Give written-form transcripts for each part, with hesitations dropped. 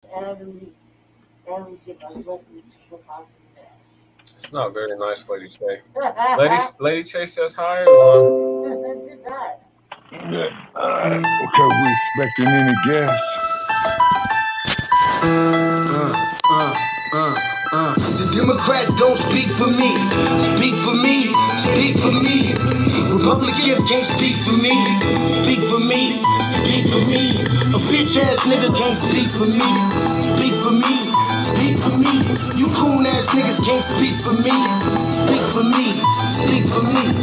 And we get my blessing to look out for his It's not very nice, Lady Che. ass. Lady Che says hi, everyone. Do that. Yeah. Okay, we expecting any guests? The Democrats don't speak for me. Speak for me. Speak for me. Republicans can't speak for me. Speak for me. Speak for me. A bitch ass nigga can't speak for me. Speak for me. Speak for me. You coon ass niggas can't speak for me. Speak for me. Speak for me.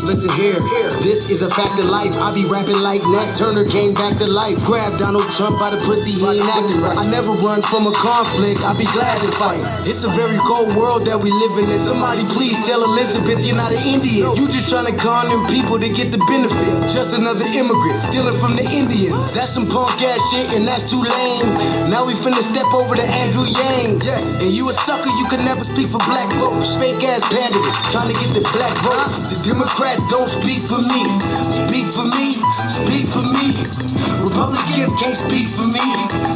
Listen here, this is a fact of life. I be rapping like Nat Turner came back to life. Grab Donald Trump by the pussy, he ain't acting right. I never run from a conflict, I be glad to fight. It's a very cold world that we live in. And somebody please tell Elizabeth you're not an Indian. You just trying to con them people to get the benefit. Just another immigrant, stealing from the Indians. That's some punk ass shit and that's too lame. Now we finna step over to Andrew Yang. And you a sucker, you can never speak for black folks. Fake ass candidates, trying to get the black vote. The Democrats don't speak for me. Speak for me. Speak for me. Republicans can't speak for me.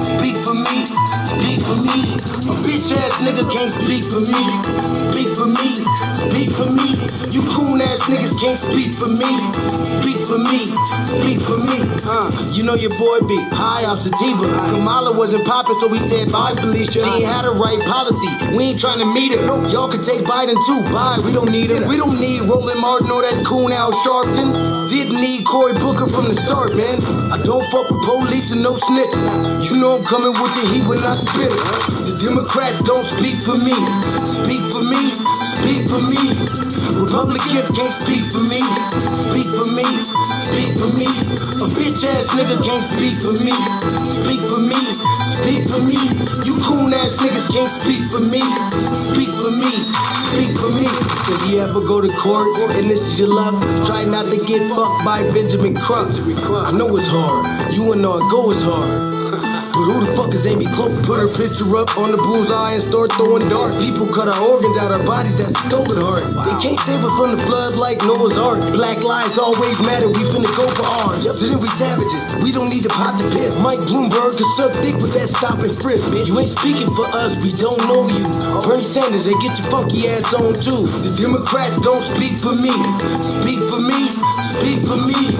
Speak for me. Speak for me. A bitch ass nigga can't speak for me. Speak for me. Speak for me. You coon ass niggas can't speak for me. Speak for me. Speak for me. You know your boy be high off sativa. Kamala wasn't popping, so we said bye, Felicia. She ain't had a right policy. We ain't trying to meet her. Y'all can take Biden too. Bye. We don't need her. We don't need Roland Martin or that coon Al Sharpton. Didn't need Cory Booker from the start, man. I don't fuck with police and no snitch. You know I'm coming with the heat when I spit it. The Democrats don't speak for me. Speak for me. Speak for me. Republicans can't speak for me. Speak for me. Speak for me. A bitch ass nigga can't speak for me. Speak for me. Speak for me. You coon ass niggas can't speak for me. Speak for me. Speak for me. If you ever go to court and this is your luck, try not to get fucked by Benjamin Crump. I know it's hard. You and know it go is hard. But who the fuck is Amy Cloak? Put her picture up on the bullseye and start throwing darts. People cut our organs out our bodies, that's a stolen heart. They can't save us from the flood like Noah's Ark. Black lives always matter, we finna go for ours. So then we savages, we don't need to pot the piss. Mike Bloomberg can suck dick with that stop and frisk, bitch. You ain't speaking for us, we don't know you. Bernie Sanders, they get your funky ass on too. The Democrats don't speak for me. Speak for me. Speak for me.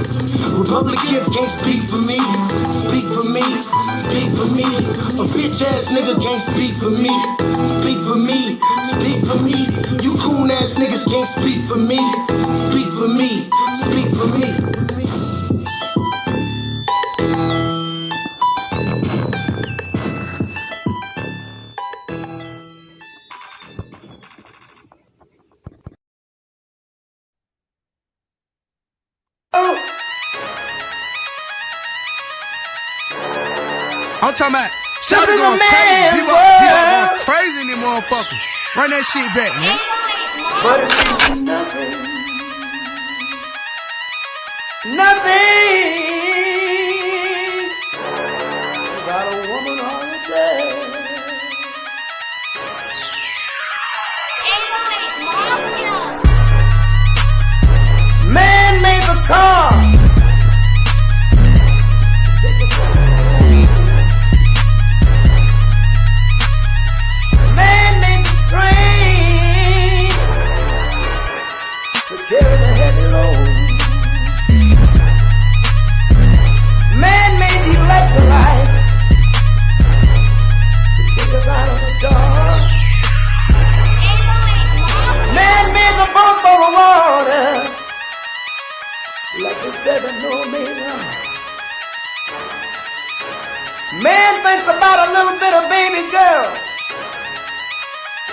Republicans can't speak for me. Speak for me. Speak for me. A bitch ass nigga can't speak for me. Speak for me. Speak for me. You coon ass niggas can't speak for me. Speak for me. Speak for me. I'm talking about shout going crazy. People going crazy in them motherfuckers. Run that shit back, man. But it's nothing. Nothing. Got a woman on the bed. Man made the car. Carry the heavy load. Man made the electrolyte to take us out of the dark. Man made the boat for the water like the 7 Man thinks about a little bit of baby girl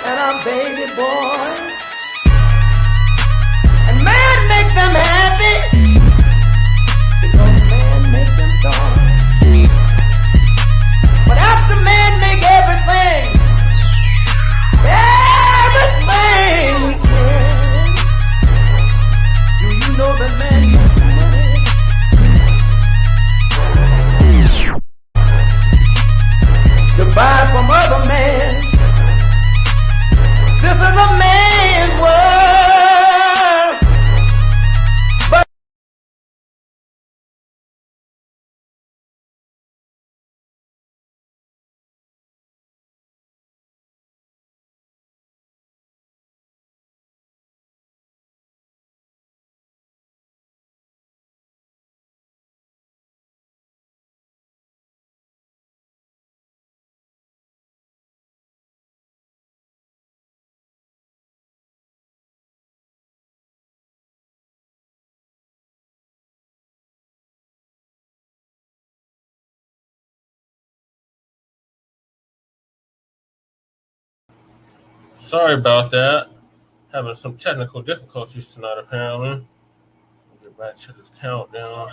and a baby boy. Man make them happy because man make them sorry. But after man make everything we can, do you know that man makes money to buy from other men? This is a man's world. Sorry about that. Having some technical difficulties tonight, apparently. We'll get back to this countdown.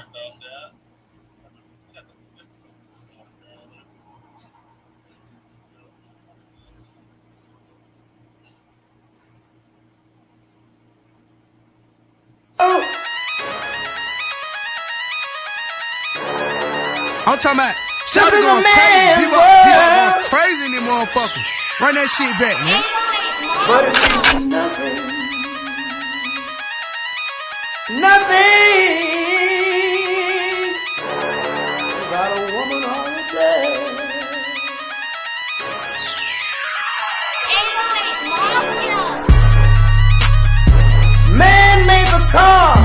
I'm talking about shout it going crazy. People going crazy in them motherfuckers. Run that shit back, man. But it's nothing. Nothing. Got a woman all day. Man made the car.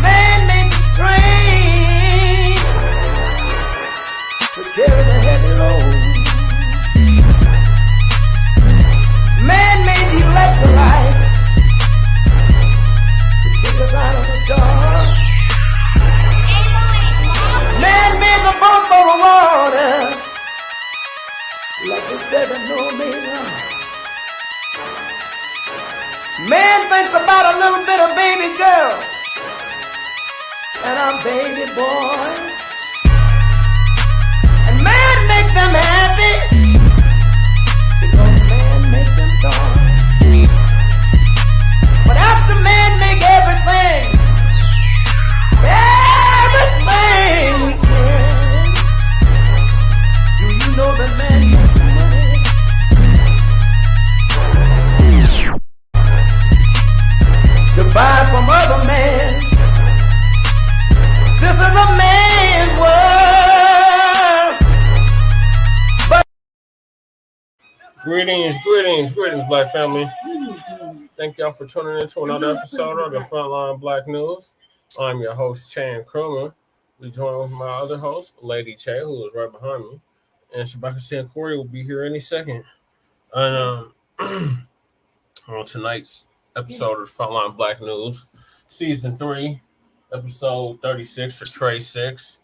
Man made the train to carry the heavy load. Man made the electrolyte to kick us out of the dark. Man made the boat for the water like the 7 Omega. Man thinks about a little bit of baby girl and I'm baby boy. And man makes them happy because man makes them joy. But after man make everything we can, do you know that man makes money? To buy from other men. This is a man's world. But Greetings, Black family. Thank y'all for tuning in to another episode of the Frontline Black News. I'm your host, Chan Krumer. We join with my other host, Lady Che, who is right behind me. And Shabaka and Corey will be here any second. And on tonight's episode of Frontline Black News, Season 3, Episode 36, or Tray 6,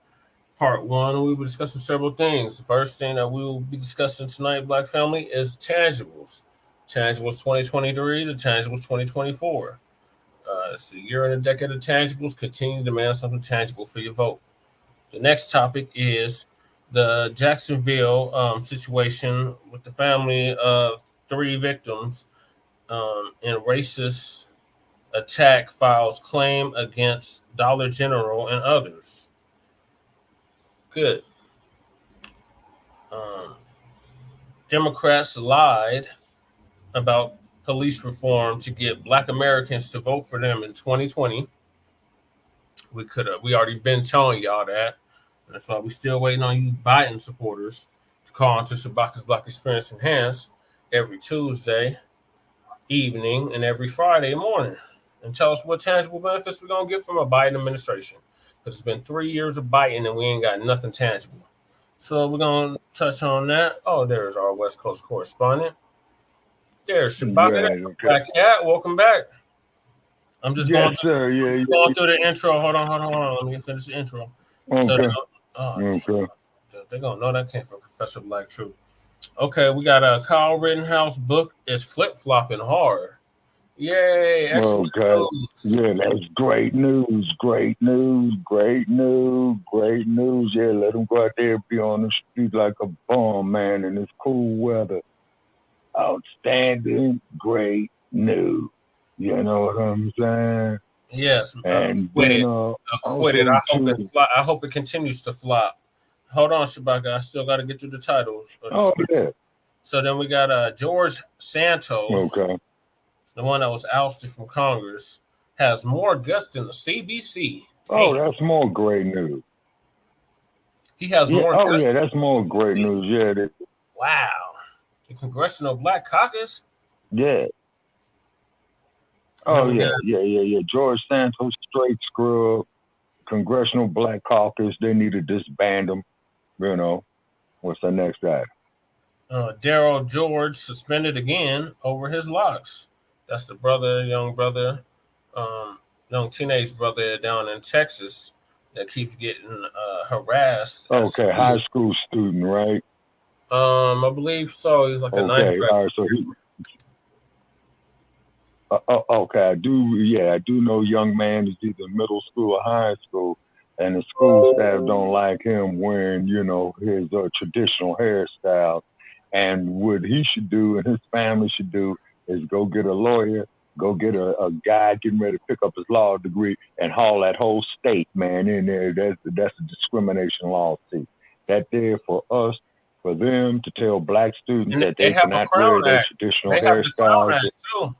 Part 1, we will be discussing several things. The first thing that we will be discussing tonight, Black family, is tangibles. Tangibles 2023 to tangibles 2024. It's a year and a decade of tangibles. Continue to demand something tangible for your vote. The next topic is the Jacksonville situation with the family of 3 victims in racist attack files claim against Dollar General and others. Good. Democrats lied about police reform to get Black Americans to vote for them in 2020. We already been telling y'all that. That's why we still waiting on you Biden supporters to call into Shabaka's Black Experience Enhanced every Tuesday evening and every Friday morning and tell us what tangible benefits we're going to get from a Biden administration. Because it's been 3 years of Biden and we ain't got nothing tangible. So we're going to touch on that. Oh, there's our West Coast correspondent. There's Shabaka. Okay. Black Cat, welcome back. I'm just Yes, sir. going through the intro. Hold on. Let me finish the intro. Okay. So Okay. they're going to know that came from Professor Black Truth. Okay, we got a Kyle Rittenhouse book is flip-flopping hard. Yay. Excellent Okay. news. Yeah, that's great news. Great news. Yeah, let them go out there and be on the street like a bomb, man, in this cool weather. Outstanding, great news. You know what I'm saying? Yes, And acquitted. also I hope it continues to flop. Hold on, Shabaka. I still got to get through the titles. yeah. So then we got George Santos, Okay. the one that was ousted from Congress, has more guts than the CBC. Oh, that's more great news. He has more guts. Yeah, that's more great news. Yeah. Wow. The Congressional Black Caucus? Yeah. Oh, yeah. George Santos, straight scrub, Congressional Black Caucus, they need to disband them. You know, what's the next item? Darryl George suspended again over his Locs. That's the young teenage brother down in Texas that keeps getting harassed. Okay, high school student, right? I believe so. He's like a ninth Okay, grade. all right. So he. Okay, I do know young man is either middle school or high school, and the school staff don't like him wearing, his traditional hairstyle. And what he should do and his family should do is go get a lawyer, go get a guy getting ready to pick up his law degree and haul that whole state, man, in there. That's a discrimination lawsuit. That there for us, for them to tell black students And that they they have a cannot Crown wear their Act. traditional They have the Crown hairstyles. Act too.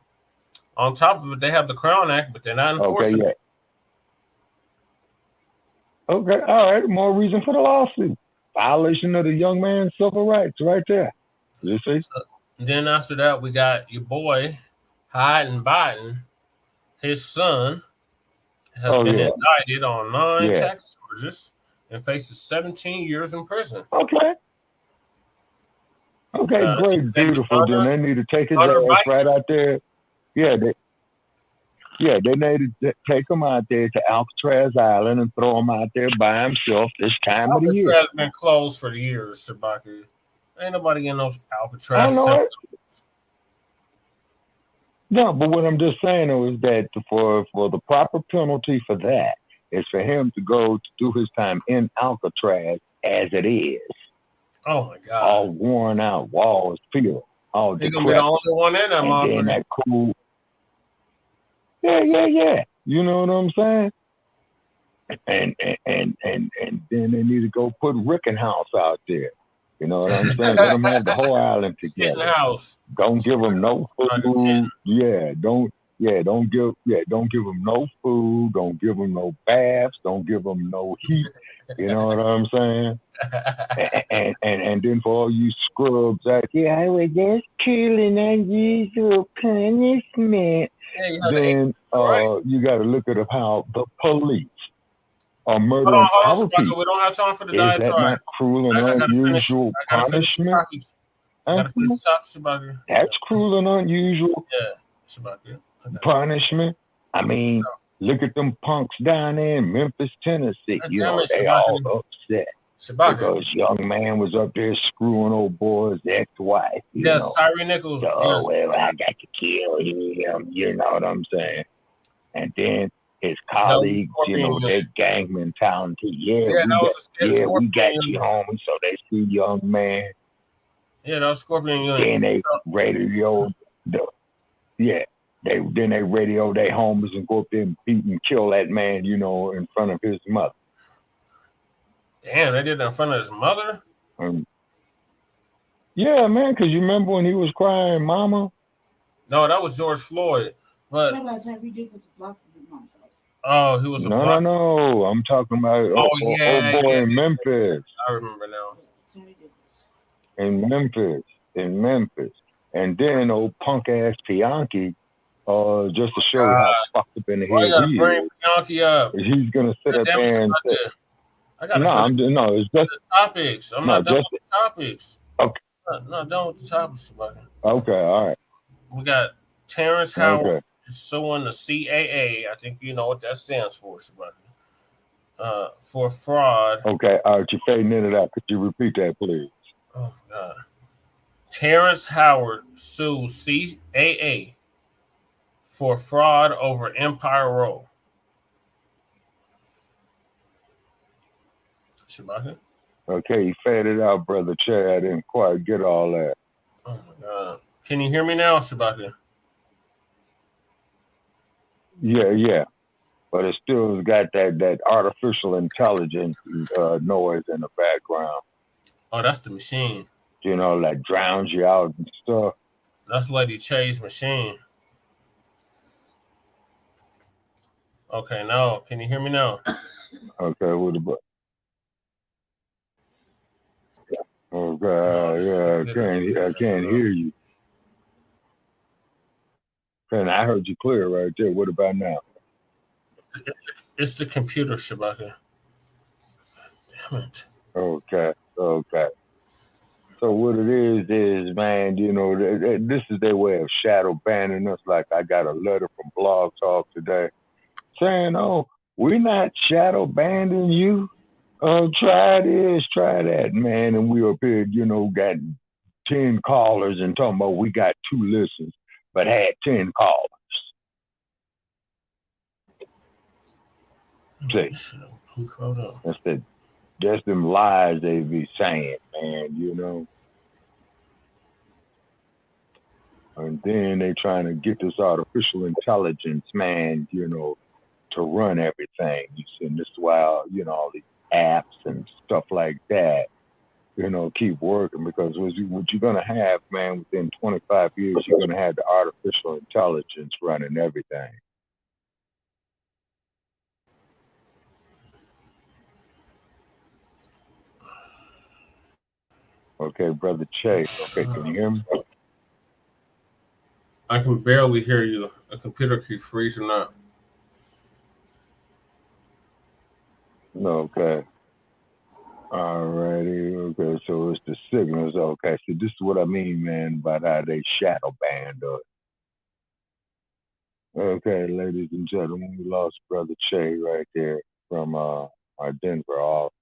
On top of it, they have the Crown Act, but they're not enforcing it. Okay, all right. More reason for the lawsuit. Violation of the young man's civil rights, right there. You see? So, then after that, we got your boy Hyden Biden. His son has been indicted on 9 tax charges and faces 17 years in prison. Okay, great, beautiful. Then they need to take his ass right out there. They need to take him out there to Alcatraz Island and throw him out there by himself this time of the year. Alcatraz has been closed for years, Sabaki. Ain't nobody in those Alcatraz. I know it. No, but what I'm just saying is that for the proper penalty for that is for him to go to do his time in Alcatraz as it is. Oh my God! All worn out, walls peeled, all He's gonna be the only one in that motherfucker. That cool. Yeah. You know what I'm saying? And then they need to go put Rittenhouse out there. You know what I'm saying? Let them have the whole island together. Don't give them no food. Don't give them no food. Don't give them no baths. Don't give them no heat. You know what I'm saying? and then for all you scrubs out there, I was just killing unusual punishment. Then you got to look at how the police are murdering our people. We don't have time for the diatribe. Is that not cruel and unusual punishment? That's cruel and unusual punishment. I mean, look at them punks down there in Memphis, Tennessee. They all upset because young man was up there screwing old boy's ex-wife. Tyree Nichols. Well, I got to kill him. You know what I'm saying? And then his colleagues, their gang mentality. We got you, homie. So they see young man. Yeah, that was Scorpion Union. Then they radio they radio their homies and go up there and beat and kill that man, in front of his mother. Damn, they did that in front of his mother? Yeah, man, because you remember when he was crying, mama? No, that was George Floyd. But he was a block. No. I'm talking about old boy in Memphis. I remember now. In Memphis. And then old punk ass Bianchi, just to show you how fucked up in the head he bring Bianchi up. He's gonna sit up there and say, it's just the topics. I'm not done with the topics. Okay. I'm not done with the topics. Okay, all right. We got Terrence Howard suing the CAA. I think you know what that stands for, for fraud. Okay, all right, you're fading in and out. Could you repeat that, please? Oh, God. Terrence Howard sues CAA for fraud over Empire Roll. Shabaka? Okay, you faded out, Brother Che. I didn't quite get all that. Oh, my God. Can you hear me now, Shabaka? Yeah. But it still got that artificial intelligence noise in the background. Oh, that's the machine. That drowns you out and stuff. That's Lady Che's machine. Okay, now, can you hear me now? Okay, what about? Okay, I can't hear you. And I heard you clear right there. What about now? It's the computer, Shabaka. Damn it. Okay. So what it is, man, this is their way of shadow banning us. Like I got a letter from Blog Talk today saying, We're not shadow banding you. Try this, try that, man. And we up here, got 10 callers and talking about we got 2 listens, but had 10 callers. See, that's them lies they be saying, man, And then they trying to get this artificial intelligence, man, to run everything. You see, and this is why, all these apps and stuff like that, keep working, because what you're going to have, man, within 25 years, you're going to have the artificial intelligence running everything. Okay, Brother Chase. Okay, can you hear me? I can barely hear you. The computer keeps freezing up. Okay. Alrighty. Okay, so it's the signals. Okay, so this is what I mean, man, about how they shadow banned us. Okay, ladies and gentlemen, we lost Brother Che right there from our Denver office.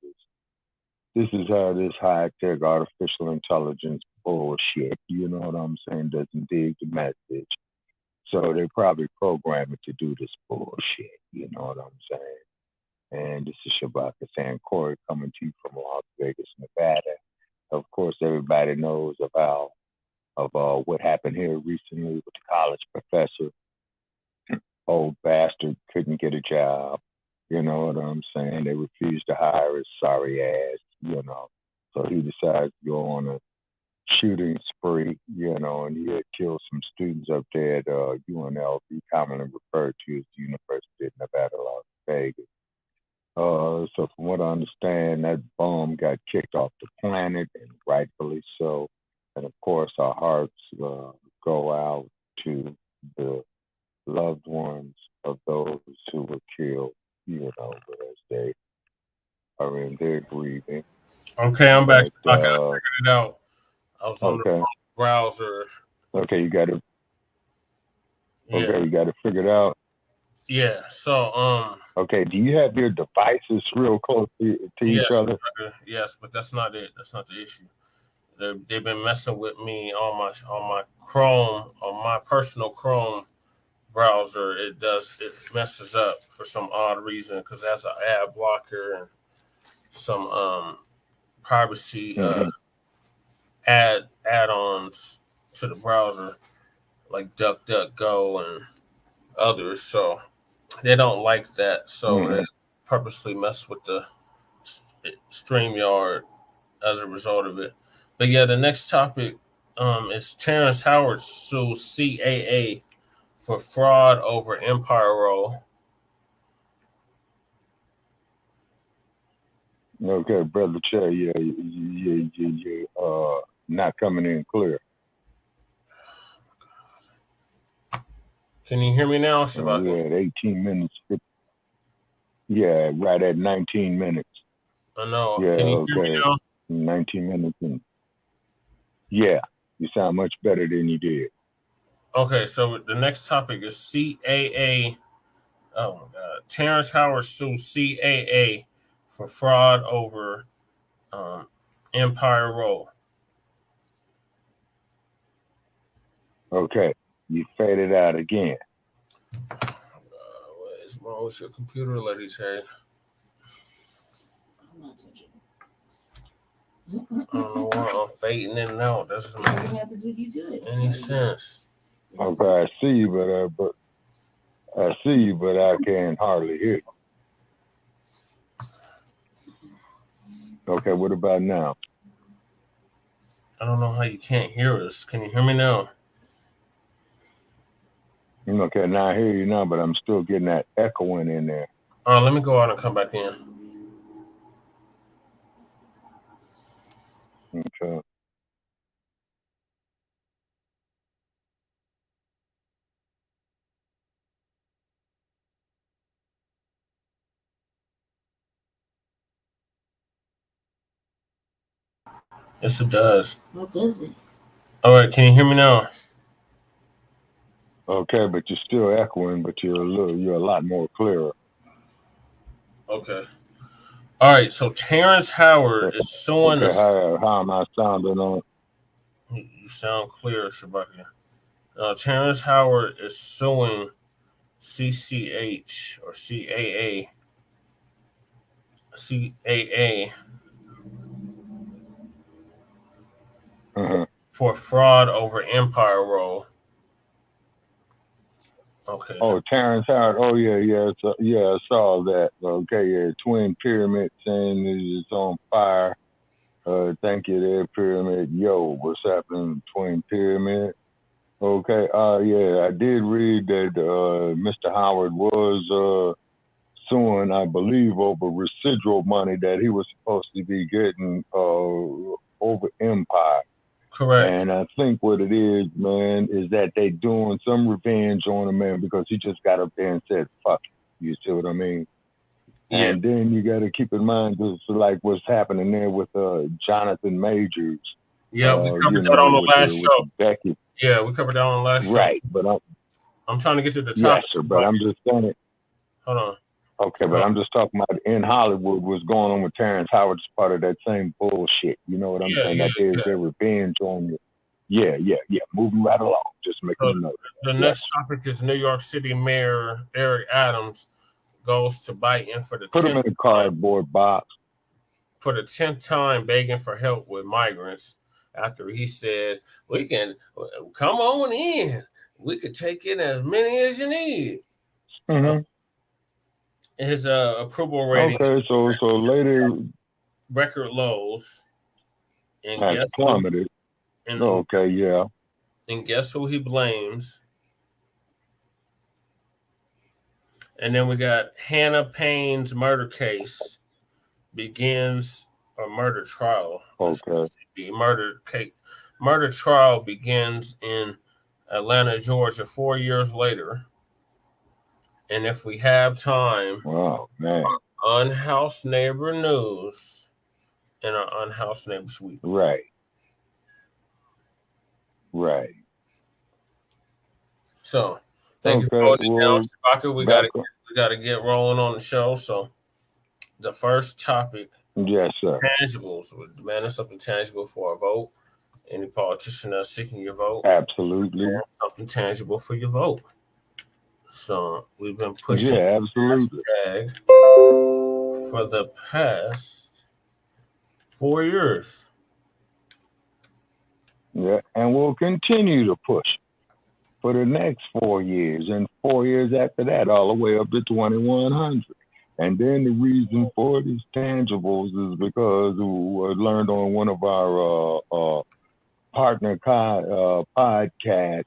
This is how this high-tech artificial intelligence bullshit, you know what I'm saying, doesn't dig the message. So they probably program it to do this bullshit, you know what I'm saying? And this is Shabaka saying Corey coming to you from Las Vegas, Nevada. Of course, everybody knows about what happened here recently with the college professor. Old bastard couldn't get a job. You know what I'm saying? They refused to hire his sorry ass, So he decided to go on a shooting spree, and he had killed some students up there at UNLV, commonly referred to as the University of Nevada, Las Vegas. So from what I understand, that bomb got kicked off the planet, and rightfully so. And of course, our hearts go out to the loved ones of those who were killed, as they are in their grieving. Okay, I'm back. I figured it out. I was on the browser. Okay, you got it. Okay, you got it figured out. Yeah. So Okay, do you have your devices real close to each other? Yes, but that's not it. That's not the issue. They've been messing with me on my Chrome, on my personal Chrome browser. It messes up for some odd reason, because that's an ad blocker and some privacy add-ons to the browser, like DuckDuckGo and others. So they don't like that. So they purposely mess with the StreamYard as a result of it. But yeah, the next topic is Terrence Howard sues CAA for fraud over Empire Roll. Okay, Brother Che, you're not coming in clear. Can you hear me now, Shabaka? We're at 18 minutes. Yeah, right at 19 minutes. I know. Yeah, can you hear me now? 19 minutes. Yeah, you sound much better than you did. Okay, so the next topic is CAA. Oh my God. Terrence Howard sues CAA for fraud over Empire Roll. Okay, you faded out again. What is wrong with your computer, Lady Terry? I'm not touching I don't know why I'm fading in and out. That doesn't make any sense. Okay, I see you, but I can hardly hear you. Okay, what about now? I don't know how you can't hear us. Can you hear me now? Okay, now I hear you now, but I'm still getting that echoing in there. Let me go out and come back in. Okay. Yes, it does. What does it? All right, can you hear me now? Okay, but you're still echoing, but you're a lot more clearer. Okay. All right. So Terrence Howard is suing. Okay, how am I sounding on? You sound clear, Shabaki. Terrence Howard is suing CCH or CAA for fraud over Empire Roll. Okay. Oh, Terrence Howard. Oh, yeah. So, I saw that. Okay, yeah. Twin Pyramid saying it's on fire. Thank you there, Pyramid. Yo, what's happening, Twin Pyramid? Okay, yeah, I did read that Mr. Howard was suing, I believe, over residual money that he was supposed to be getting over Empire. Correct. And I think what it is, man, is that they doing some revenge on him, man, because he just got up there and said, fuck it. You see what I mean? Yeah. And then you got to keep in mind, just like what's happening there with Jonathan Majors. Yeah, we covered that on the last show. Becky. Yeah, we covered that on the last show. Right, but I'm trying to get to the topic. Yes, sir, but I'm just saying it. Hold on. Okay, but I'm just talking about in Hollywood what's going on with Terrence Howard is part of that same bullshit. You know what I'm saying? That there's their revenge on you. Yeah. Moving right along. Just making a note. The next topic is New York City Mayor Eric Adams goes to Biden for the put him in a cardboard box for the 10th time, begging for help with migrants after he said, "We can come on in. We could take in as many as you need." Mm-hmm. His approval rating. Okay, so later record lows, and has plummeted. Okay, yeah. And guess who he blames? And then we got Hannah Payne's murder case begins a murder trial. Okay. Murder trial begins in Atlanta, Georgia, 4 years later. And if we have time, wow, man. Unhoused Neighbor News and our Unhoused Neighbor Suite. Right. So, thank you for holding it down, Shabaka. We gotta get rolling on the show. So, the first topic, yes, sir. Tangibles. We're demanding something tangible for a vote. Any politician that's seeking your vote, absolutely, something tangible for your vote. So we've been pushing absolutely for the past 4 years. Yeah, and we'll continue to push for the next 4 years and 4 years after that, all the way up to 2100. And then the reason for these tangibles is because we learned on one of our partner podcasts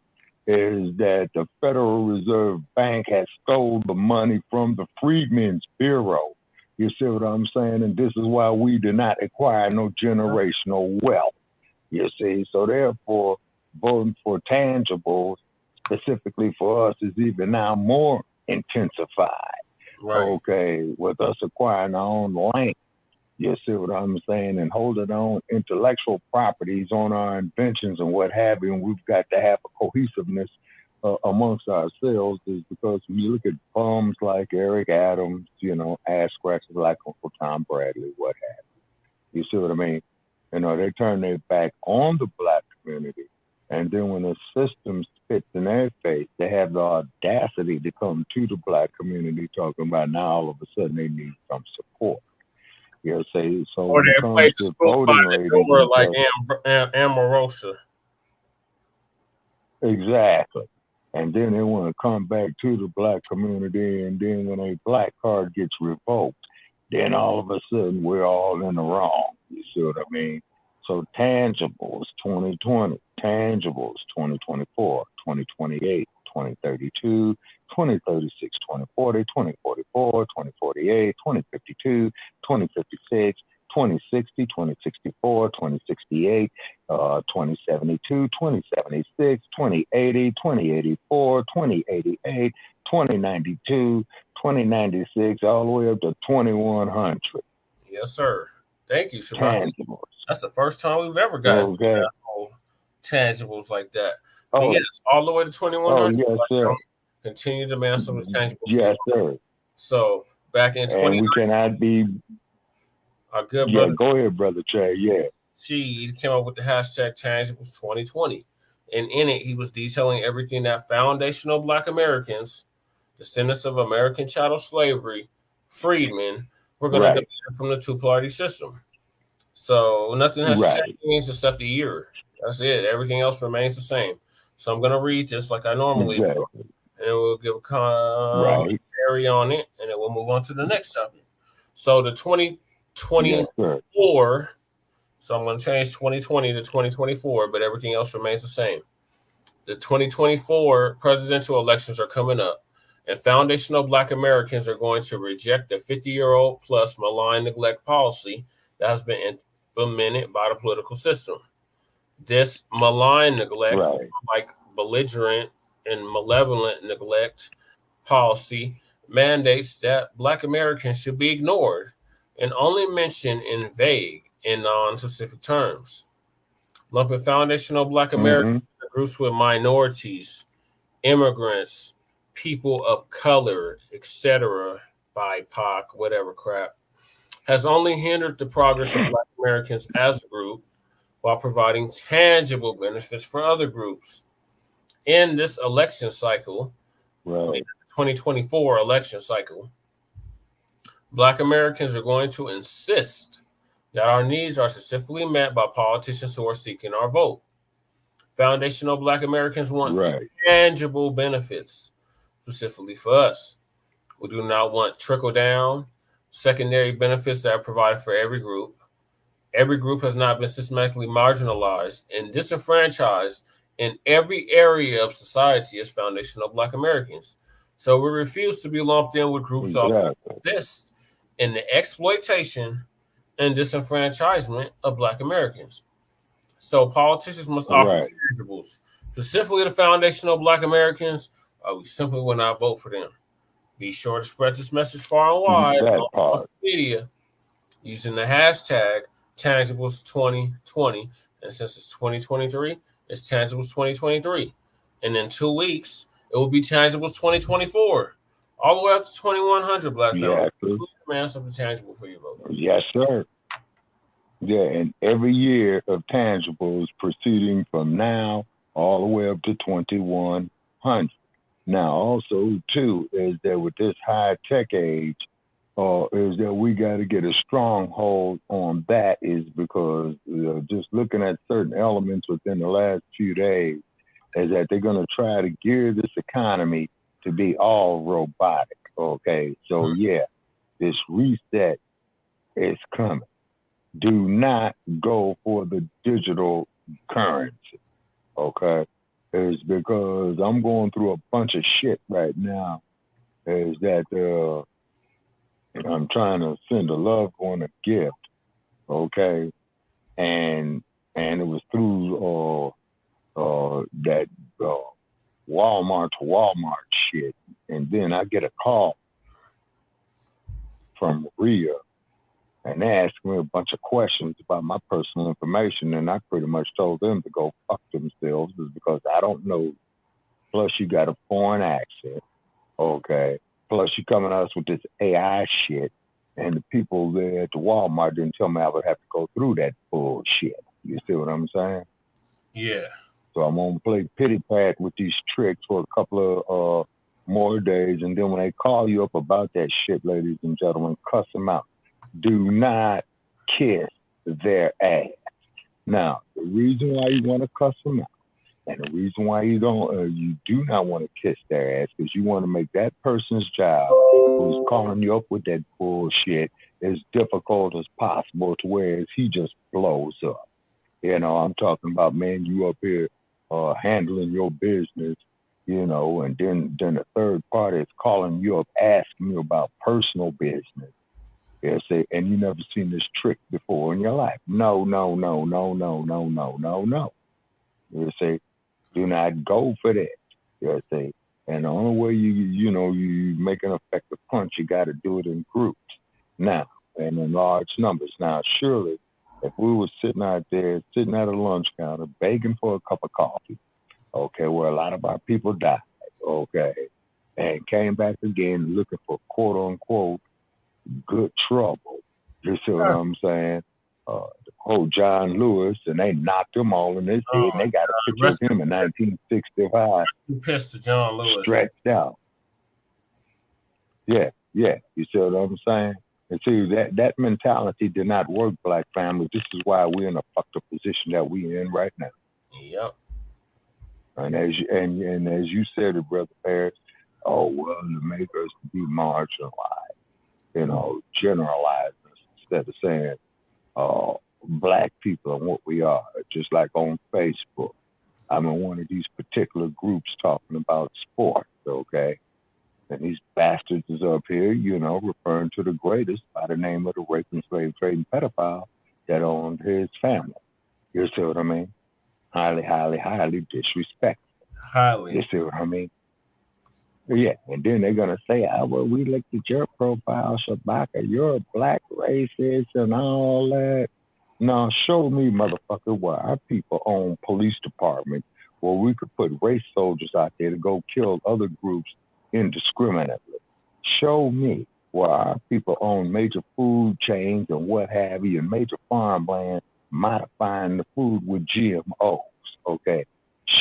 is that the Federal Reserve Bank has stole the money from the Freedmen's Bureau. You see what I'm saying? And this is why we do not acquire no generational wealth. You see, so therefore, voting for tangibles, specifically for us, is even now more intensified. Right. Okay, with us acquiring our own land. You see what I'm saying? And holding on intellectual properties on our inventions and what have you. And we've got to have a cohesiveness amongst ourselves, is because when you look at bums like Eric Adams, you know, ass scratchers like Uncle Tom Bradley, what have you. You see what I mean? You know, they turn their back on the Black community. And then when the system spits in their face, they have the audacity to come to the Black community talking about now all of a sudden they need some support. You know, so or they play the school by the door like Amorosa. Exactly. And then they want to come back to the Black community, and then when a Black card gets revoked, then all of a sudden we're all in the wrong. You see what I mean? So tangibles 2020, tangibles 2024, 2028, 2032, 2036, 2040, 2044, 2048, 2052, 2056, 2060, 2064, 2068, 2072, 2076, 2080, 2084, 2088, 2092, 2096, all the way up to 2100. Yes, sir. Thank you, Shabbat. Tangibles. That's the first time we've ever gotten tangibles like that. But yes, all the way to 2100. Yes, sir. Continue to demand some tangibles. Yes, sir. So back in 2019. And we cannot be. Our good Yeah, brother. go ahead, brother Chad. Yeah. She came up with the hashtag Tangibles 2020. And in it, he was detailing everything that foundational Black Americans, descendants of American chattel slavery, freedmen, were going to demand from the two-party system. So nothing has changed except the year. That's it. Everything else remains the same. So I'm going to read this like I normally do. And we'll give a commentary on it, and then we'll move on to the next topic. So the 2024, so I'm going to change 2020 to 2024, but everything else remains the same. The 2024 presidential elections are coming up, and foundational Black Americans are going to reject the 50-year-old plus malign neglect policy that has been implemented by the political system. This malign neglect, like belligerent and malevolent neglect policy, mandates that Black Americans should be ignored and only mentioned in vague and non-specific terms. Lumping foundational Black Americans into groups with minorities, immigrants, people of color, etc., BIPOC, whatever crap, has only hindered the progress of Black Americans as a group while providing tangible benefits for other groups. In this election cycle, the 2024 election cycle, Black Americans are going to insist that our needs are specifically met by politicians who are seeking our vote. Foundational Black Americans want tangible benefits, specifically for us. We do not want trickle-down, secondary benefits that are provided for every group. Every group has not been systematically marginalized and disenfranchised in every area of society as foundational Black Americans. So we refuse to be lumped in with groups that exist in the exploitation and disenfranchisement of Black Americans. So politicians must offer tangibles, specifically the foundational Black Americans, or we simply will not vote for them. Be sure to spread this message far and wide on social media using the hashtag Tangibles2020. And since it's 2023, it's Tangibles 2023. And in 2 weeks, it will be Tangibles 2024. All the way up to 2100 Black families. Man, something tangible for your vote. Yes, sir. Yeah, and every year of tangibles proceeding from now all the way up to 2100. Now, also, too, is that with this high-tech age, is that we got to get a stronghold on that is because just looking at certain elements within the last few days is that they're going to try to gear this economy to be all robotic, okay? So, yeah, this reset is coming. Do not go for the digital currency, okay? Is because I'm going through a bunch of shit right now. Is that I'm trying to send a loved one a gift, okay? And it was through that Walmart to Walmart shit. And then I get a call from Maria, and they asked me a bunch of questions about my personal information, and I pretty much told them to go fuck themselves because I don't know. Plus, you got a foreign accent, okay? Plus, you coming at us with this AI shit, and the people there at the Walmart didn't tell me I would have to go through that bullshit. You see what I'm saying? Yeah. So I'm going to play pity pat with these tricks for a couple of more days, and then when they call you up about that shit, ladies and gentlemen, cuss them out. Do not kiss their ass. Now, the reason why you want to cuss them out, and the reason why you do not want to kiss their ass, because you want to make that person's job, who's calling you up with that bullshit, as difficult as possible, to where he just blows up. You know, I'm talking about, man, you up here handling your business, you know, and then the third party is calling you up, asking you about personal business. Yeah, say, and you never seen this trick before in your life. No. You say, do not go for that. You say, and the only way you make an effective punch, you got to do it in groups. Now, and in large numbers. Now, surely, if we were sitting out there, sitting at a lunch counter, begging for a cup of coffee, okay, where a lot of our people died, okay, and came back again looking for quote unquote good trouble. You see what I'm saying? The whole John Lewis, and they knocked him all in his head, and they got a picture of him in 1965. Pissed to John Lewis. Stretched out. Yeah. You see what I'm saying? And see, that mentality did not work, Black family. This is why we're in a fucked up position that we're in right now. Yep. And as you said it, Brother Paris, to make us be marginalized, generalize us instead of saying Black people and what we are, just like on Facebook. I'm in one of these particular groups talking about sports, okay? And these bastards is up here, referring to the greatest by the name of the raping, slave trading pedophile that owned his family. You see what I mean? Highly, highly, highly disrespectful. Highly. You see what I mean? Yeah, and then they're going to say, we looked at your profile, Shabaka, you're a black racist and all that. Now, show me, motherfucker, where our people own police departments where we could put race soldiers out there to go kill other groups indiscriminately. Show me where our people own major food chains and what have you, and major farmland modifying the food with GMOs, okay?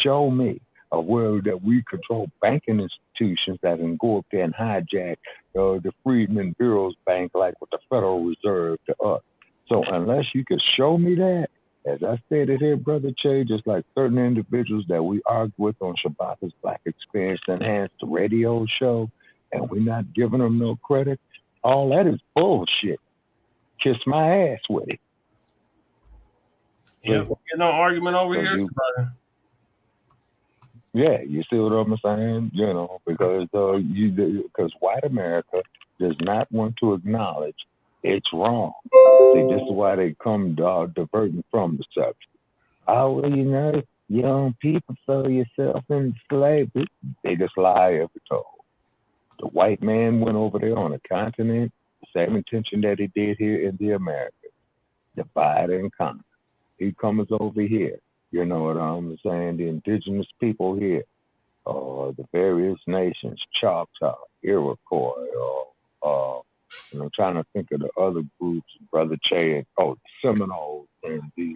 Show me where that we control banking institutions that can go up there and hijack the Freedmen Bureau's bank like with the Federal Reserve to us. So unless you can show me that, as I stated here, Brother Che, just like certain individuals that we argue with on Shabaka's Black Experience Enhanced radio show, and we're not giving them no credit, all that is bullshit. Kiss my ass with it. Yeah, we're getting no argument over here, son. Yeah, you see what I'm saying? Because white America does not want to acknowledge it's wrong. See, this is why they come diverting from the subject. Young people sell yourself into slavery. Biggest lie ever told. The white man went over there on a continent, the same intention that he did here in the Americas. Divide and conquer. He comes over here. You know what I'm saying? The indigenous people here, the various nations, Choctaw, Iroquois, I'm trying to think of the other groups, Brother Che, the Seminoles, and the,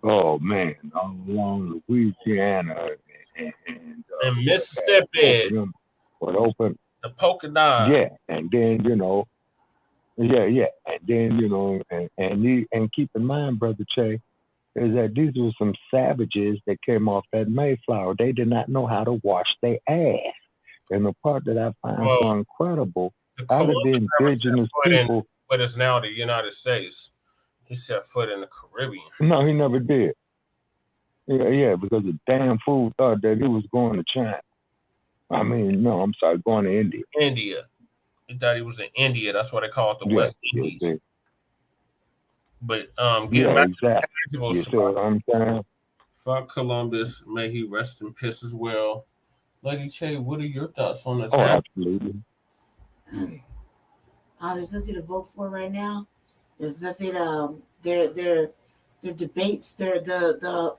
along Louisiana and Mississippi. Open the polka dot. Yeah, and then, and keep in mind, Brother Che, is that these were some savages that came off that Mayflower. They did not know how to wash their ass. And the part that I find so incredible, out of the indigenous people. But it's now the United States. He set foot in the Caribbean. No, he never did. Yeah, because the damn fool thought that he was going to China. Going to India. India. He thought he was in India. That's why they call it the West Indies. Yeah. But getting back exactly. to you see what I'm saying? Fuck Columbus. May he rest in peace as well. Lady Che, what are your thoughts on this? Absolutely. There's nothing to vote for right now. There's nothing. Their debates. The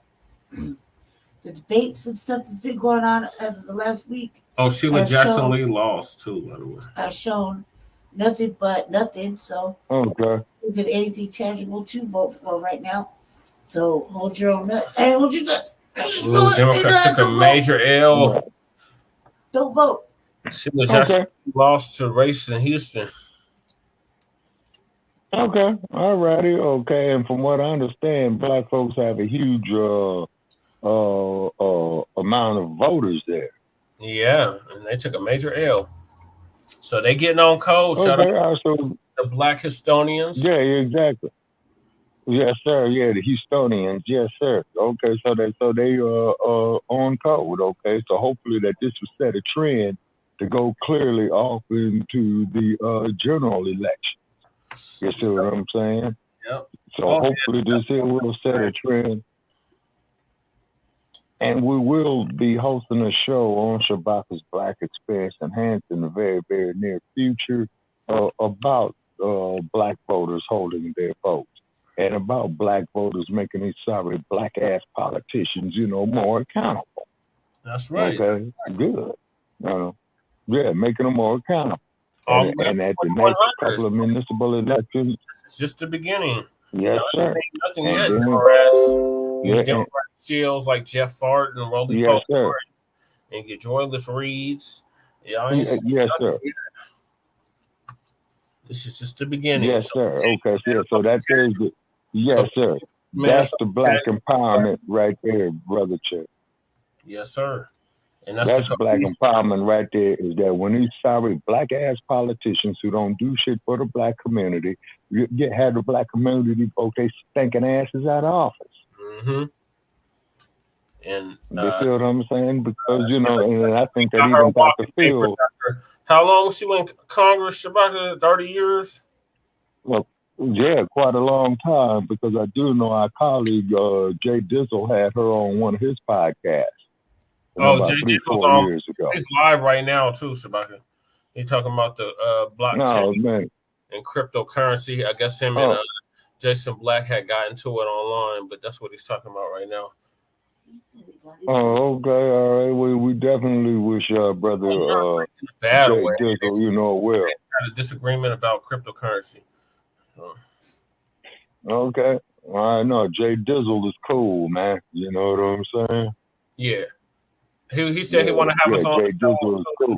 debates and stuff that's been going on as of the last week. Oh, Sheila Jackson Lee lost too, by the way. I've shown nothing but nothing. So okay. Is it anything tangible to vote for right now? So hold your own nut. Hey, hold your nuts. Democrats took a major L. Don't vote. Sheila Jackson lost to race in Houston. Okay, all righty, okay. And from what I understand, black folks have a huge amount of voters there. Yeah, and they took a major L. So they getting on code. Shout out to the Black Houstonians. Yeah, exactly. Yes, sir. Yeah, the Houstonians. Yes, sir. Okay, so they on code. Okay, so hopefully that this will set a trend to go clearly off into the general election. You see what I'm saying? Yep. So hopefully this here will set a trend. And we will be hosting a show on Shabaka's Black Experience Enhanced in the very, very near future about black voters holding their votes and about black voters making these sorry black-ass politicians, more accountable. That's right. Okay, good. Yeah, making them more accountable. All And at the next couple of municipal elections, it's just the beginning. yes, sir. Nothing And yet. then, You Democrat shields like Jeff Fart and Roly yes, sir. and get joyless reads. Yes, sir. This is just the beginning. Yes, sir. Okay, yeah. So that is the yes, sir. That's the Black empowerment right there, brother Chick. Yes, sir. And that's Black empowerment right there. Is that when these sorry Black ass politicians who don't do shit for the Black community, you have the Black community vote they stinking asses out of office. Mm-hmm. And you feel what I'm saying? Because and I think that even Dr. Phil. How long was she in Congress? About 30 years? Well, yeah, quite a long time, because I do know our colleague Jay Dizzle had her on one of his podcasts. Jay Dizzle's years ago. He's live right now too, Shabaka. He's talking about the blockchain and cryptocurrency. I guess him and Jason Blacc had gotten to it online, but that's what he's talking about right now. Oh, okay, all right. We definitely wish brother bad Jay way. Dizzle, well. Had a disagreement about cryptocurrency. Okay. I know Jay Dizzle is cool, man. You know what I'm saying? Yeah. He said he want to have us on the show. Cool.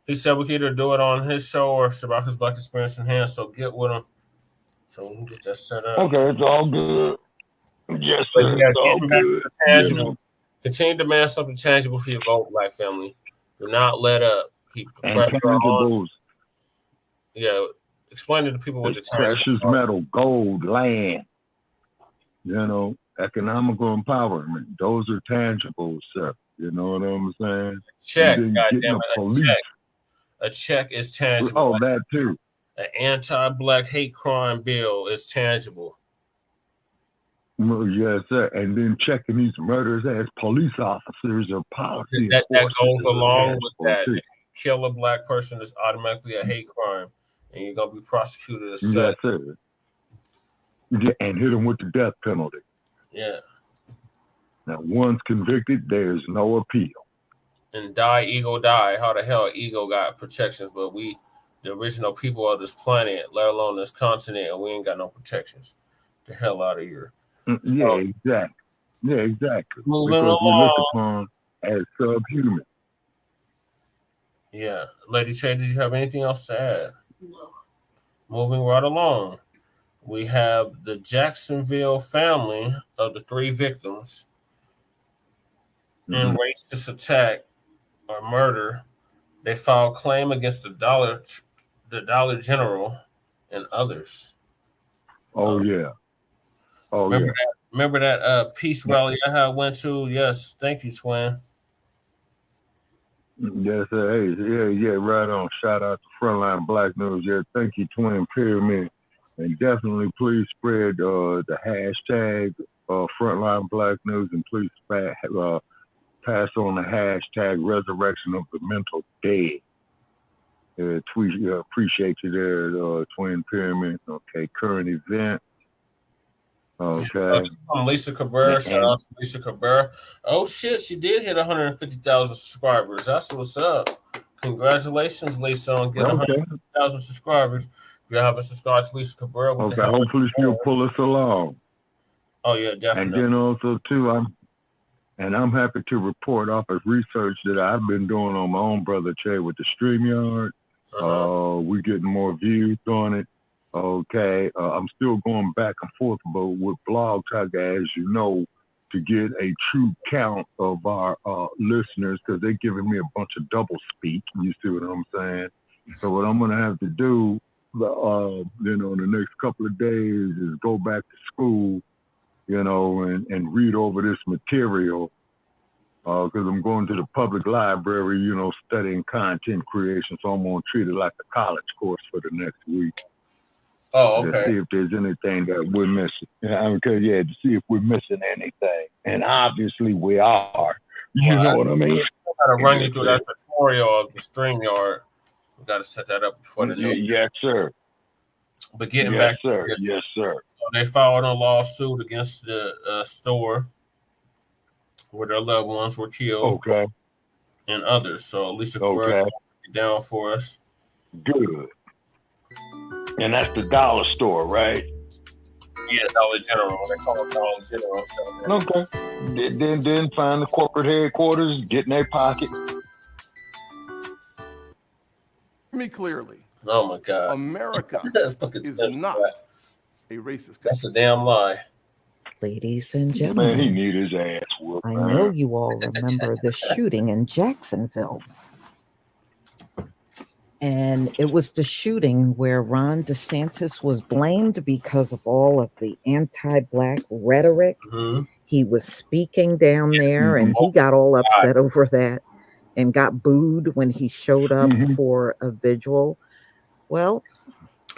He said we could either do it on his show or Shabaka's Black Experience Enhanced. So get with him, so we can get that set up. Okay, it's all good. Yes, sir. It's all good. Tangible. Continue to demand something tangible for your vote, Black family. Do not let up. Keep the pressure on. Yeah, explain to the people what the precious metal, gold, land. Economical empowerment. Those are tangible, sir. You know what I'm saying? Check, goddamn it, a check is tangible. Oh, that too. An anti-Black hate crime bill is tangible. Well, yes, sir. And then checking these murders as police officers or policy. That goes along with that. If you kill a Black person, it's automatically a hate crime, and you're gonna be prosecuted as such. Yes, sir. And hit them with the death penalty. Yeah. Now, once convicted, there's no appeal. And die, ego, die. How the hell ego got protections, but we, the original people of this planet, let alone this continent, and we ain't got no protections. The hell out of here. Yeah, exactly. Yeah, exactly. Moving because along. we look upon as subhuman. Yeah. Lady Che, did you have anything else to add? No. Moving right along. We have the Jacksonville family of the 3 victims in racist attack or murder. They filed claim against the Dollar General and others. Oh, yeah. Oh, remember that peace rally I went to? Yes. Thank you, Twin. Yes, sir. Hey, yeah, right on. Shout out to Frontline Black News. Yeah, thank you, Twin Pyramid. And definitely please spread the hashtag Frontline Black News, and please pass on the hashtag Resurrection of the Mental Dead. Appreciate you there, Twin Pyramid. Okay, current event. Okay. Lisa Cabrera. Shout out to Lisa Cabrera. Oh shit, she did hit 150,000 subscribers. That's what's up. Congratulations, Lisa, on getting 150,000 subscribers. You haven't subscribed to Lisa Cabrera. Okay, hopefully she'll pull us along. Oh yeah, definitely. And then also too, I'm happy to report off of research that I've been doing on my own, brother Che, with the StreamYard. We're getting more views on it. Okay, I'm still going back and forth, but with Blog Talk, as you know, to get a true count of our listeners, because they're giving me a bunch of double speak. You see what I'm saying? So what I'm gonna have to do, the next couple of days is go back to school, and read over this material, because I'm going to the public library, studying content creation. So I'm gonna treat it like a college course for the next week. Oh, okay. To see if there's anything that we're missing. To see if we're missing anything. And obviously we are. You know what I mean? I gotta run you through that tutorial of the StreamYard. We gotta set that up before the new. Yes, sir. But getting back, sir. Yes, sir. So they filed a lawsuit against the store where their loved ones were killed. Okay. And others. So Lisa Cabrera down for us. Good. And that's the dollar store, right? Yeah, Dollar General. They call it Dollar General. So. Okay. Then find the corporate headquarters, get in their pocket. Me clearly. Oh my God. America is not a racist country. That's a damn lie. Ladies and gentlemen, Man, he need his ass whooped. I know you all remember the shooting in Jacksonville. And it was the shooting where Ron DeSantis was blamed because of all of the anti-Black rhetoric. Mm-hmm. He was speaking down there, and he got all upset over that and got booed when he showed up for a vigil. Well,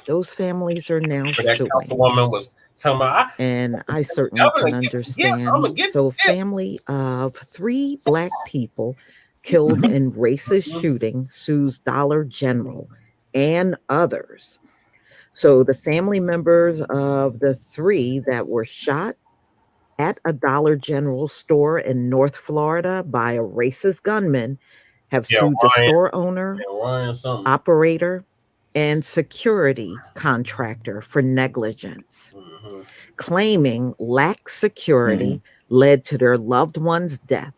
those families are now That suing. councilwoman was telling me, and I certainly can understand. So, family of 3 Black people killed in racist shooting sues Dollar General and others. So the family members of the 3 that were shot at a Dollar General store in North Florida by a racist gunman have sued the store owner, operator, and security contractor for negligence, claiming lack security led to their loved one's death.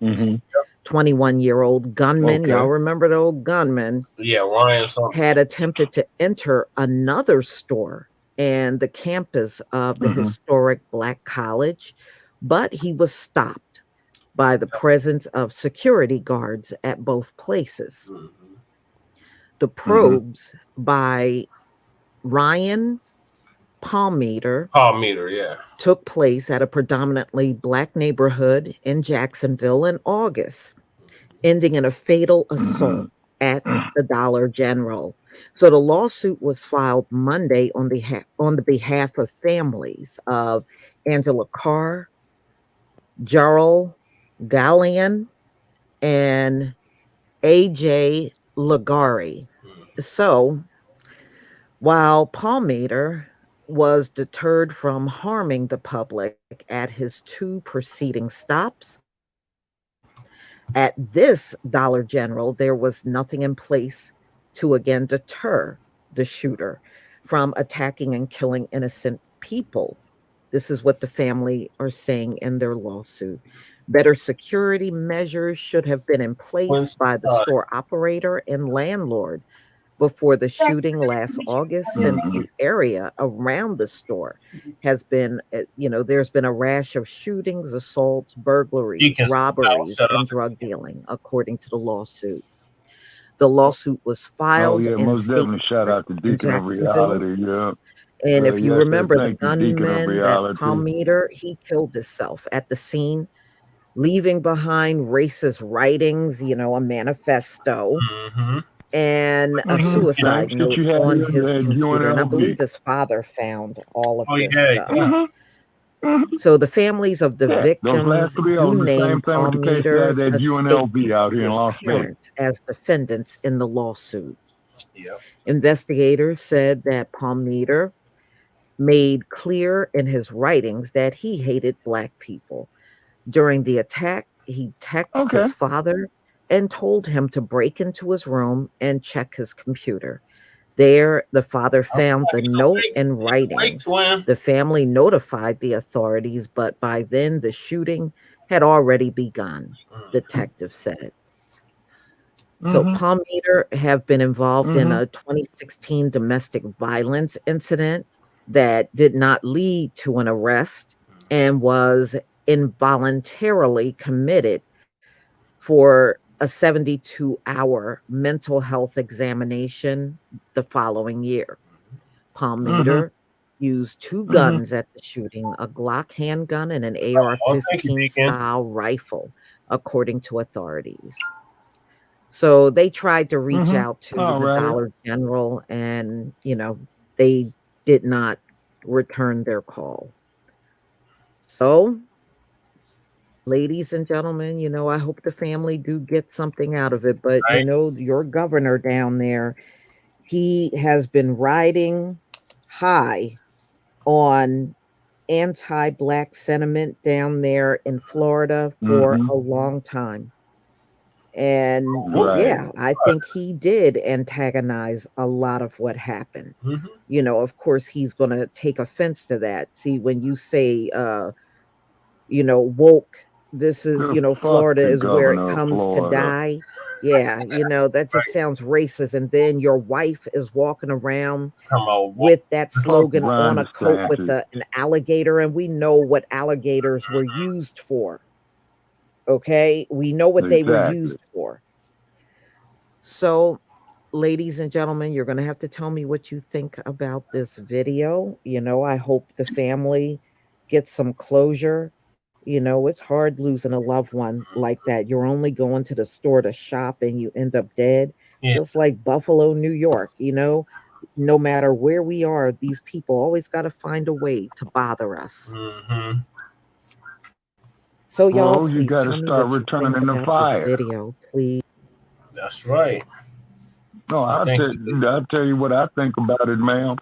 21-year-old gunman, y'all remember the old gunman? Yeah, Ryan had attempted to enter another store and the campus of the historic Black college, but he was stopped by the presence of security guards at both places. The probes by Ryan Palmeter took place at a predominantly Black neighborhood in Jacksonville in August, ending in a fatal assault at the Dollar General. So the lawsuit was filed Monday on the behalf of families of Angela Carr, Darryl Gallion, and AJ Ligari. So while Palmeter was deterred from harming the public at his 2 preceding stops, at this Dollar General, there was nothing in place to again deter the shooter from attacking and killing innocent people. This is what the family are saying in their lawsuit. Better security measures should have been in place by the store operator and landlord before the shooting last August, since the area around the store has been, there's been a rash of shootings, assaults, burglaries, robberies, and drug dealing, according to the lawsuit. The lawsuit was filed in most definitely shout out to Deacon of Reality, And if you remember the gunman, that Palmeter, he killed himself at the scene, leaving behind racist writings, a manifesto, and a suicide note on his computer. And I believe his father found all of this stuff. So the families of the victims do name Palmeter's parents as defendants in the lawsuit. Investigators said that Palmeter made clear in his writings that he hated Black people. During the attack, he texted his father and told him to break into his room and check his computer. There, the father found the note and writings. The family notified the authorities, but by then the shooting had already begun, detectives said. So Palmeter have been involved in a 2016 domestic violence incident that did not lead to an arrest and was involuntarily committed for a 72-hour mental health examination the following year. Palmeter used 2 guns at the shooting, a Glock handgun and an AR-15 style rifle, according to authorities. So they tried to reach out to the Dollar General, and, they did not return their call. So, ladies and gentlemen, I hope the family do get something out of it. But, your governor down there, he has been riding high on anti-Black sentiment down there in Florida for a long time. And Right. yeah, I think he did antagonize a lot of what happened. Mhm. You know, of course, he's going to take offense to that. See, when you say, woke, this is, Fuck Florida the is where it governor of comes to Florida. die. Yeah, that just sounds racist. And then your wife is walking around Come on, with that Fuck slogan Ron on a coat with DeSantis. an alligator, and we know what alligators were used for. Okay, we know what they were Exactly. used for. So, ladies and gentlemen, you're going to have to tell me what you think about this video. I hope the family gets some closure. It's hard losing a loved one like that. You're only going to the store to shop and you end up dead, Yeah. just like Buffalo, New York. No matter where we are, these people always got to find a way to bother us. Mm-hmm. So, y'all, Well, you please got to tell me start what you think returning the about fire. this video, please. That's right. No, I'll tell you what I think about it, ma'am.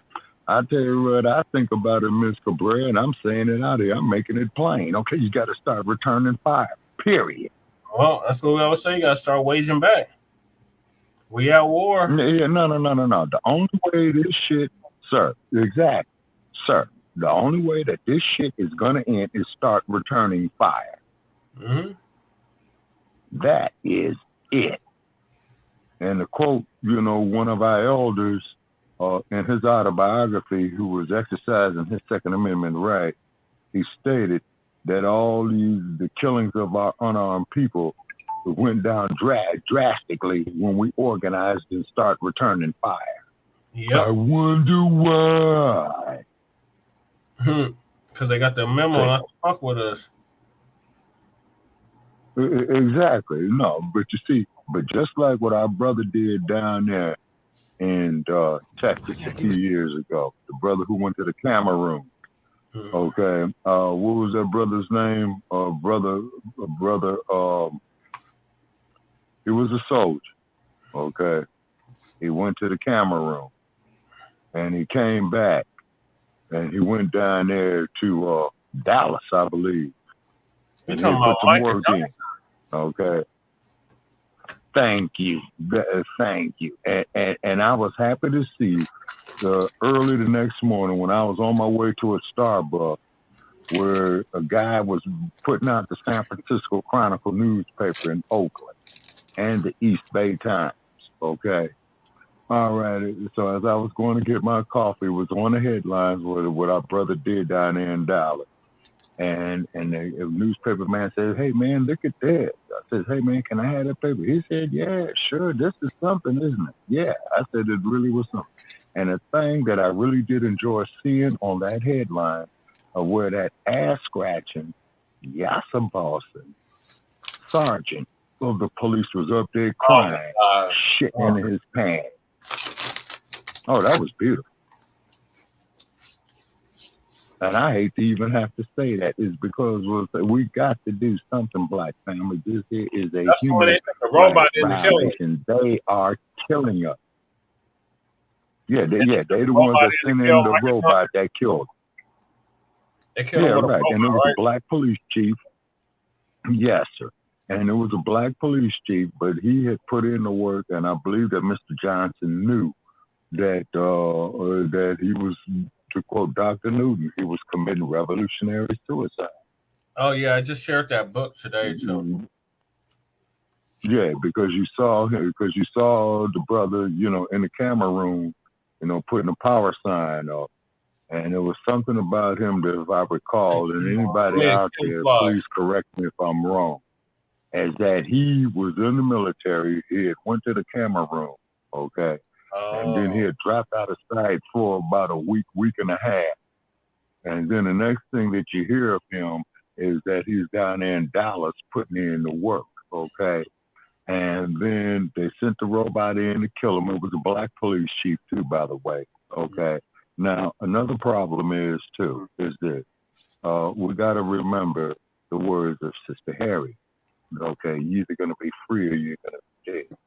I'll tell you what I think about it, Miss Cabrera, and I'm saying it out here. I'm making it plain. Okay, you got to start returning fire, period. Well, that's what we always say. You got to start waging back. We at war. Yeah, no. The only way this shit, sir, exactly, sir, the only way that this shit is going to end is start returning fire. Mm-hmm. That is it. And to quote, one of our elders in his autobiography, who was exercising his Second Amendment right, he stated that all the killings of our unarmed people went down drastically when we organized and start returning fire. Yep. I wonder why. Because they got the memo not to fuck with us. Exactly. No, but you see, just like what our brother did down there in Texas a few years ago, the brother who went to the Cameroon. Okay, what was that brother's name? Brother. He was a soldier. Okay, he went to the Cameroon, and he came back, and he went down there to Dallas, I believe. You're talking about Michael Johnson. Okay. Thank you. And I was happy to see early the next morning when I was on my way to a Starbucks where a guy was putting out the San Francisco Chronicle newspaper in Oakland and the East Bay Times. Okay. All right. So as I was going to get my coffee, it was on the headlines what our brother did down there in Dallas. And the newspaper man said, "Hey, man, look at that." I said, "Hey, man, can I have that paper?" He said, "Yeah, sure. This is something, isn't it?" Yeah. I said, it really was something. And a thing that I really did enjoy seeing on that headline where that ass-scratching, Yassa Boston, sergeant of the police was up there crying, shitting in his pants. Oh, that was beautiful. And I hate to even have to say that, is because we got to do something, Black family. This here is a human violation. They are killing us. Yeah, they're the ones that sent in the robot that killed. They killed him with right. A robot, and it was right? a black police chief. Yes, sir. And it was a black police chief, but he had put in the work, and I believe that Mr. Johnson knew that that he was, to quote Dr. Newton, he was committing revolutionary suicide. Oh yeah, I just shared that book today too. Yeah, because you saw the brother, in the Cameroon, putting a power sign up, and there was something about him that, if I recall, and anybody out there, please correct me if I'm wrong, as that he was in the military. He had went to the Cameroon, okay. And then he had dropped out of sight for about a week and a half. And then the next thing that you hear of him is that he's down there in Dallas putting in the work, okay? And then they sent the robot in to kill him. It was a black police chief too, by the way, okay? Now, another problem is this. We got to remember the words of Sister Harry, okay? You're either going to be free or you're going to be dead.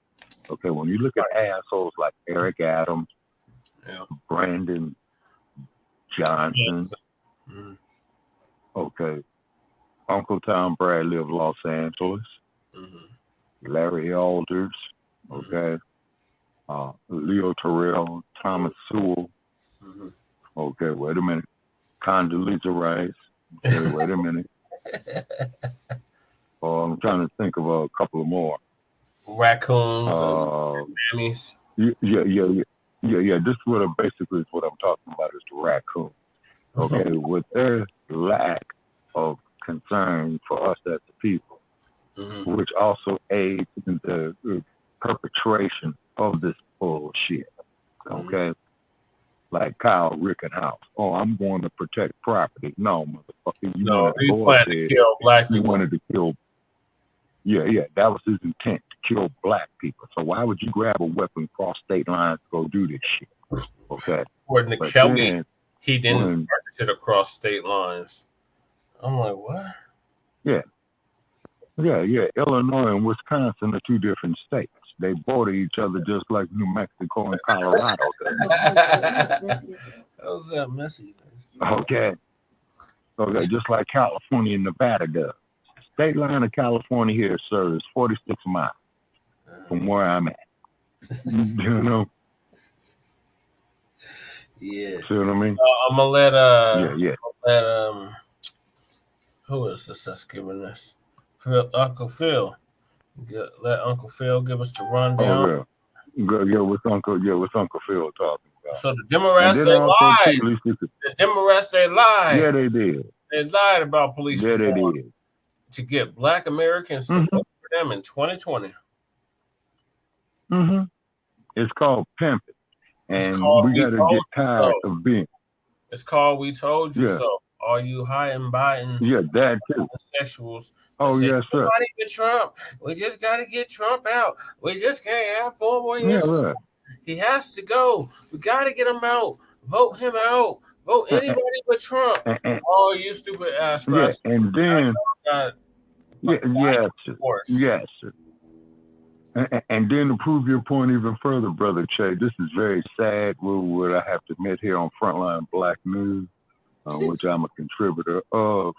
Okay, when you look at assholes like Eric Adams, Brandon Johnson, okay, Uncle Tom Bradley of Los Angeles, Larry Alders, okay, Leo Terrell, Thomas Sewell, okay, wait a minute, Condoleezza Rice, okay, wait a minute. I'm trying to think of a couple of more. Raccoons and mammies. Yeah. This is what basically is what I'm talking about is the raccoon. Okay, with their lack of concern for us as the people, which also aids in the perpetration of this bullshit. Okay, like Kyle Rittenhouse. Oh, I'm going to protect property. No, motherfucker, he wanted to kill black people. He wanted to kill. Yeah, that was his intent, to kill black people. So why would you grab a weapon, cross state lines, to go do this shit? Okay. According to Kelly, he didn't purchase it across state lines. I'm like, what? Yeah. Illinois and Wisconsin are two different states. They border each other just like New Mexico and Colorado does. How's that messy? Okay, just like California and Nevada does. State line of California here, sir, is 46 miles from where I'm at. You know? Yeah. See what I mean? I'm gonna let who is this that's giving this? Uncle Phil. Let Uncle Phil give us the rundown. With Uncle Phil talking about. So the Democrats they lied. The Democrats they lied. Yeah, they did. They lied about police reform. They did. To get Black Americans to vote for them in 2020. It's called pimping. And we got to get tired of being. It's called We Told You So. All you high and Biden that too. Sexuals. Oh, yes, sir. Nobody get Trump. We just got to get Trump out. We just can't have 4 more years. Yeah, he has to go. We got to get him out. Vote him out. Vote anybody but Trump. Oh, you stupid ass. Yeah, and then, yes, sir. And then to prove your point even further, Brother Che, this is very sad. What I have to admit here on Frontline Black News, which I'm a contributor of,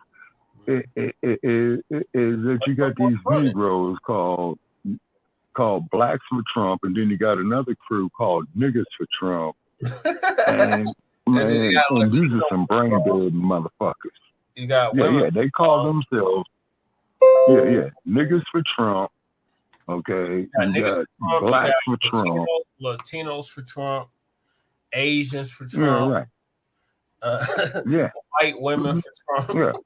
is that you got these Negroes called Blacks for Trump, and then you got another crew called Niggas for Trump. And these are some brain dead motherfuckers. You got they call themselves Niggas for Trump. Okay, you got Blacks for Trump, Latinos for Trump, Asians for Trump, white women for Trump,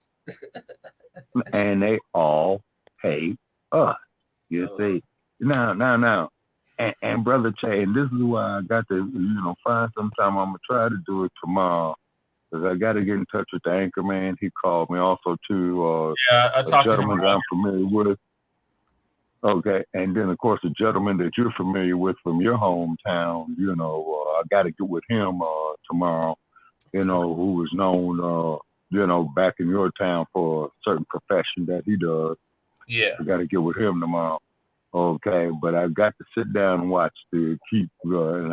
and they all hate us. You see, now, and Brother Che, and this is why I got to find some time. I'm gonna try to do it tomorrow because I got to get in touch with the anchor man. He called me also to I talked a gentleman to him. that I'm familiar with. Okay, and then of course the gentleman that you're familiar with from your hometown, I got to get with him tomorrow. Who was known, back in your town for a certain profession that he does. Yeah, I got to get with him tomorrow. Okay, but I got to sit down and watch and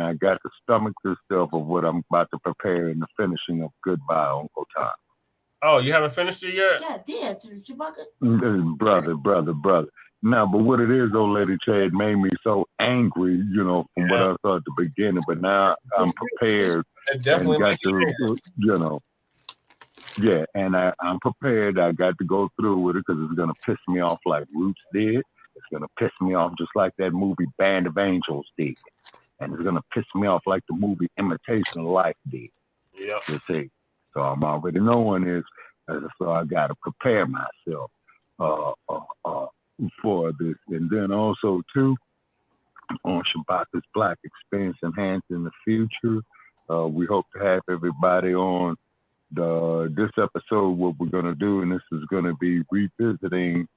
I got to stomach this stuff of what I'm about to prepare in the finishing of Goodbye, Uncle Tom. Oh, you haven't finished it yet? Yeah, damn, Chewbacca. Brother. Now, but what it is, old lady Che, it made me so angry, from what I saw at the beginning. But now I'm prepared and got to, and I'm prepared. I got to go through with it because it's going to piss me off like Roots did. It's going to piss me off just like that movie Band of Angels did. And it's going to piss me off like the movie Imitation Life did. Yep. You see? So I'm already knowing this. So I got to prepare myself for this. And then also, too, on Shabbat's Black Experience Enhanced in the future, we hope to have everybody on this episode. What we're going to do, and this is going to be revisiting,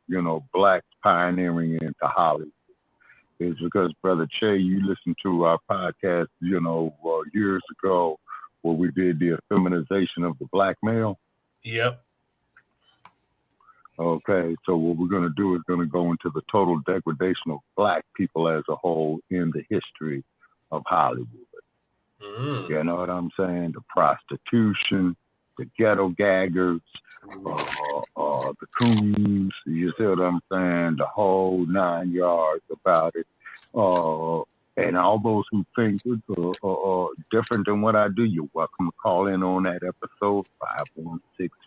Blacks pioneering into Hollywood. Is because, Brother Che, you listened to our podcast, years ago, where we did the feminization of the black male. Yep. Okay, so what we're going to do is going to go into the total degradation of black people as a whole in the history of Hollywood. You know what I'm saying? The prostitution, the ghetto gaggers, the coons, you see what I'm saying? The whole 9 yards about it. And all those who think different than what I do, you're welcome to call in on that episode,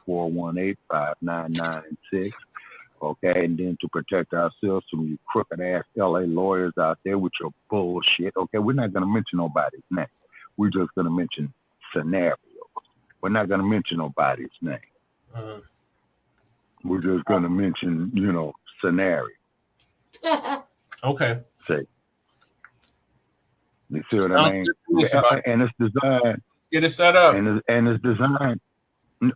516-418-5996. Okay, and then to protect ourselves from you crooked ass LA lawyers out there with your bullshit. Okay, we're not gonna mention nobody's name. We're just gonna mention scenarios. We're not gonna mention nobody's name. We're just gonna mention, scenario. Okay. See. You see what I mean? And it's designed. Get it set up. And it's designed.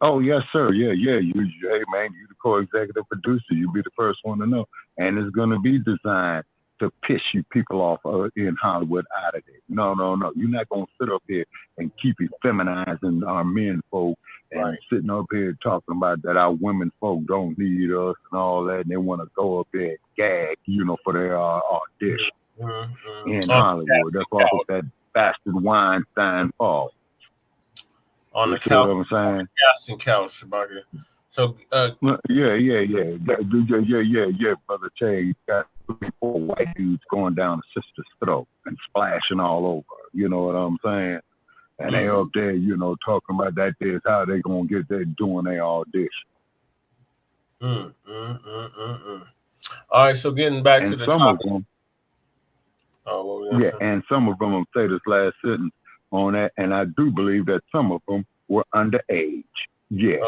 Oh yes, sir. Yeah. You, hey man, you the co-executive producer. You be the first one to know. And it's gonna be designed to piss you people off in Hollywood out of it. No. You're not gonna sit up here and keep effeminizing our men folk and sitting up here talking about that our women folk don't need us and all that, and they want to go up there and gag, for their audition in Hollywood. That's why that bastard Weinstein falls. On the couch. What I'm saying? Casting couch, Shabaka. So, yeah, Brother Che. Got 3-4 white dudes going down a sister's throat and splashing all over. You know what I'm saying? And they up there, talking about that is how they gonna get there doing their audition. All right, so getting back to the topic. And some of them will say this last sentence on that, and I do believe that some of them were underage. Yeah.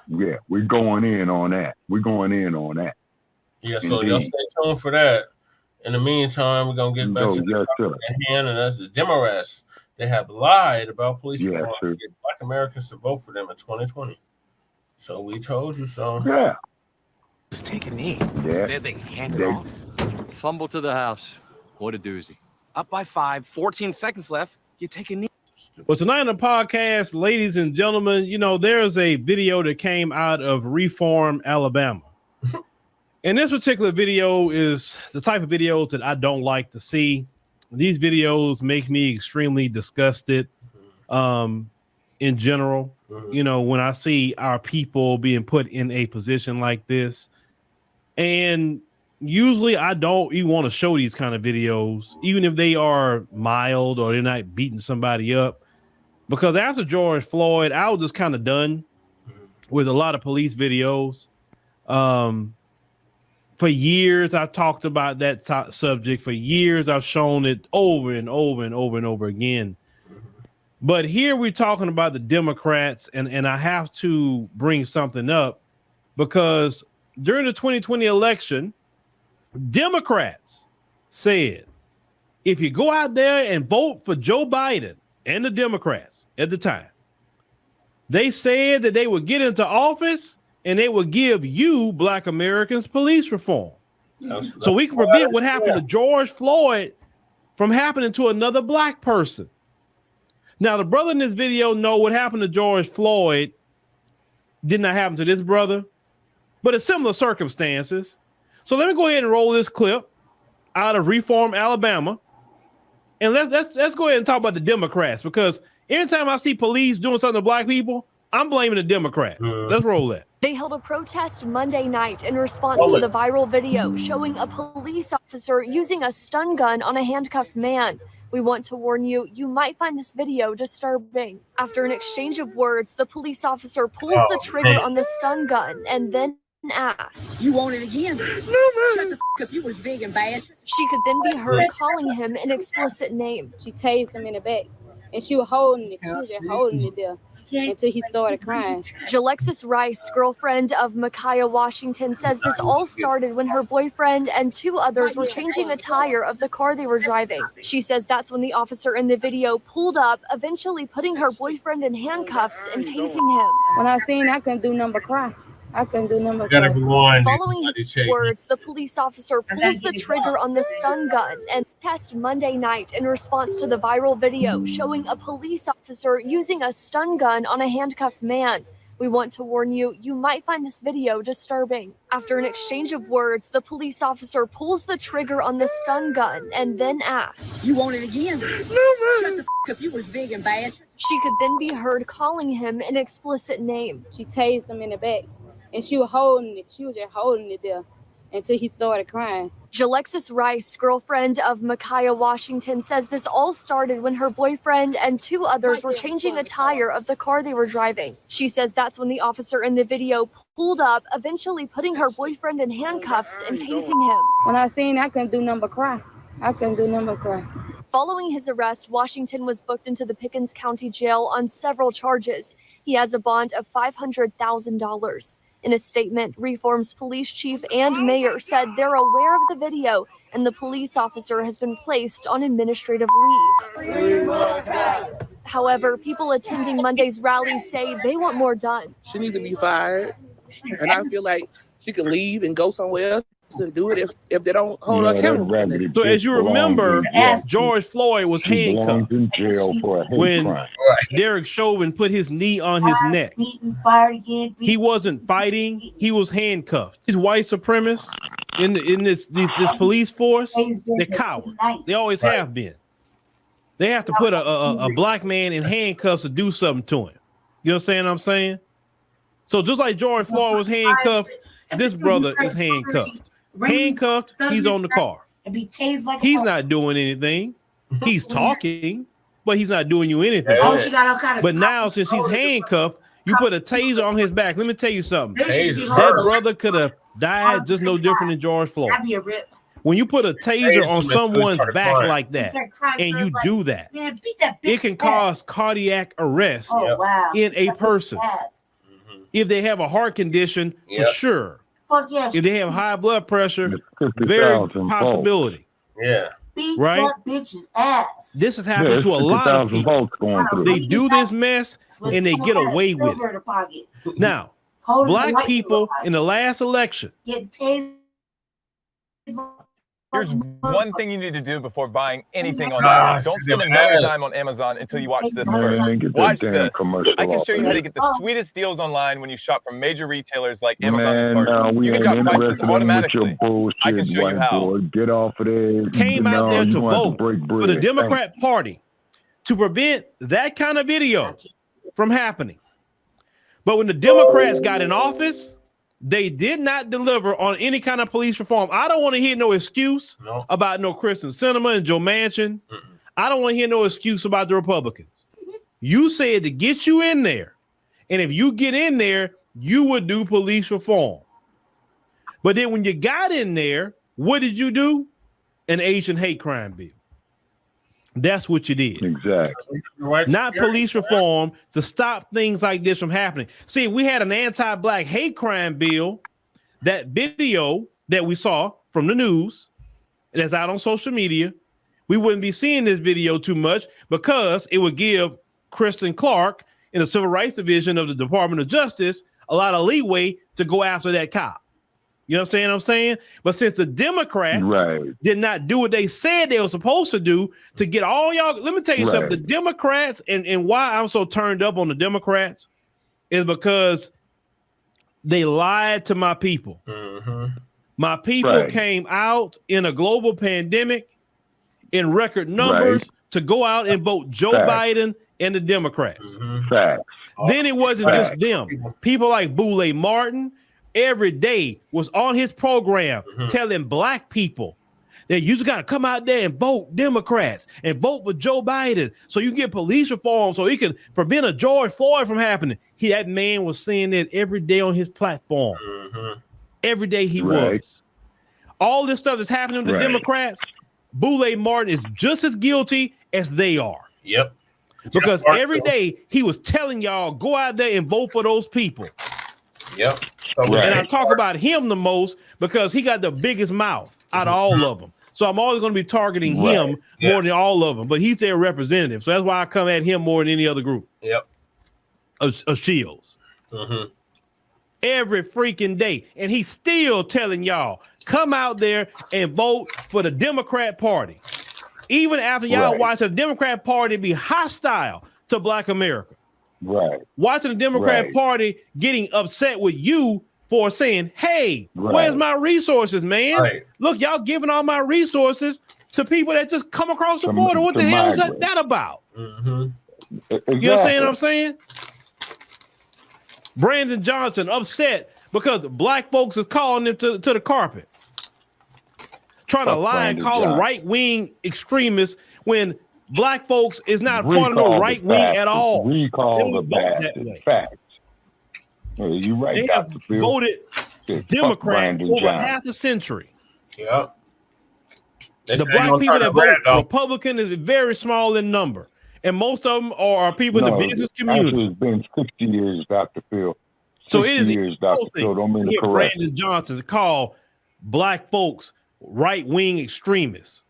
Yeah, we're going in on that. Yeah, so y'all stay tuned for that. In the meantime, we're going to get back to the topic at hand, and that's the Democrats. They have lied about police reform to get Black Americans to vote for them in 2020. So we told you so. Yeah. Just take a knee. Yeah. They hand it off. Fumble to the house. What a doozy. Up by 5, 14 seconds left. You take a knee. Well, tonight on the podcast, ladies and gentlemen, there's a video that came out of Reform, Alabama. And this particular video is the type of videos that I don't like to see. These videos make me extremely disgusted in general. When I see our people being put in a position like this. And usually I don't even want to show these kind of videos, even if they are mild or they're not beating somebody up. Because after George Floyd, I was just kind of done with a lot of police videos. For years, I talked about that subject. For years, I've shown it over and over and over and over again. But here we're talking about the Democrats, and I have to bring something up because during the 2020 election, Democrats said, if you go out there and vote for Joe Biden and the Democrats at the time, they said that they would get into office and they would give you Black Americans police reform. So we can prevent what happened to George Floyd from happening to another Black person. Now, the brother in this video know what happened to George Floyd did not happen to this brother, but it's similar circumstances. So let me go ahead and roll this clip out of Reform, Alabama. And let's go ahead and talk about the Democrats, because anytime I see police doing something to Black people, I'm blaming the Democrats. Let's roll that. They held a protest Monday night in response to the viral video showing a police officer using a stun gun on a handcuffed man. We want to warn you, you might find this video disturbing. After an exchange of words, the police officer pulls the trigger on the stun gun and then asked, "You want it again? No, man. Shut the f up. You was big and bad." She could then be heard calling him an explicit name. She tased him in the back, and she was holding it. She was just holding it there until he started crying. Jalexis Rice, girlfriend of Micaiah Washington, says this all started when her boyfriend and 2 others were changing a tire of the car they were driving. She says that's when the officer in the video pulled up, eventually putting her boyfriend in handcuffs and tasing him. When I seen, I couldn't do nothing but cry. I couldn't do nothing but cry. Following his words, the police officer pulls the trigger on the stun gun and test Monday night in response to the viral video showing a police officer using a stun gun on a handcuffed man. We want to warn you, you might find this video disturbing. After an exchange of words, the police officer pulls the trigger on the stun gun and then asked, "You want it again?" No, man. Shut the f up. You was big and bad. She could then be heard calling him an explicit name. She tased him in the back, and she was holding it. She was just holding it there until he started crying. Jalexis Rice, girlfriend of Micaiah Washington, says this all started when her boyfriend and 2 others were changing a tire of the car they were driving. She says that's when the officer in the video pulled up, eventually putting her boyfriend in handcuffs and tasing him. When I seen I couldn't do nothing but cry. I couldn't do nothing but cry. Following his arrest, Washington was booked into the Pickens County Jail on several charges. He has a bond of $500,000. In a statement, Reform's police chief and mayor said they're aware of the video and the police officer has been placed on administrative leave. However, people attending Monday's rally say they want more done. She needs to be fired, and I feel like she can leave and go somewhere else and do it if they don't hold her accountable. So as you remember, George Floyd was handcuffed when Derek Chauvin put his knee on his neck. He wasn't fighting, he was handcuffed. These white supremacists in this police force, they're cowards. They always have been. They have to put a black man in handcuffs to do something to him. You understand what I'm saying? So just like George Floyd was handcuffed, this brother is handcuffed. Handcuffed, he's on the car. He's not doing anything. He's talking, but he's not doing you anything. But now, since he's handcuffed, you put a taser on his back. Let me tell you something. That brother could have died just no different than George Floyd. When you put a taser on someone's back like that, and you do that, it can cause cardiac arrest in a person. If they have a heart condition, for sure. If they have high blood pressure, very possibility. Right? This has happened to a lot of people. They do this mess and they get away with it. Now, black people in the last election. Here's one thing you need to do before buying anything online. Don't spend another dime on Amazon until you watch this first. Watch this. I can show you how to get the sweetest deals online when you shop from major retailers like Amazon and Target. You can drop prices automatically. I can show you how. Get off of there. Came out there to vote for the Democrat Party to prevent that kind of video from happening. But when the Democrats got in office, they did not deliver on any kind of police reform. I don't want to hear no excuse about no Kristen Sinema and Joe Manchin. I don't want to hear no excuse about the Republicans. You said to get you in there, and if you get in there, you would do police reform. But then when you got in there, what did you do? An Asian hate crime bill. That's what you did. Exactly. Not police reform to stop things like this from happening. See, we had an anti-black hate crime bill. That video that we saw from the news that's out on social media, we wouldn't be seeing this video too much because it would give Kristen Clark in the Civil Rights Division of the Department of Justice a lot of leeway to go after that cop. You understand what I'm saying? But since the Democrats did not do what they said they were supposed to do to get all y'all, let me tell you something. The Democrats, and why I'm so turned up on the Democrats is because they lied to my people. My people came out in a global pandemic in record numbers to go out and vote Joe Biden and the Democrats. Then it wasn't just them. People like Boule Martin every day was on his program telling black people that you just got to come out there and vote Democrats and vote for Joe Biden so you can get police reform so he can prevent a George Floyd from happening. That man was saying that every day on his platform. Every day he was. All this stuff that's happening to the Democrats, Boule Martin is just as guilty as they are. Because every day he was telling y'all, go out there and vote for those people. And I talk about him the most because he got the biggest mouth out of all of them. So I'm always going to be targeting him more than all of them. But he's their representative. So that's why I come at him more than any other group. Of Shields. Every freaking day. And he's still telling y'all, come out there and vote for the Democrat Party. Even after y'all watch the Democrat Party be hostile to Black America. Right. Watching the Democrat Party getting upset with you for saying, hey, where's my resources, man? Right. Look, y'all giving all my resources to people that just come across the border. What the hell is that about? Mm-hmm. Exactly. You understand what I'm saying? Brandon Johnson upset because black folks is calling him to the carpet. Trying to lie and call them right-wing extremists when black folks is not part of no right-wing at all. Recall the bastard. Facts. You right, they have voted Democrat over half a century. Yeah. The black people that vote Republican is very small in number. And most of them are people in the business community. It's been 60 years, Dr. Phil. So it is years, Dr. Phil. Don't mean to correct. Brandon Johnson call black folks right-wing extremists,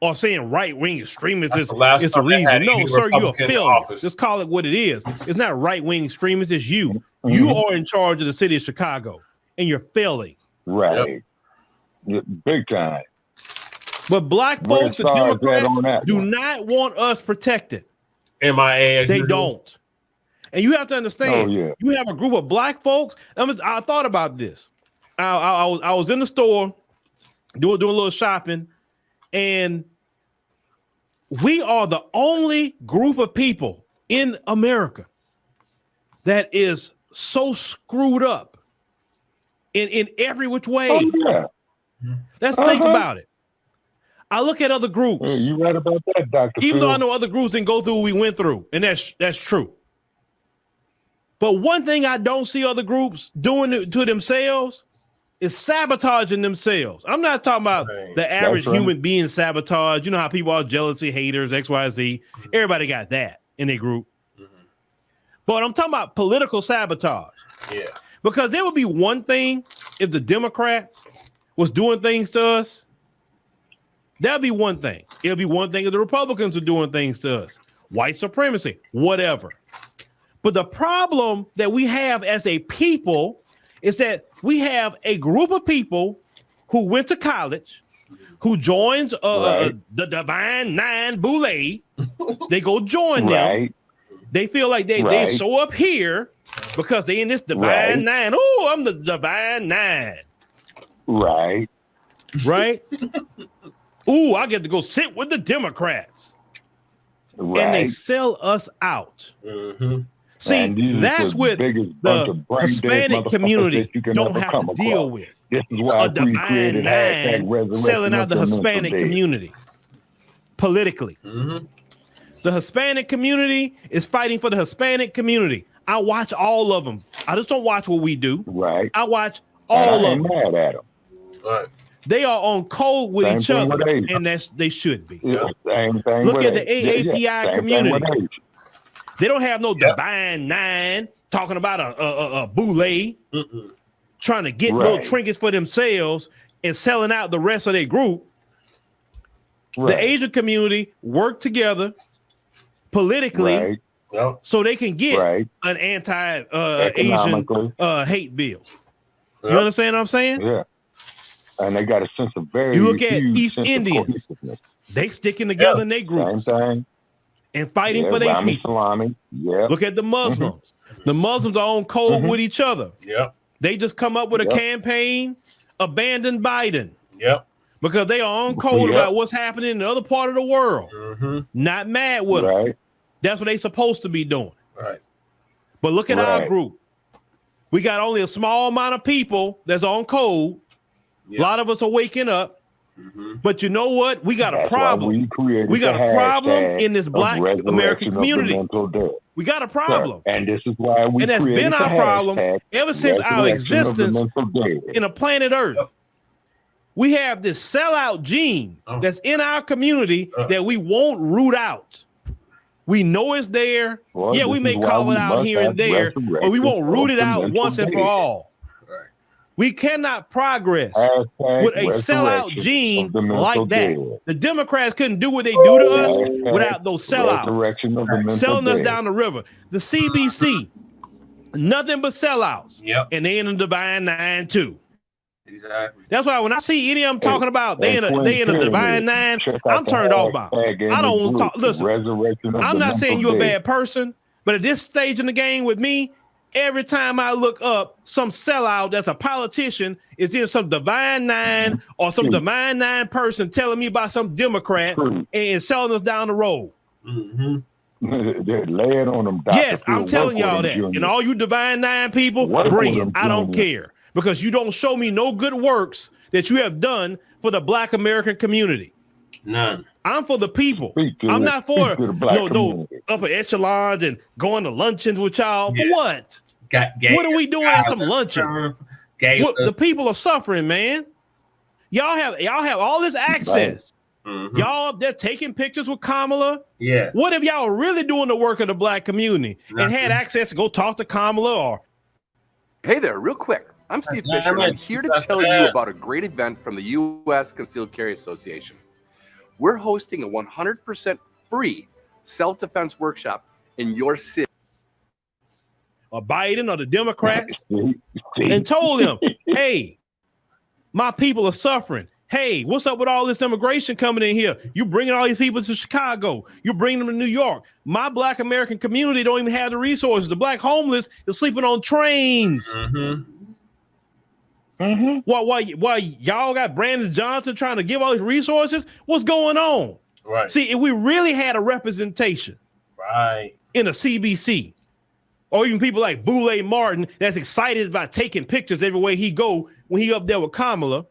or saying right-wing extremists is the reason. No, sir, you're a failure. Just call it what it is. It's not right-wing extremists. It's you. Mm-hmm. You are in charge of the city of Chicago, and you're failing. Right. Yep. Big time. But black folks and Democrats do not want us protected. MIA. They don't. And you have to understand, you have a group of black folks. I thought about this. I was in the store doing a little shopping, and we are the only group of people in America that is so screwed up in every which way. Oh, yeah. Let's think about it. I look at other groups. You right about that, Dr. Even Phil. though I know other groups didn't go through what we went through, and that's true. But one thing I don't see other groups doing to themselves is sabotaging themselves. I'm not talking about the average human being sabotage. You know how people are jealousy, haters, X, Y, Z. Everybody got that in their group. But I'm talking about political sabotage. Yeah. Because there would be one thing if the Democrats was doing things to us. That'd be one thing. It'll be one thing if the Republicans are doing things to us. White supremacy, whatever. But the problem that we have as a people is that we have a group of people who went to college, who joins the Divine Nine Boule. They go join them. They feel like they show up here because they in this Divine Nine. Oh, I'm the Divine Nine. Right. Ooh, I get to go sit with the Democrats. And they sell us out. See, that's what the Hispanic community don't have to deal with. This is why a Divine Nine selling out the Hispanic community politically. The Hispanic community is fighting for the Hispanic community. I watch all of them. I just don't watch what we do. I watch all of them. Mad at them. They are on code with each other, and they should be. Look at the AAPI community. They don't have no Divine Nine talking about a boule, trying to get little trinkets for themselves and selling out the rest of their group. The Asian community work together politically so they can get an anti-Asian hate bill. You understand what I'm saying? Yeah. And they got a sense of you look at East Indians, they sticking together in their groups and fighting for their people. Look at the Muslims. The Muslims are on code with each other. They just come up with a campaign, abandon Biden. Because they are on code about what's happening in the other part of the world. Not mad with them. That's what they supposed to be doing. But look at our group. We got only a small amount of people that's on code. A lot of us are waking up, but you know what? We got a problem. We got a problem in this Black American community. We got a problem, and this is why and that's been our problem ever since our existence in a planet Earth. We have this sellout gene that's in our community that we won't root out. We know it's there. We may call it out here and there, but we won't root it out once and for all. We cannot progress with a sellout gene like that. The Democrats couldn't do what they do to us without those sellouts, selling us down the river. The CBC, nothing but sellouts, and they in the Divine Nine too. Exactly. That's why when I see any of them talking about they in a Divine Nine, I'm turned off by them. I don't want to talk. Listen, I'm not saying you're a bad person. But at this stage in the game with me, every time I look up, some sellout that's a politician is in some Divine Nine or some Divine Nine person telling me about some Democrat and selling us down the road. Mm-hmm. They're laying on them. Yes, I'm telling y'all that. And all you Divine Nine people, bring it. I don't care. Because you don't show me no good works that you have done for the Black American community. None. I'm for the people. I'm not for no upper echelons and going to luncheons with y'all. For what? What are we doing at some luncheon? The people are suffering, man. Y'all have all this access. Mm-hmm. Y'all up there taking pictures with Kamala. Yeah. What if y'all were really doing the work of the Black community and had access to go talk to Kamala or? Hey there, real quick. I'm Steve Fisher, and I'm here to tell you about a great event from the U.S. Concealed Carry Association. We're hosting a 100% free self-defense workshop in your city. Or Biden or the Democrats and told them, hey, my people are suffering. Hey, what's up with all this immigration coming in here? You bringing all these people to Chicago. You bringing them to New York. My Black American community don't even have the resources. The Black homeless is sleeping on trains. Mm-hmm. Mm-hmm. While y'all got Brandon Johnson trying to give all these resources, what's going on? Right. See, if we really had a representation, right, in a CBC, or even people like Boulay Martin that's excited about taking pictures everywhere he go when he up there with Kamala,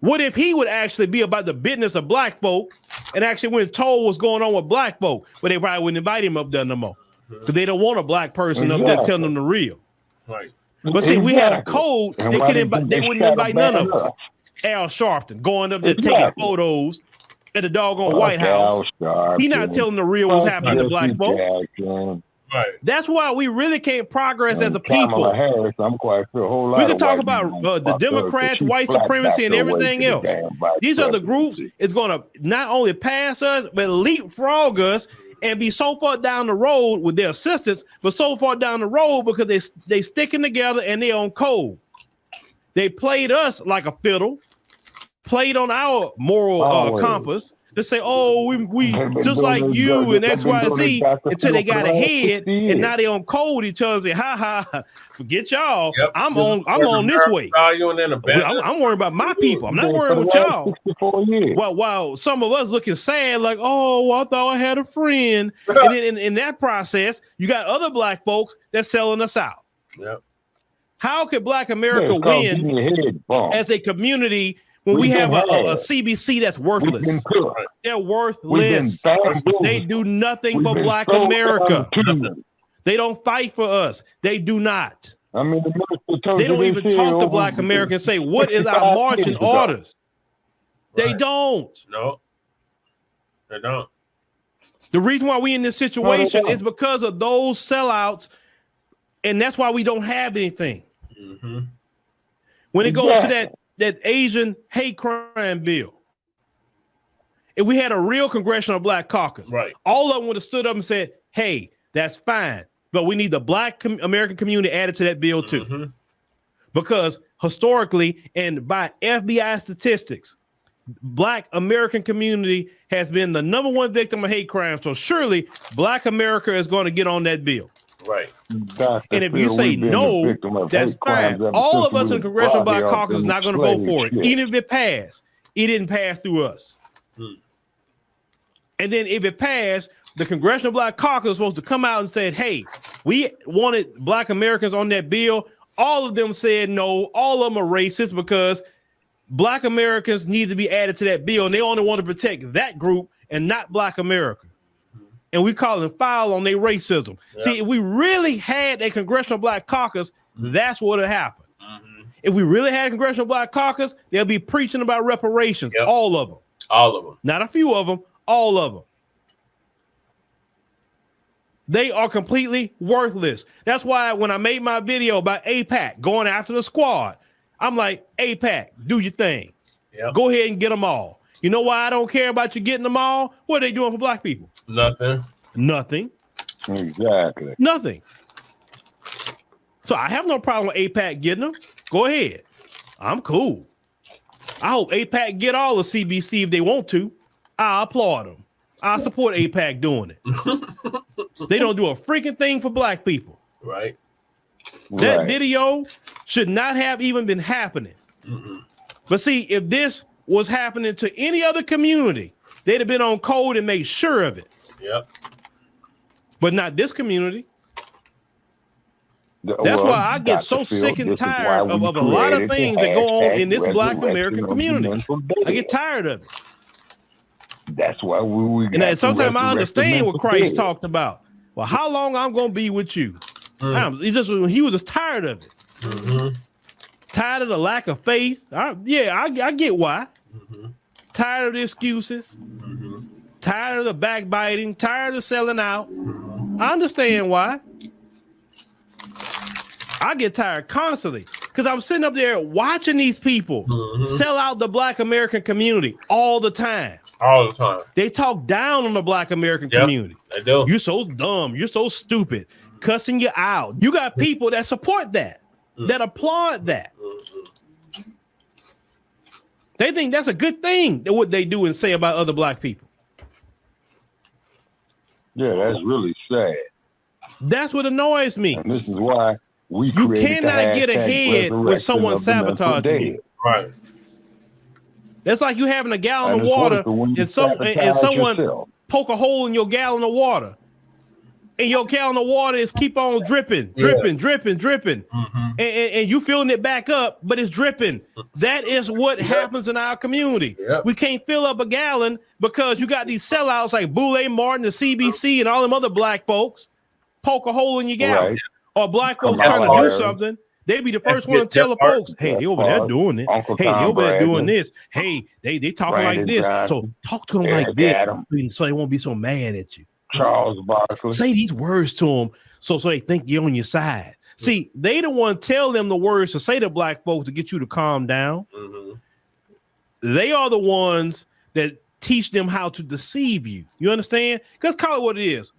what if he would actually be about the business of Black folk and actually went and told what's going on with Black folk, but they probably wouldn't invite him up there no more because they don't want a Black person up there telling them the real. Right. But see, we had a code. They wouldn't invite none of us. Al Sharpton going up there taking photos at the doggone White House. He not telling the real what's happening to Black folk. Right. That's why we really can't progress as a people. Harris, I'm quite sure a whole lot we can talk about the Democrats, white supremacy, and everything else. These are the groups it's going to not only pass us, but leapfrog us and be so far down the road with their assistance, but so far down the road because they sticking together and they on code. They played us like a fiddle, played on our moral compass. They say, oh, we just like you and X, Y, and Z until they got ahead and now they on code each other and say, ha, forget y'all. Yep. I'm on this way. I'm worried about my people. I'm not worried with y'all. While some of us looking sad, like, oh, I thought I had a friend. And then in that process, you got other Black folks that's selling us out. Yep. How could Black America win as a community when we have a CBC that's worthless? They're worthless. They do nothing for Black America. They don't fight for us. They do not. I mean, they don't even talk to Black Americans and say, what is our marching orders? They don't. No, they don't. The reason why we in this situation is because of those sellouts, and that's why we don't have anything. Mm-hmm. When it goes to that Asian hate crime bill, if we had a real congressional Black caucus, right, all of them would have stood up and said, hey, that's fine, but we need the Black American community added to that bill too. Mm-hmm. Because historically and by FBI statistics, Black American community has been the number one victim of hate crime. So surely Black America is going to get on that bill. Right. And if you say no, that's fine. All of us in the Congressional Black Caucus is not going to vote for it. Even if it passed, it didn't pass through us. And then if it passed, the Congressional Black Caucus was supposed to come out and said, hey, we wanted Black Americans on that bill. All of them said no. All of them are racist because Black Americans need to be added to that bill. And they only want to protect that group and not Black America. And we call them foul on their racism. Yep. See, if we really had a Congressional Black Caucus, that's what would happen. Mm-hmm. If we really had a Congressional Black Caucus, they'll be preaching about reparations. Yep. All of them. All of them. Not a few of them. All of them. They are completely worthless. That's why when I made my video about AIPAC going after the squad, I'm like, AIPAC, do your thing. Yep. Go ahead and get them all. You know why I don't care about you getting them all? What are they doing for Black people? Nothing. Exactly. Nothing. So I have no problem with AIPAC getting them. Go ahead. I'm cool. I hope AIPAC get all the CBC if they want to. I applaud them. I support AIPAC doing it. They don't do a freaking thing for black people. Right. That video should not have even been happening. But see, if this was happening to any other community, they'd have been on code and made sure of it. Yep. But not this community. That's why I get so sick and tired of a lot of things that go on in this Black American community. I get tired of it. That's why we and sometimes I understand what Christ talked about. Well, how long I'm going to be with you? He was just tired of it. Tired of the lack of faith. I get why. Tired of the excuses. Tired of the backbiting. Tired of selling out. I understand why. I get tired constantly because I'm sitting up there watching these people sell out the Black American community all the time. All the time. They talk down on the Black American community. They do. You're so dumb. You're so stupid. Cussing you out. You got people that support that, that applaud that. They think that's a good thing, what they do and say about other black people. Yeah, that's really sad. That's what annoys me. And this is why you cannot get ahead with someone sabotaging you. Right. That's like you having a gallon of water and someone poke a hole in your gallon of water. And your gallon of water is keep on dripping. And you filling it back up, but it's dripping. That is what happens in our community. We can't fill up a gallon because you got these sellouts like Boulay Martin, the CBC, and all them other black folks poke a hole in your gallon. Right. Or black folks trying to do something. They be the first one to tell the folks, hey, they over there doing it. Hey, they over there doing this. Hey, they talking like this. So talk to them like this so they won't be so mad at you. Charles Barkley. Say these words to them so they think you're on your side. See, they the one tell them the words to say to black folks to get you to calm down. They are the ones that teach them how to deceive you. You understand? Because call it what it is.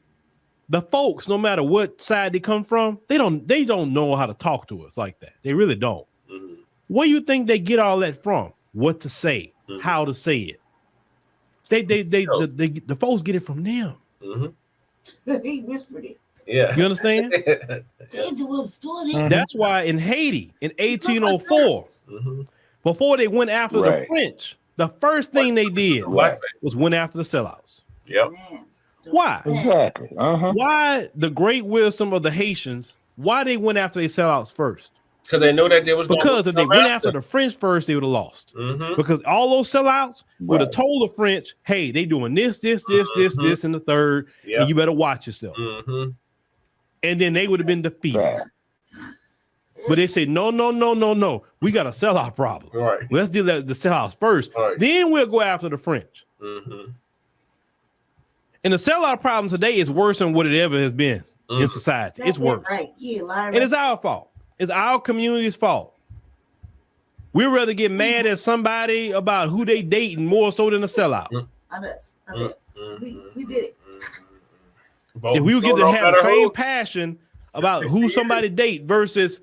The folks, no matter what side they come from, they don't know how to talk to us like that. They really don't. Where do you think they get all that from? What to say, how to say it. The folks get it from them. He whispered it. Yeah. You understand? That's why in Haiti in 1804, before they went after the French, the first thing they did was went after the sellouts. Yep. Why? Exactly. Why the great wisdom of the Haitians? Why they went after the sellouts first? Because they know that there was because if they went after the French first, they would have lost. Because all those sellouts would have told the French, "Hey, they doing this, and the third, and you better watch yourself." And then they would have been defeated. But they say, "No, we got a sellout problem. Right. Let's deal with the sellouts first. Then we'll go after the French." And the sellout problem today is worse than what it ever has been in society. It's worse. Right. And it's our fault. It's our community's fault. We'd rather get mad at somebody about who they dating more so than a sellout. I bet. We did it. If we would get to have the same passion about who somebody date versus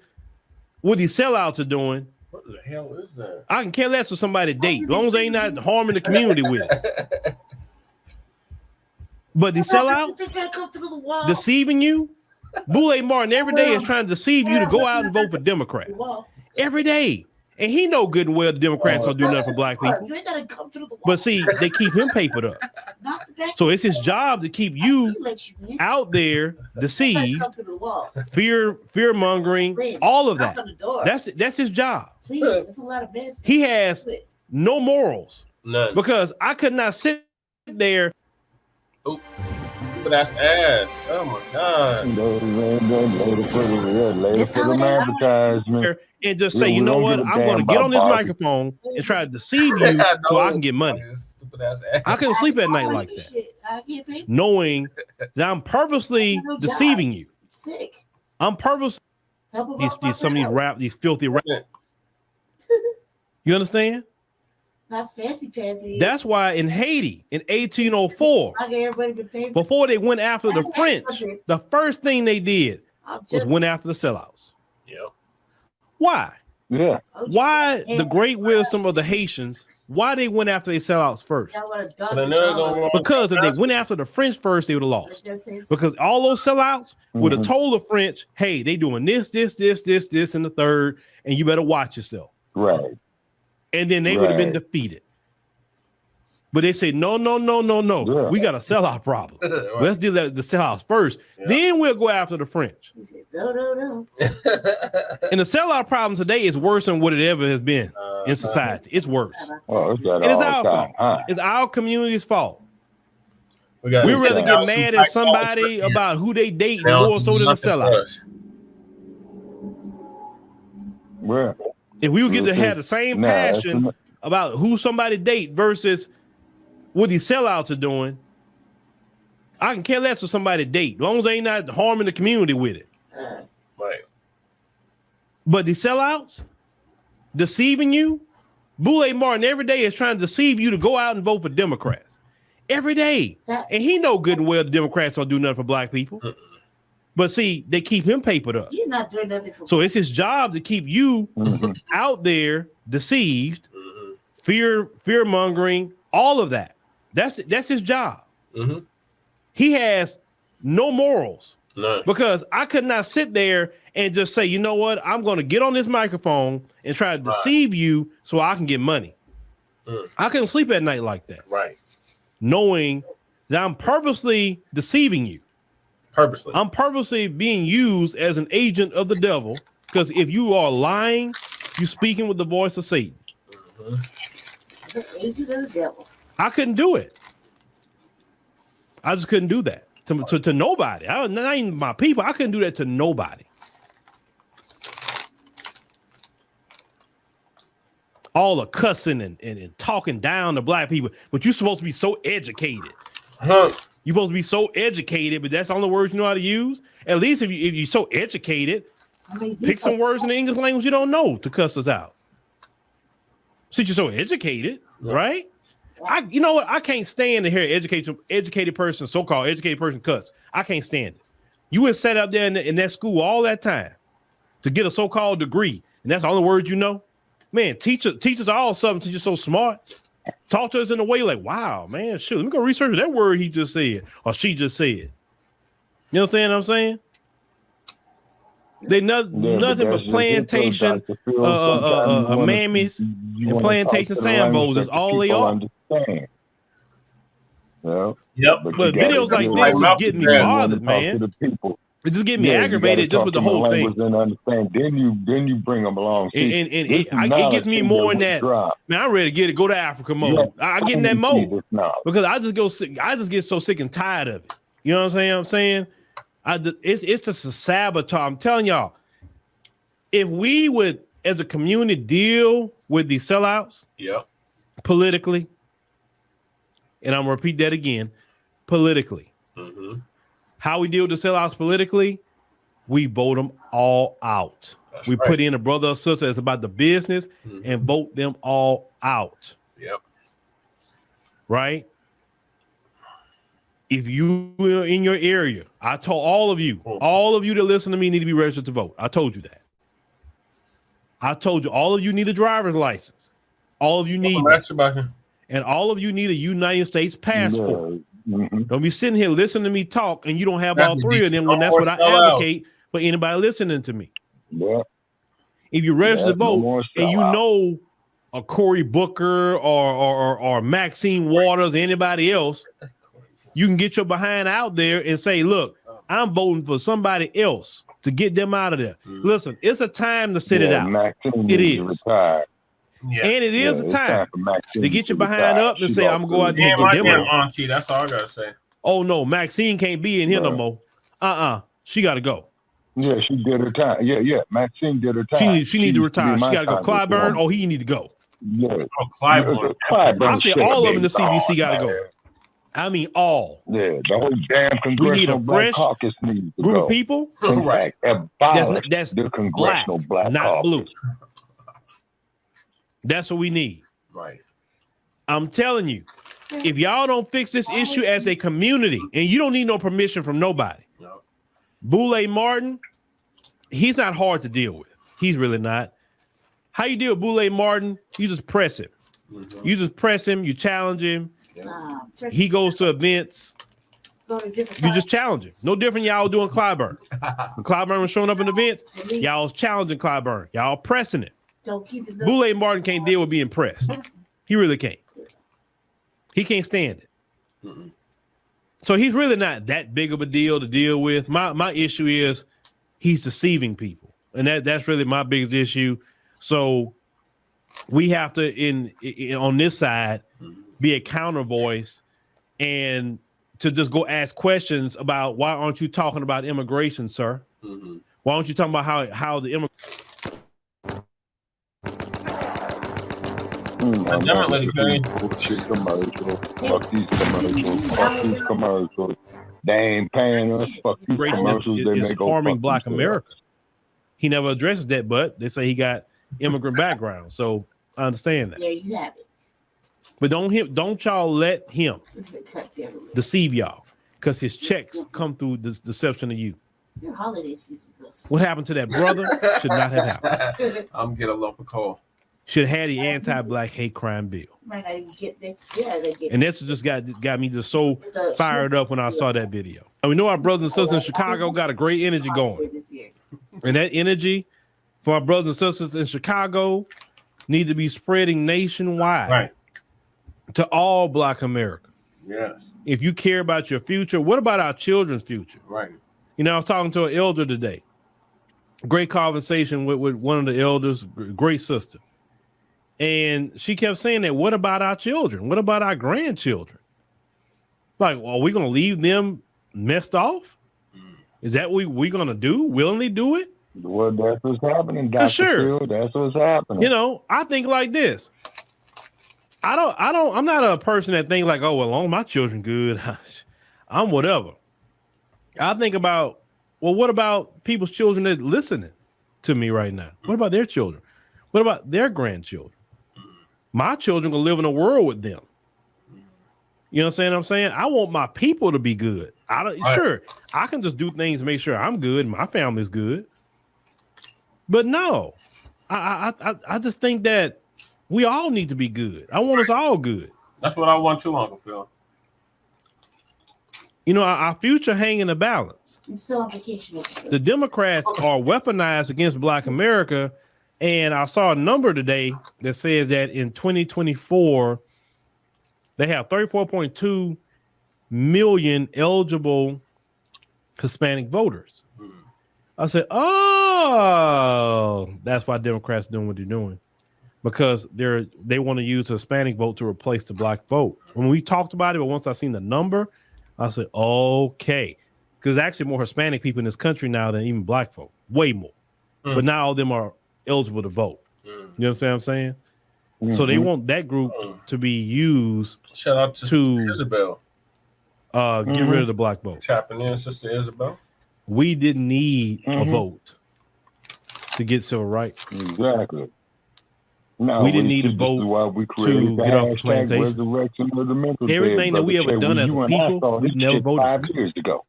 what these sellouts are doing. What the hell is that? I can care less what somebody date, as long as they ain't not harming the community with it. But the sellout deceiving you, Boulay Martin every day is trying to deceive you to go out and vote for Democrats. Every day. And he know good and well the Democrats don't do nothing for black people. But see, they keep him papered up. So it's his job to keep you out there, deceived, fear mongering, all of that. That's his job. He has no morals. None. Because I could not sit there. Oops. But that's ass. Oh my God. And just say, you know what? I'm going to get on this microphone and try to deceive you so I can get money. I couldn't sleep at night like that, knowing that I'm purposely deceiving you. I'm purposely these filthy rap. You understand? Not fancy pansy. That's why in Haiti in 1804, before they went after the French, the first thing they did was went after the sellouts. Yep. Why? Yeah. Why the great wisdom of the Haitians? Why they went after they sellouts first? Because if they went after the French first, they would have lost. Because all those sellouts would have told the French, "Hey, they doing this, and the third, and you better watch yourself." Right. And then they would have been defeated. But they say, no. Yeah. We got a sellout problem. Let's deal with the sellouts first. Yeah. Then we'll go after the French. No. And the sellout problem today is worse than what it ever has been in society. It's worse. Oh, it's our fault. It's our community's fault. We'd rather get mad at somebody about who they date more so than the sellout. Yeah. If we would get to have the same passion about who somebody date versus what these sellouts are doing, I can care less for somebody date, as long as they ain't not harming the community with it. Right. But the sellouts deceiving you, Boule Martin every day is trying to deceive you to go out and vote for Democrats. Every day. And he know good and well the Democrats don't do nothing for black people. But see, they keep him papered up. He's not doing nothing for so it's his job to keep you out there deceived, fear mongering, all of that. That's his job. He has no morals. None. Because I could not sit there and just say, you know what, I'm going to get on this microphone and try to deceive you so I can get money. I couldn't sleep at night like that. Right. Knowing that I'm purposely deceiving you. Purposely. I'm purposely being used as an agent of the devil, because if you are lying, you're speaking with the voice of Satan. Agent of the devil. I couldn't do it. I just couldn't do that to nobody. Not even my people. I couldn't do that to nobody. All the cussing and talking down to black people, but you're supposed to be so educated. You're supposed to be so educated, but that's the only words you know how to use. At least if you're so educated, pick some words in the English language you don't know to cuss us out. Since you're so educated, right? You know what? I can't stand to hear educated person, so-called educated person cuss. I can't stand it. You would sat up there in that school all that time to get a so-called degree, and that's the only words you know. Man, teachers are all something since you're so smart. Talk to us in a way like, wow, man, shoot, let me go research that word he just said or she just said. You know what I'm saying? They nothing but plantation mammies and plantation sambos. That's all they are. Yep. But videos like this just get me bothered, man. It just get me aggravated just with the whole thing. Then you bring them along. It gets me more in that. Man, I'm ready to go to Africa mode. I get in that mode because I just get so sick and tired of it. You know what I'm saying? It's just a sabotage. I'm telling y'all, if we would, as a community, deal with these sellouts, politically, and I'm gonna repeat that again, politically. How we deal with the sellouts politically, we vote them all out. We put in a brother or sister that's about the business and vote them all out. Right? If you are in your area, I told all of you that listen to me need to be registered to vote. I told you that. I told you all of you need a driver's license. All of you need that. And all of you need a United States passport. Don't be sitting here listening to me talk and you don't have all three of them when that's what I advocate for anybody listening to me. If you register to vote and you know a Cory Booker or Maxine Waters, anybody else, you can get your behind out there and say, look, I'm voting for somebody else to get them out of there. Listen, it's a time to sit it out. It is. And it is a time to get your behind up and say, I'm going to go out there and get them out. Auntie, that's all I got to say. Oh, no, Maxine can't be in here no more. She got to go. Yeah, she did her time. Yeah, Maxine did her time. She need to retire. She got to go. Clyburn, he need to go. Yeah. Clyburn. I say all of them in the CBC got to go. I mean, all. Yeah, the whole damn congressional we need a fresh caucus needs to group go. of people. Right. That's the congressional black not caucus. blue. That's what we need. Right. I'm telling you, if y'all don't fix this issue as a community, and you don't need no permission from nobody. No. Boule Martin, he's not hard to deal with. He's really not. How you deal with Boule Martin? You just press him. You just press him. You challenge him. He goes to events. You just challenge him. No different y'all doing Clyburn. When Clyburn was showing up in events, y'all was challenging Clyburn. Y'all pressing it. Boule Martin can't deal with being pressed. He really can't. He can't stand it. So he's really not that big of a deal to deal with. My issue is he's deceiving people. And that's really my biggest issue. So we have to, on this side, be a counter voice and to just go ask questions about why aren't you talking about immigration, sir? Why aren't you talking about how the Fuck these commercials. They ain't paying us. Fuck these commercials. They make harming Black America. He never addresses that, but they say he got immigrant background. So I understand that. Yeah, you have it. But don't y'all let him deceive y'all, because his checks come through this deception of you. Your holiday season. What happened to that brother should not have happened. I'm getting a lump of coal. Should have had the anti-Black hate crime bill. Right, I get this. Yeah, they get. And that's what just got me just so fired up when I saw that video. And we know our brothers and sisters in Chicago got a great energy going. And that energy for our brothers and sisters in Chicago need to be spreading nationwide. Right. To all Black America. Yes. If you care about your future, what about our children's future? Right. You know, I was talking to an elder today. Great conversation with one of the elders, great sister. And she kept saying that, what about our children? What about our grandchildren? Like, well, are we going to leave them messed off? Is that what we're going to do? Willingly do it? Well, that's what's happening, Dr. Sure. Phil. That's what's happening. You know, I think like this. I'm not a person that think like, oh, well, all my children good. I'm whatever. I think about, well, what about people's children that listening to me right now? What about their children? What about their grandchildren? My children gonna live in a world with them. You know what I'm saying? I want my people to be good. Sure, I can just do things to make sure I'm good and my family's good. But no, I just think that we all need to be good. I want us all good. That's what I want too, Uncle Phil. You know, our future hang in the balance. I'm still on vacation. The Democrats are weaponized against Black America. And I saw a number today that says that in 2024, they have 34.2 million eligible Hispanic voters. I said, oh, that's why Democrats are doing what they're doing. Because they want to use the Hispanic vote to replace the Black vote. When we talked about it, but once I seen the number, I said, okay. Because there's actually more Hispanic people in this country now than even Black folk. Way more. But not all of them are eligible to vote. You know what I'm saying? So they want that group to be used. Shout out to Isabel. Get rid of the Black vote. Tapping in, Sister Isabel. We didn't need a vote to get civil rights. Exactly. No, we didn't need a vote to get off the plantation. Everything that we ever done as a people, we never voted 5 years ago.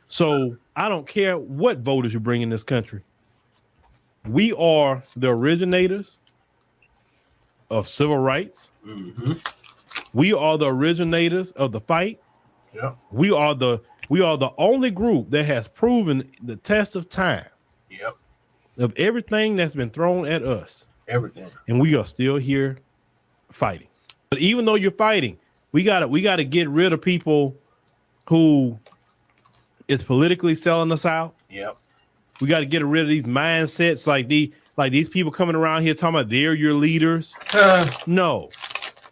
So I don't care what voters you bring in this country. We are the originators of civil rights. We are the originators of the fight. Yep. We are the only group that has proven the test of time. Yep. Of everything that's been thrown at us. Everything. And we are still here fighting. But even though you're fighting, we gotta get rid of people who is politically selling us out. Yep. We got to get rid of these mindsets like these people coming around here talking about they're your leaders. No.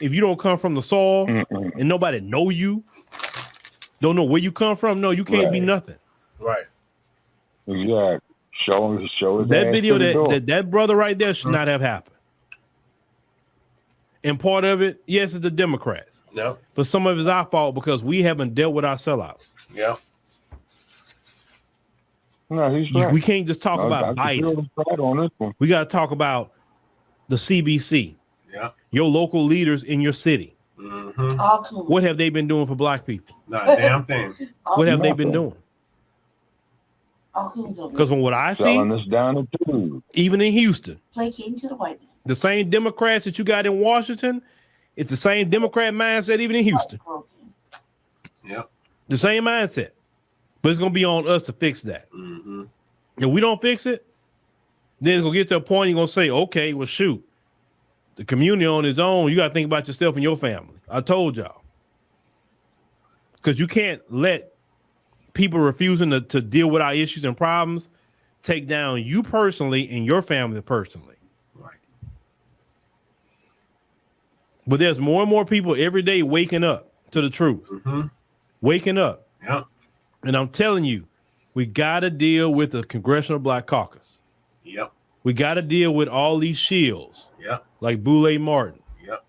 If you don't come from the soil and nobody know you, don't know where you come from, no, you can't be nothing. Right. Exactly. Show that video that brother right there should not have happened. And part of it, yes, it's the Democrats. Yep. But some of it's our fault because we haven't dealt with our sellouts. Yep. No, he's right. We can't just talk about Biden. We got to talk about the CBC. Yeah. Your local leaders in your city. What have they been doing for Black people? Not a damn thing. What have they been doing? Because from what I see, selling us down the tube. Even in Houston, placating to the white man. The same Democrats that you got in Washington, it's the same Democrat mindset even in Houston. Yep. The same mindset. But it's going to be on us to fix that. Mm-hmm. If we don't fix it, then it's going to get to a point you're going to say, okay, well, shoot. The community on its own, you got to think about yourself and your family. I told y'all. Because you can't let people refusing to deal with our issues and problems take down you personally and your family personally. Right. But there's more and more people every day waking up to the truth. Mm-hmm. Waking up. Yeah. And I'm telling you, we got to deal with the Congressional Black Caucus. Yep. We got to deal with all these shills. Yep. Like Boulay Martin. Yep.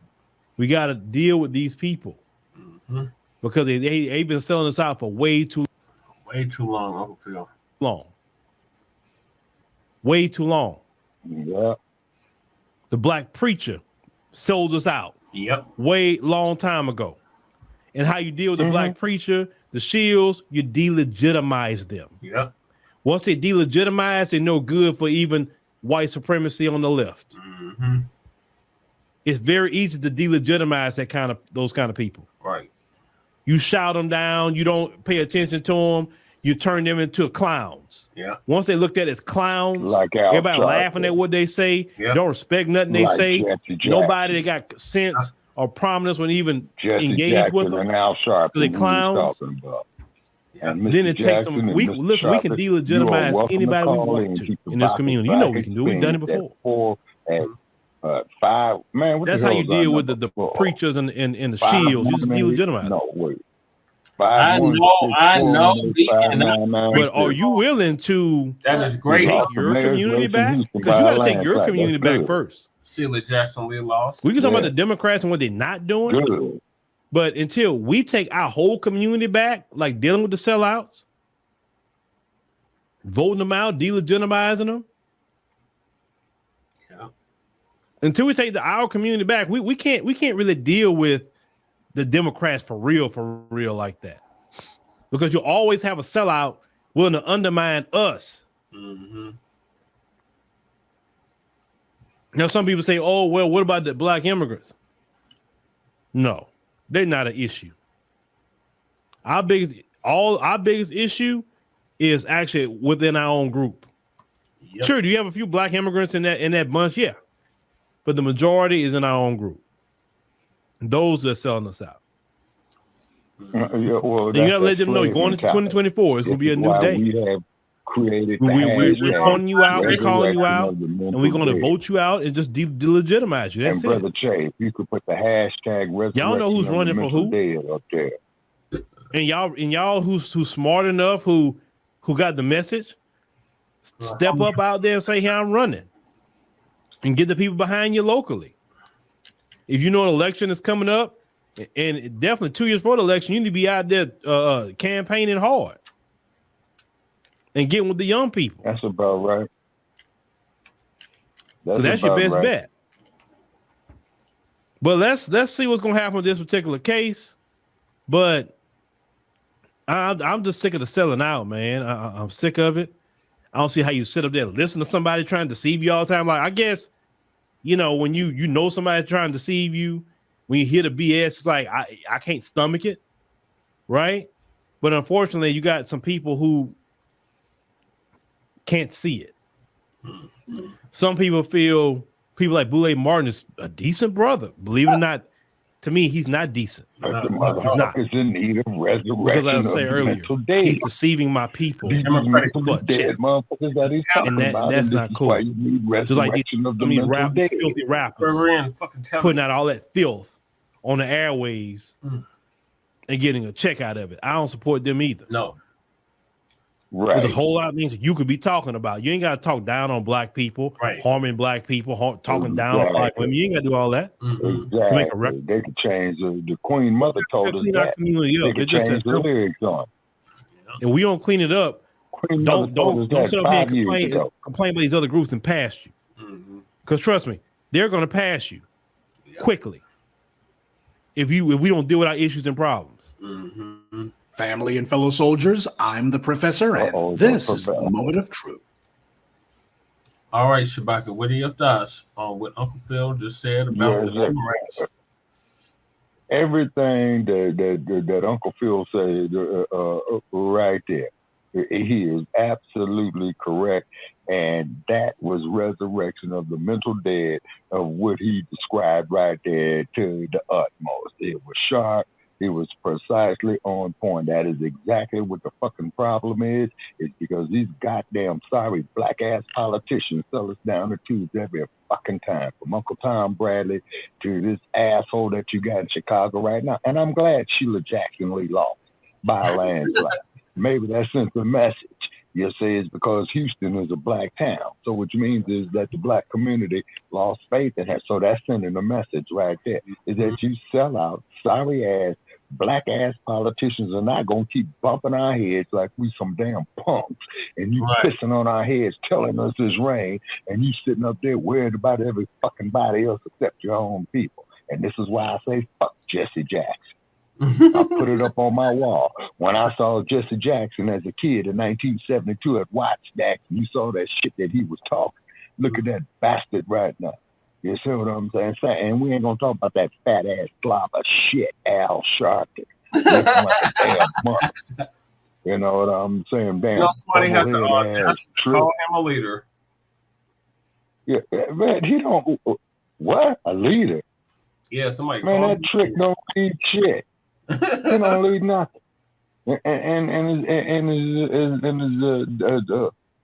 We got to deal with these people. Mm-hmm. Because they've been selling us out for way too long, Uncle Phil. Long. Way too long. Yeah. The black preacher sold us out. Yep. Way long time ago. And how you deal with the black preacher, the shields, you delegitimize them. Yep. Once they delegitimize, they're no good for even white supremacy on the left. Mm-hmm. It's very easy to delegitimize those kind of people. Right. You shout them down. You don't pay attention to them. You turn them into clowns. Yeah. Once they looked at as clowns, like everybody laughing at what they say. Yeah. Don't respect nothing they Like say. Jesse Nobody that got sense or prominence when even engage with them. And Al Sharpton, They clowns. And Then it takes them. We can delegitimize anybody we want to in this community. You know we can do. We've done it before. That's how you deal with the preachers and the shields. You just delegitimize. No, wait. I know. But are you willing to take your community back? Because you got to take your community back first. Sheila Jackson Lee lost. We can talk about the Democrats and what they're not doing. Good. But until we take our whole community back, like dealing with the sellouts, voting them out, delegitimizing them. Yeah. Until we take our community back, we can't really deal with the Democrats for real like that. Because you always have a sellout willing to undermine us. Mm-hmm. Now some people say, oh, well, what about the black immigrants? No, they're not an issue. Our biggest issue is actually within our own group. Yep. Sure, do you have a few black immigrants in that bunch? Yeah. But the majority is in our own group. Those that are selling us out. You gotta let them know going into 2024, it's gonna be a new day. We have created we're calling you out, we're calling you out, and we're gonna vote you out and just delegitimize you. That's and Brother Che, if you could put the hashtag resurrection, y'all know who's running for who up there. And y'all who's smart enough, who got the message, step up out there and say, hey, I'm running. And get the people behind you locally. If you know an election is coming up, and definitely 2 years before the election, you need to be out there campaigning hard and getting with the young people. That's about right. That's your best bet. But let's see what's gonna happen with this particular case. But I'm just sick of the selling out, man. I'm sick of it. I don't see how you sit up there and listen to somebody trying to deceive you all the time. Like, I guess, when you know somebody's trying to deceive you, when you hear the BS, it's like, I can't stomach it, right? But unfortunately, you got some people who can't see it. Some people feel people like Boulay Martin is a decent brother. Believe it or not, to me, he's not decent. He's not. In need of resurrection. Because as I say earlier, he's deceiving my people. And that's not cool. Just like these rappers, filthy rappers, putting out all that filth on the airwaves and getting a check out of it. I don't support them either. No. Right. There's a whole lot of things you could be talking about. You ain't got to talk down on black people, harming black people, talking down on black women. You ain't got to do all that. Exactly. To make a record. They could change the Queen Mother told us that. They could change the lyrics on. If we don't clean it up, don't sit up here and complain about these other groups and pass you. Because trust me, they're going to pass you quickly if we don't deal with our issues and problems. Family and fellow soldiers, I'm the professor, and this is the moment of truth. All right, Shabaka, what are your thoughts on what Uncle Phil just said about the Democrats? Everything that Uncle Phil said right there, he is absolutely correct. And that was resurrection of the mental dead of what he described right there to the utmost. It was sharp. It was precisely on point. That is exactly what the fucking problem is. It's because these goddamn sorry black ass politicians sell us down the tubes every fucking time. From Uncle Tom Bradley to this asshole that you got in Chicago right now. And I'm glad Sheila Jackson Lee lost by a landslide. Maybe that sends a message. You say it's because Houston is a black town. So what you means is that the black community lost faith in her. So that's sending a message right there. Is that you sell out sorry ass black ass politicians are not gonna keep bumping our heads like we some damn punks, and you pissing on our heads telling us it's rain, and you sitting up there worried about every fucking body else except your own people. And this is why I say fuck Jesse Jackson. I put it up on my wall. When I saw Jesse Jackson as a kid in 1972 at Watts Stacks, you saw that shit that he was talking. Look at that bastard right now. You see what I'm saying? And we ain't gonna talk about that fat ass blob of shit, Al Sharpton. Looking like a damn monk. You know what I'm saying? Damn. You know, somebody had to call him a leader. Yeah, man, he don't. What? A leader? Yeah, somebody. Man, that trick don't lead shit. He don't lead nothing. And his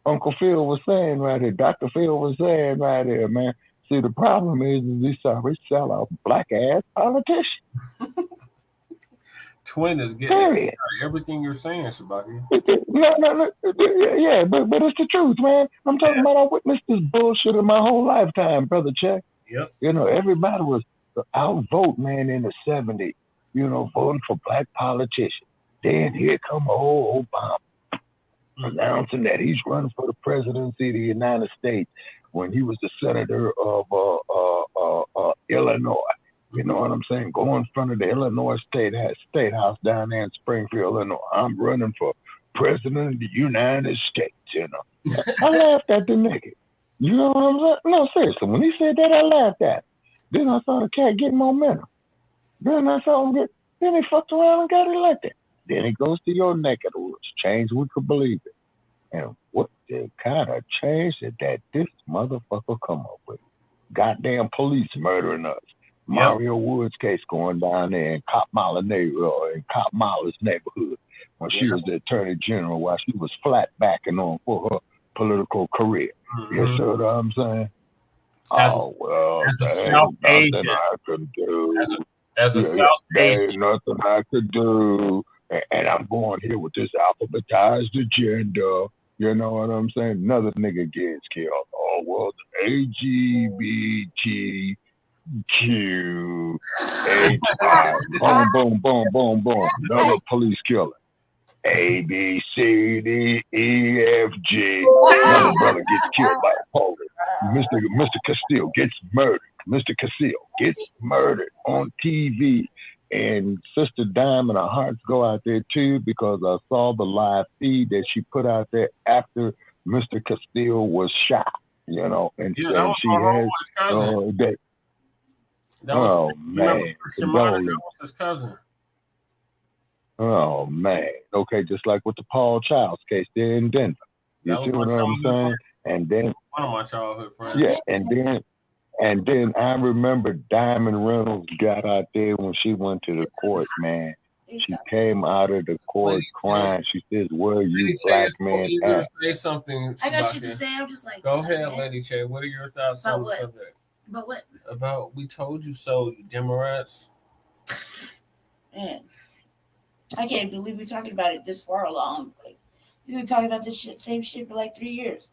Uncle Phil was saying right here, Dr. Phil was saying right here, man. See, the problem is these sorry sellout black ass politicians. Twin is getting everything you're saying, Shabaki. No, yeah, but it's the truth, man. I'm talking about I witnessed this bullshit in my whole lifetime, brother Chuck. Yep. You know, everybody was outvote, man, in the 70s. You know, voting for black politicians. Then here come old Obama announcing that he's running for the presidency of the United States when he was the senator of Illinois. You know what I'm saying? Go in front of the Illinois State House down there in Springfield, Illinois. I'm running for president of the United States, you know. I laughed at the nigga. You know what I'm saying? No, seriously. When he said that, I laughed at him. Then I saw the cat get momentum. Then I saw him then he fucked around and got elected. Then he goes to your neck of the woods. Change we could believe it. And what the kind of change that this motherfucker come up with? Goddamn police murdering us. Mario Woods case going down there in Cop Mahler's neighborhood when she was the attorney general while she was flat backing on for her political career. You see what I'm saying? As a South Asian, I could do. As a South Asian, ain't nothing I could do. And I'm going here with this alphabetized agenda. You know what I'm saying? Another nigga gets killed. Oh, well, AGBTQHI. Boom, boom, boom, boom, boom. Another police killer. ABCDEFG. Another brother gets killed by the police. Mr. Castile gets murdered. Mr. Castile gets murdered on TV. And Sister Diamond, her hearts go out there too because I saw the live feed that she put out there after Mr. Castile was shot. You know, and she has that. That was, oh man, that was his cousin. Oh man. Okay, just like with the Paul Childs case there in Denver. You see what I'm saying? And then one of my childhood friends. Yeah, and then I remember Diamond Reynolds got out there when she went to the court, man. She came out of the court crying. She says, "Where you black man at?" Say something. I got shit to say. I'm just like, go ahead, Lady Che. What are your thoughts on the subject? About what? About we told you so, you Democrats. Man, I can't believe we're talking about it this far along. Like, we've been talking about this same shit for like 3 years.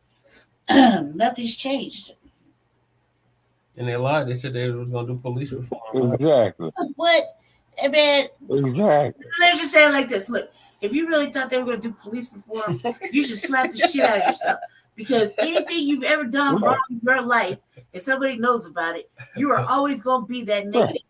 Nothing's changed. And they lied. They said they was going to do police reform. Exactly. What? I mean, exactly. Let's just say it like this. Look, if you really thought they were going to do police reform, you should slap the shit out of yourself. Because anything you've ever done wrong in your life, and somebody knows about it, you are always going to be that negative.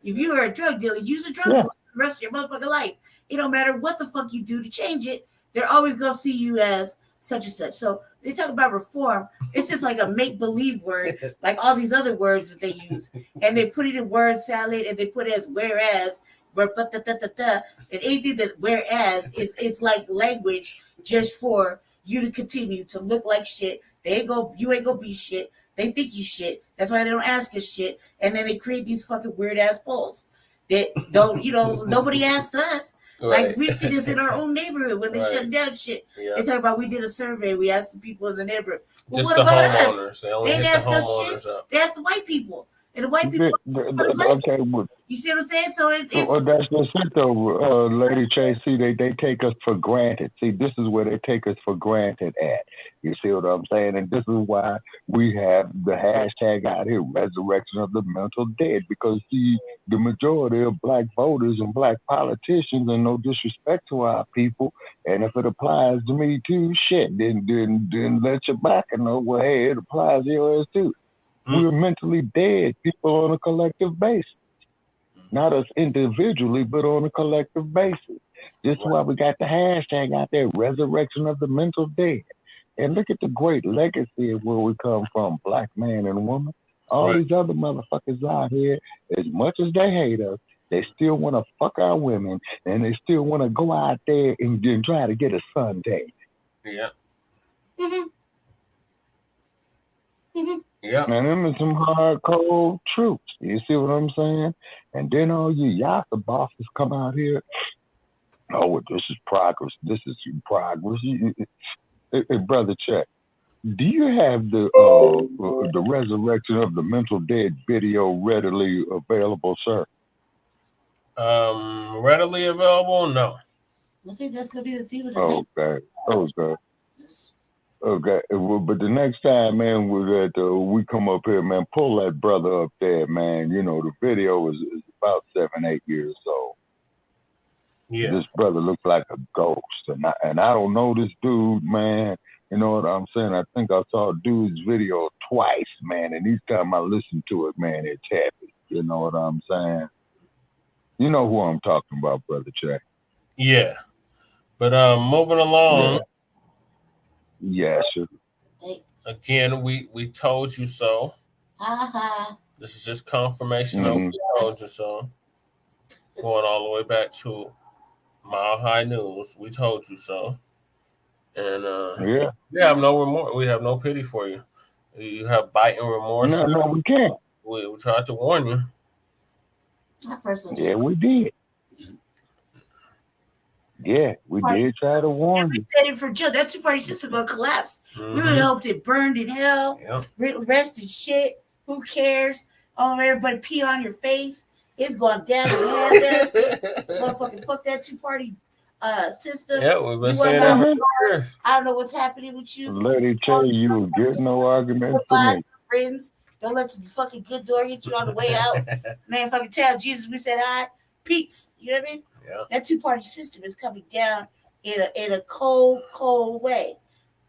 If you are a drug dealer, use a drug dealer for the rest of your motherfucking life. it don't matter what the fuck you do to change it, they're always gonna see you as such and such. So they talk about reform. It's just like a make-believe word, like all these other words that they use. And they put it in word salad and they put it as whereas, and anything that whereas is it's like language just for you to continue to look like shit. You ain't gonna be shit. They think you shit. That's why they don't ask us shit. And then they create these fucking weird ass polls that don't, nobody asked us. Right. Like we see this in our own neighborhood when they shut down shit. Yeah. They talk about we did a survey. We asked the people in the neighborhood. Well, just the homeowners. They only hit the homeowners up. They asked the white people. And the white people. Okay, you see what I'm saying? So it's that's just it though, Lady Chase. See, they take us for granted. See, this is where they take us for granted at. You see what I'm saying? And this is why we have the hashtag out here, resurrection of the mental dead, because see, the majority of black voters and black politicians, and no disrespect to our people, and if it applies to me too, shit, then let your back know, well, hey, it applies to yours too. We're mentally dead people on a collective basis. Not us individually, but on a collective basis. This is why we got the hashtag out there, resurrection of the mental dead. And look at the great legacy of where we come from, black man and woman. All these other motherfuckers out here, as much as they hate us, they still want to fuck our women, and they still want to go out there and try to get a sundae. Yeah. Yeah. And them are some hard, cold truths. You see what I'm saying? And then all you Yaka bosses come out here. Oh, this is progress. This is progress. Hey, brother, check. Do you have the resurrection of the mental dead video readily available, sir? Readily available? No. I think that's gonna be the theme of the Okay. Okay, well, but the next time, man, we come up here, man, pull that brother up there, man. The video is about 7-8 years old. Yeah. This brother looks like a ghost, and I don't know this dude, man. You know what I'm saying? I think I saw dude's video twice, man, and each time I listened to it, man, it's happy. You know what I'm saying? You know who I'm talking about, brother Jack. Yeah, but moving along. Yeah. Yes, sir. Again, we told you so. This is just confirmation of we told you so. Going all the way back to Mile High News, we told you so. And we have no remorse. We have no pity for you. You have bite and remorse. No, we can't. We tried to warn you. Yeah, we did. Yeah, we did try to warn you. We said it for Joe. That two-party system gonna collapse. We really hoped it burned in hell, rest in shit. Who cares? Oh, everybody pee on your face. It's going down the handbasket. Motherfucking fuck that two-party system. Yeah, we've been saying that for years. I don't know what's happening with you. Lady tell you get no argument for me. Friends, don't let the fucking good door hit you on the way out. Man, fucking tell Jesus we said hi. Peace. You know what I mean? Yeah. That two-party system is coming down in a cold way.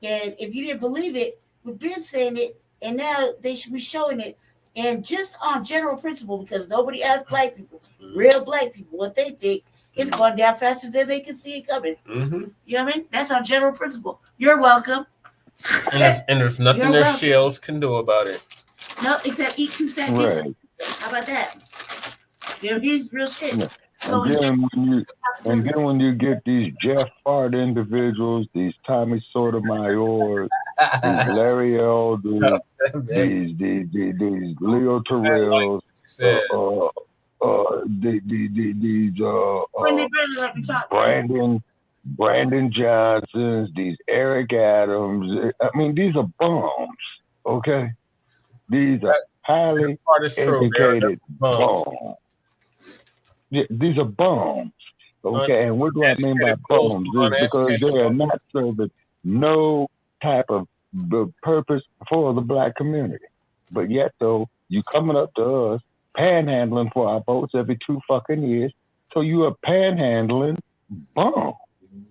And if you didn't believe it, we've been saying it, and now they should be showing it. And just on general principle, because nobody asked black people, real black people, what they think, it's going down faster than they can see it coming. You know what I mean? That's on general principle. You're welcome. And there's nothing their shells can do about it. No, except eat 2 fat dishes. How about that? Here's real shit. Yeah. And then when you get these Jeff Fart individuals, these Tommy Sotomayor, these Larry Elders, these Leo Terrells, Brandon Johnsons, these Eric Adams. I mean, these are bombs. Okay, these are highly educated bombs. Yeah, these are bombs, okay? And what do I mean by bombs? Is because they are not serving no type of purpose for the black community. But yet, though, you coming up to us, panhandling for our votes every 2 fucking years. So you are panhandling bomb.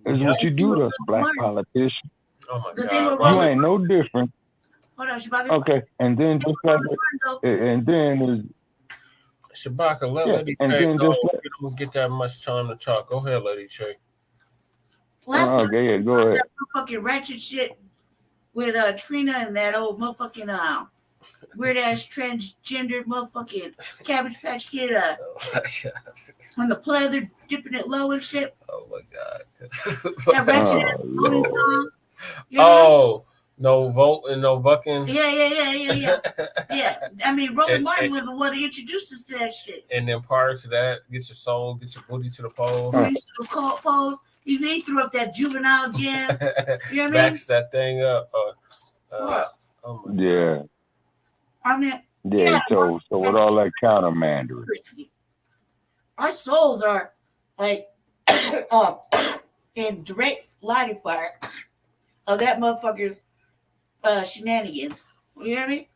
Is what you do to us, black politicians. Oh my God! You ain't no different. Hold on, Shabaka. Okay, and then just like, and then is. Shabaka, let me and then just like, don't get that much time to talk. Go ahead, Lady Che. Go ahead. That fucking ratchet shit with Trina and that old motherfucking weird ass transgender motherfucking Cabbage Patch Kid. When the pleather dipping it low and shit. Oh my god. That ratchet ass voting song. Oh, no vote and no fucking. Yeah. Yeah. I mean, Roland Martin was the one that introduced us to that shit. And then prior to that, get your soul, get your booty to the polls. Booty to the polls. He threw up that juvenile jam. You know what I mean? Backs that thing up. Oh my yeah. I mean, so with all that countermandering, our souls are like in direct line of fire of that motherfucker's shenanigans. You know what I mean?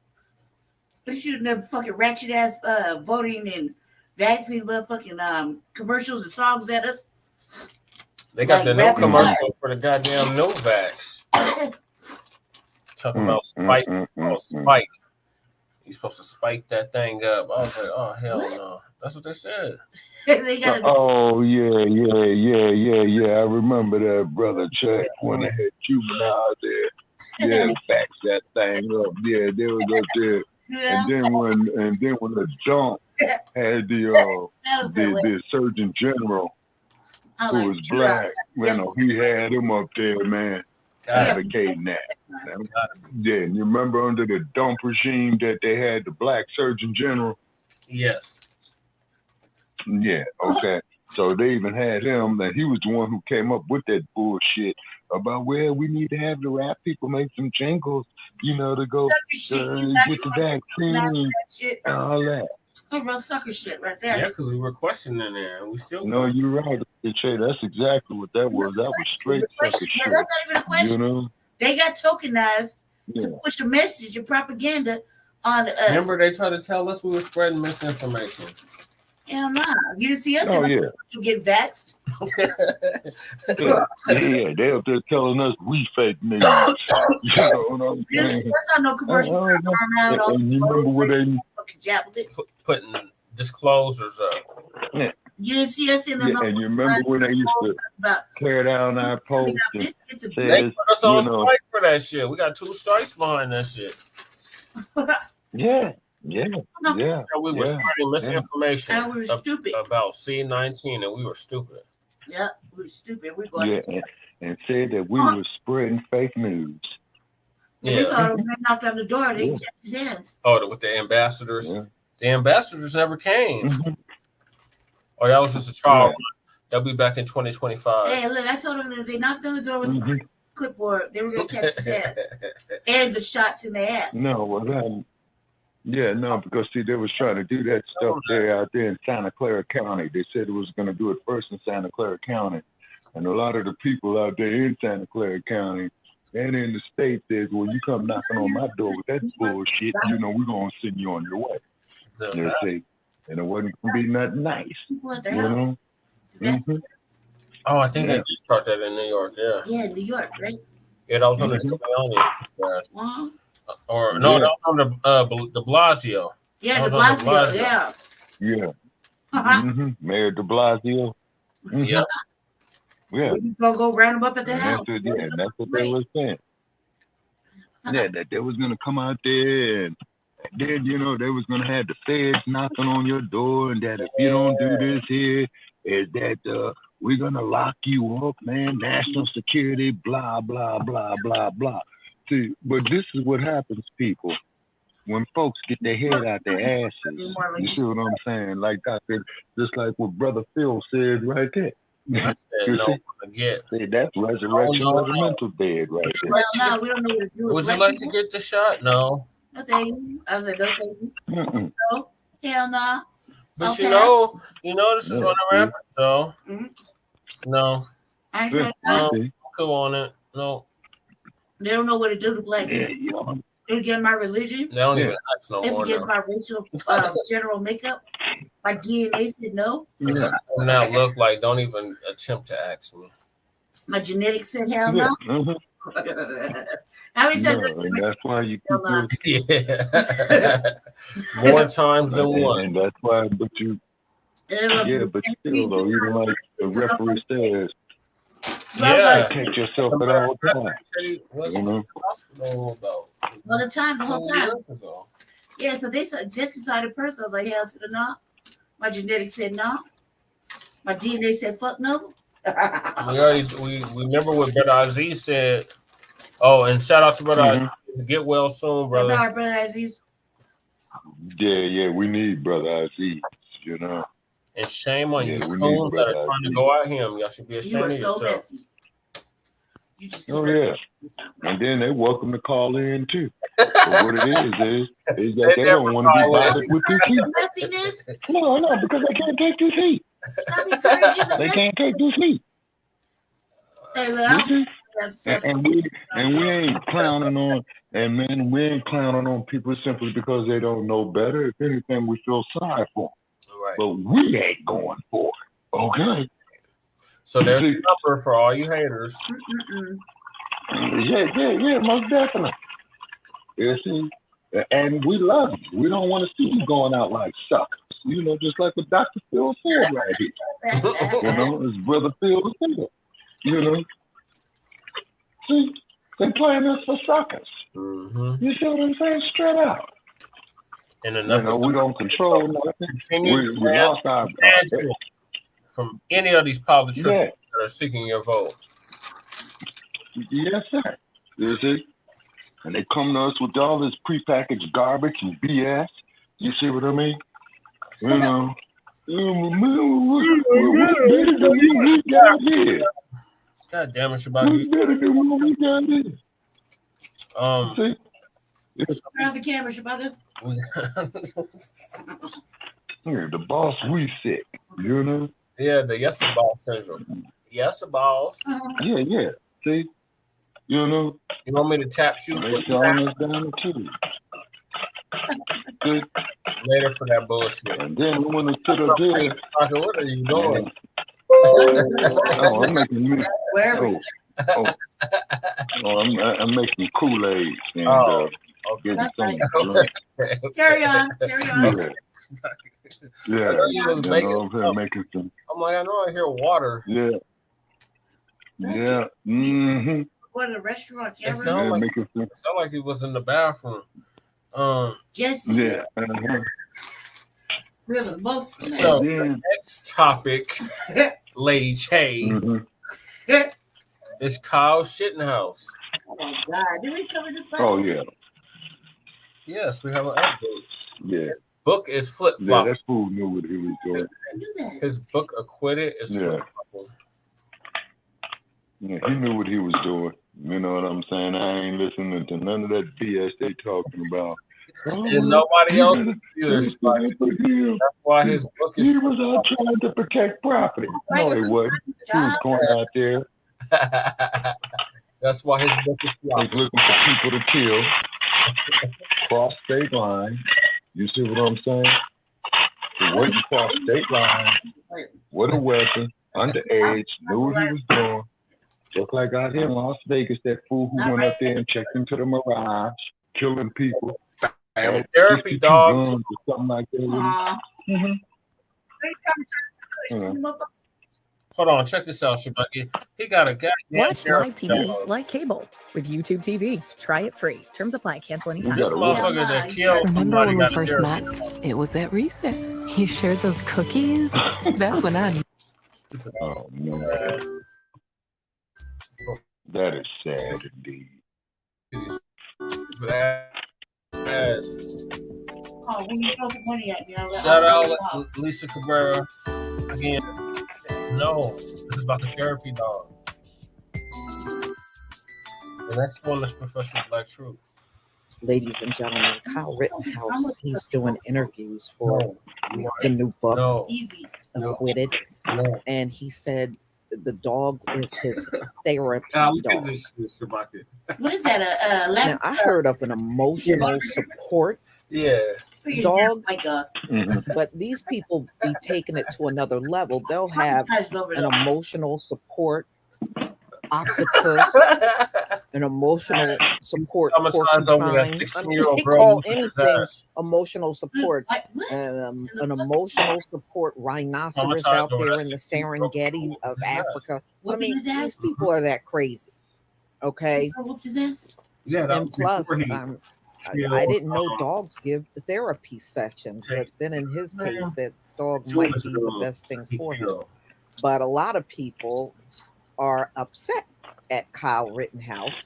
They're shooting them fucking ratchet ass voting and vaccine motherfucking commercials and songs at us. They got the new commercial for the goddamn Novax. Talking about spike. Spike. You're supposed to spike that thing up. I was like, oh hell no. That's what they said. They got oh yeah. I remember that, brother Chuck, when they had juvenile there. Yeah, backs that thing up. Yeah, they was up there. Yeah. And then when the jump had the Surgeon General who was black, he had him up there, man, advocating that. Yeah, and you remember under the dump regime that they had the black Surgeon General? Yes. Yeah, okay. So they even had him, that he was the one who came up with that bullshit about, well, we need to have the rap people make some jingles, to go get the vaccine and all that. Oh, real sucker shit right there. Yeah, because we were questioning it, and we still. No, you're right. That's exactly what that was. That was straight sucker shit. That's not even a question. They got tokenized to push a message of propaganda on us. Remember, they tried to tell us we were spreading misinformation. Hell no. You didn't see us you get vaxxed. yeah, they up there telling us we fake news. You know what I'm saying? That's not no commercial. And you remember what they putting disclosures up. Yeah. You didn't see us in the and you remember when they used to tear down our posts? They put us on strike for that shit. We got 2 strikes behind that shit. Yeah. We were spreading misinformation about C-19, and we were stupid. Yeah, we were stupid. And said that we were spreading fake news. Yeah. We thought we knocked on the door and they kept his hands. Oh, with the ambassadors? Yeah. The ambassadors never came. Oh, that was just a trial run. They'll be back in 2025. Hey, look, I told them that if they knocked on the door with the clipboard, they were going to catch his ass. And the shots in the ass. No, well, because see, they was trying to do that stuff out there in Santa Clara County. They said it was going to do it first in Santa Clara County. And a lot of the people out there in Santa Clara County and in the state says, well, you come knocking on my door with that bullshit, we're going to send you on your way. They say, and it wasn't going to be nothing nice. What the hell? Oh, I think they just started that in New York, Yeah, New York, right? Yeah, that was on the Giuliani's. Or no, that was on the Blasio. Yeah, the Blasio, Mayor de Blasio. Yeah. We're just gonna go round them up at the house. That's what they were saying. Yeah, that they was gonna come out there and then they was gonna have the feds knocking on your door, and that if you don't do this here, is that we're gonna lock you up, man. National security, blah blah blah blah blah. See, but this is what happens, people. When folks get their head out their asses, you see what I'm saying? Like I said, just like what Brother Phil said right there. I said, no, forget. See, that's resurrection of the mental dead right there. Well, no, we don't know what to do. Would you like to get the shot? No. No, thank you. I was like, no, thank you. No, hell no. But you know, this is what I'm rapping, so no. I ain't trying to go on it. No. They don't know what to do to black people. It's against my religion. They don't even ask no it's more. It's against my racial general makeup. My DNA said no. Now look like don't even attempt to ask me. My genetics said hell no. How many times? That's why you keep more times than one. And that's why, but you Yeah, but still though, even like the referee says, Yeah. take yourself at all times. You know? Well, the whole time. Yeah, so they said just decided person. I was like, hell to the no. My genetics said no. My DNA said fuck no. we remember what Brother Aziz said. Oh, and shout out to Brother Aziz. Get well soon, brother. Brother Aziz. Yeah, we need Brother Aziz, you know. And shame on you fools that are trying to go at him. Y'all should be ashamed of yourself. Oh yeah, and then they welcome to call in too. But what it is that they don't want to be bothered with this heat. No, because they can't take this heat. They can't take this heat. And we ain't clowning on, and man, we ain't clowning on people simply because they don't know better. If anything, we feel sorry for them. Right. But we ain't going for it. Okay. So there's a number for all you haters. Yeah, most definitely. You see, and we love you. We don't want to see you going out like suckers. You know, just like what Dr. Phil said right here. You know, his brother Phil said. You know, see, they playing us for suckers. You see what I'm saying? Straight out. And enough. You know, we don't control nothing. We lost our from any of these politicians that are seeking your vote. Yes, sir. You see? And they come to us with all this prepackaged garbage and BS. You see what I mean? You know. We got here. God damn it, Shabbat. We better do what we got here. See? Turn off the camera, Shabbat. The boss we sick, you know? Yeah, the yes boss syndrome. Yes, boss. Yeah. See? You know? You want me to tap shoot? They selling us down the tube. Later for that bullshit. And then we went to sit up there. What are you doing? I'm making I'm making Kool-Aid and getting some. Carry on. Yeah. I'm making some. I'm like, I know I hear water. Yeah. Mm-hmm. What a restaurant? It sounded like he was in the bathroom. Jesse. Yeah. We're the most. So the next topic, Lady Che, is Kyle Rittenhouse. Oh my God! Did we cover this last week? Yeah. Yes, we have an update. Yeah. Book is flip flop. Yeah, that fool knew what he was doing. His book Acquitted is flip flopping. Yeah, he knew what he was doing. You know what I'm saying? I ain't listening to none of that BS they talking about. And nobody else either. That's why his book is. He was out trying to protect property. No, he wasn't. He was going out there. That's why his book is flopping. He's looking for people to kill. Cross state line. You see what I'm saying? He went across state line with a weapon, underage, knew what he was doing. Just like out here in Las Vegas, that fool who went up there and checked into the Mirage, killing people. Therapy dogs. Or something like that. Hold on, check this out, Shabaki. He got a guy. Watch live TV like cable with YouTube TV. Try it free. Terms apply. Cancel anytime. This motherfucker that killed Remember somebody when we first met? It was at recess. You shared those cookies? That's when I knew. Oh, no. That is sad indeed. Oh, when you throw the money at me, shout out Lisa Cabrera again. No, this is about the therapy dog. The next one is Professor Black Truth. Ladies and gentlemen, Kyle Rittenhouse, he's doing interviews for the new book, Acquitted. And he said the dog is his therapy dog. What is that? Now, I heard of an emotional support dog, but these people be taking it to another level. They'll have an emotional support octopus, an emotional support Traumatized over that porcupine. 16-year-old They girl call whooping his anything ass. emotional support. An emotional support rhinoceros Traumatized out over there that in the 16-year-old girl Serengeti whooping of his ass. Africa. I Whooping mean, his ass? these people are that crazy. Okay. Girl whooped his ass? Yeah, that And was before plus, he I didn't know dogs give therapy sessions, but then in his case, that dog might be the best thing for him. But a lot of people are upset at Kyle Rittenhouse.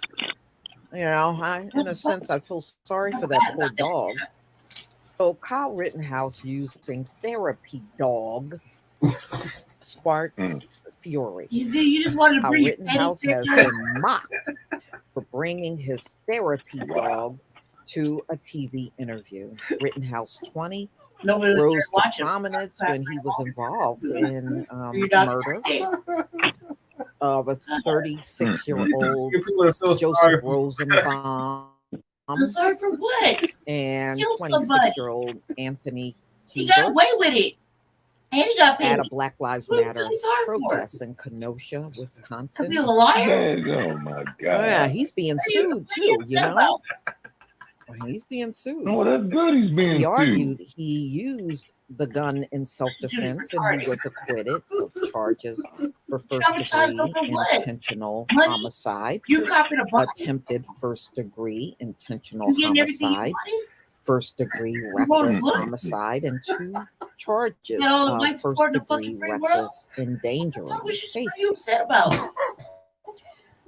You know, in a sense, I feel sorry for that poor dog. So Kyle Rittenhouse using therapy dog sparks fury. You just wanted to Kyle bring Rittenhouse has been mocked for bringing his therapy dog to a TV interview. Rittenhouse 20 rose to prominence when he was involved in murder of a 36-year-old Joseph Rosenbaum. Sorry for what? And Kill somebody. 26-year-old Anthony He got Huber away with it. And he got paid. at a Black Lives Matter protest in Kenosha, Wisconsin. He's a liar? Oh my God. Yeah, he's being sued too, you know? He's being sued. Oh, that's good. He's being He sued. argued he used the gun in self-defense and he was acquitted of charges for first-degree intentional homicide, attempted first-degree intentional homicide, first-degree reckless homicide, and 2 charges of first-degree reckless endangering safety. What are you upset about?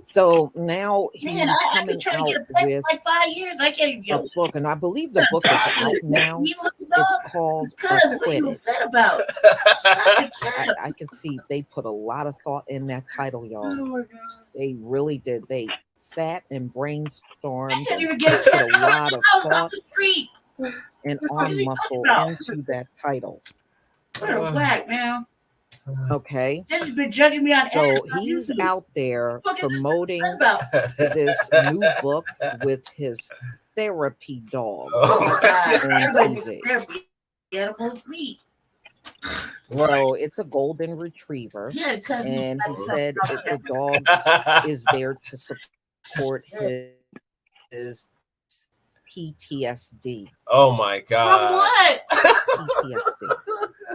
So now he's Man, I've coming been trying to out get a pet with for like 5 years. I can't even get a book, and I believe the book is out now. It's called What are you Acquitted. upset about? I can see they put a lot of thought in that title, y'all. Oh my God. They really did. They sat and brainstormed and even get put a lot of out thought the street. and What arm is he muscle talking into that title. What a whack, man. Okay. This has been judging me on So Amazon he's YouTube. out there What the fuck is promoting this this new book with his therapy dog Oh my God. on Everybody gets TV. therapy. Animals meat. So it's a golden retriever, Yeah, because and he said the dog is there to support his PTSD. Oh my From God. what? PTSD.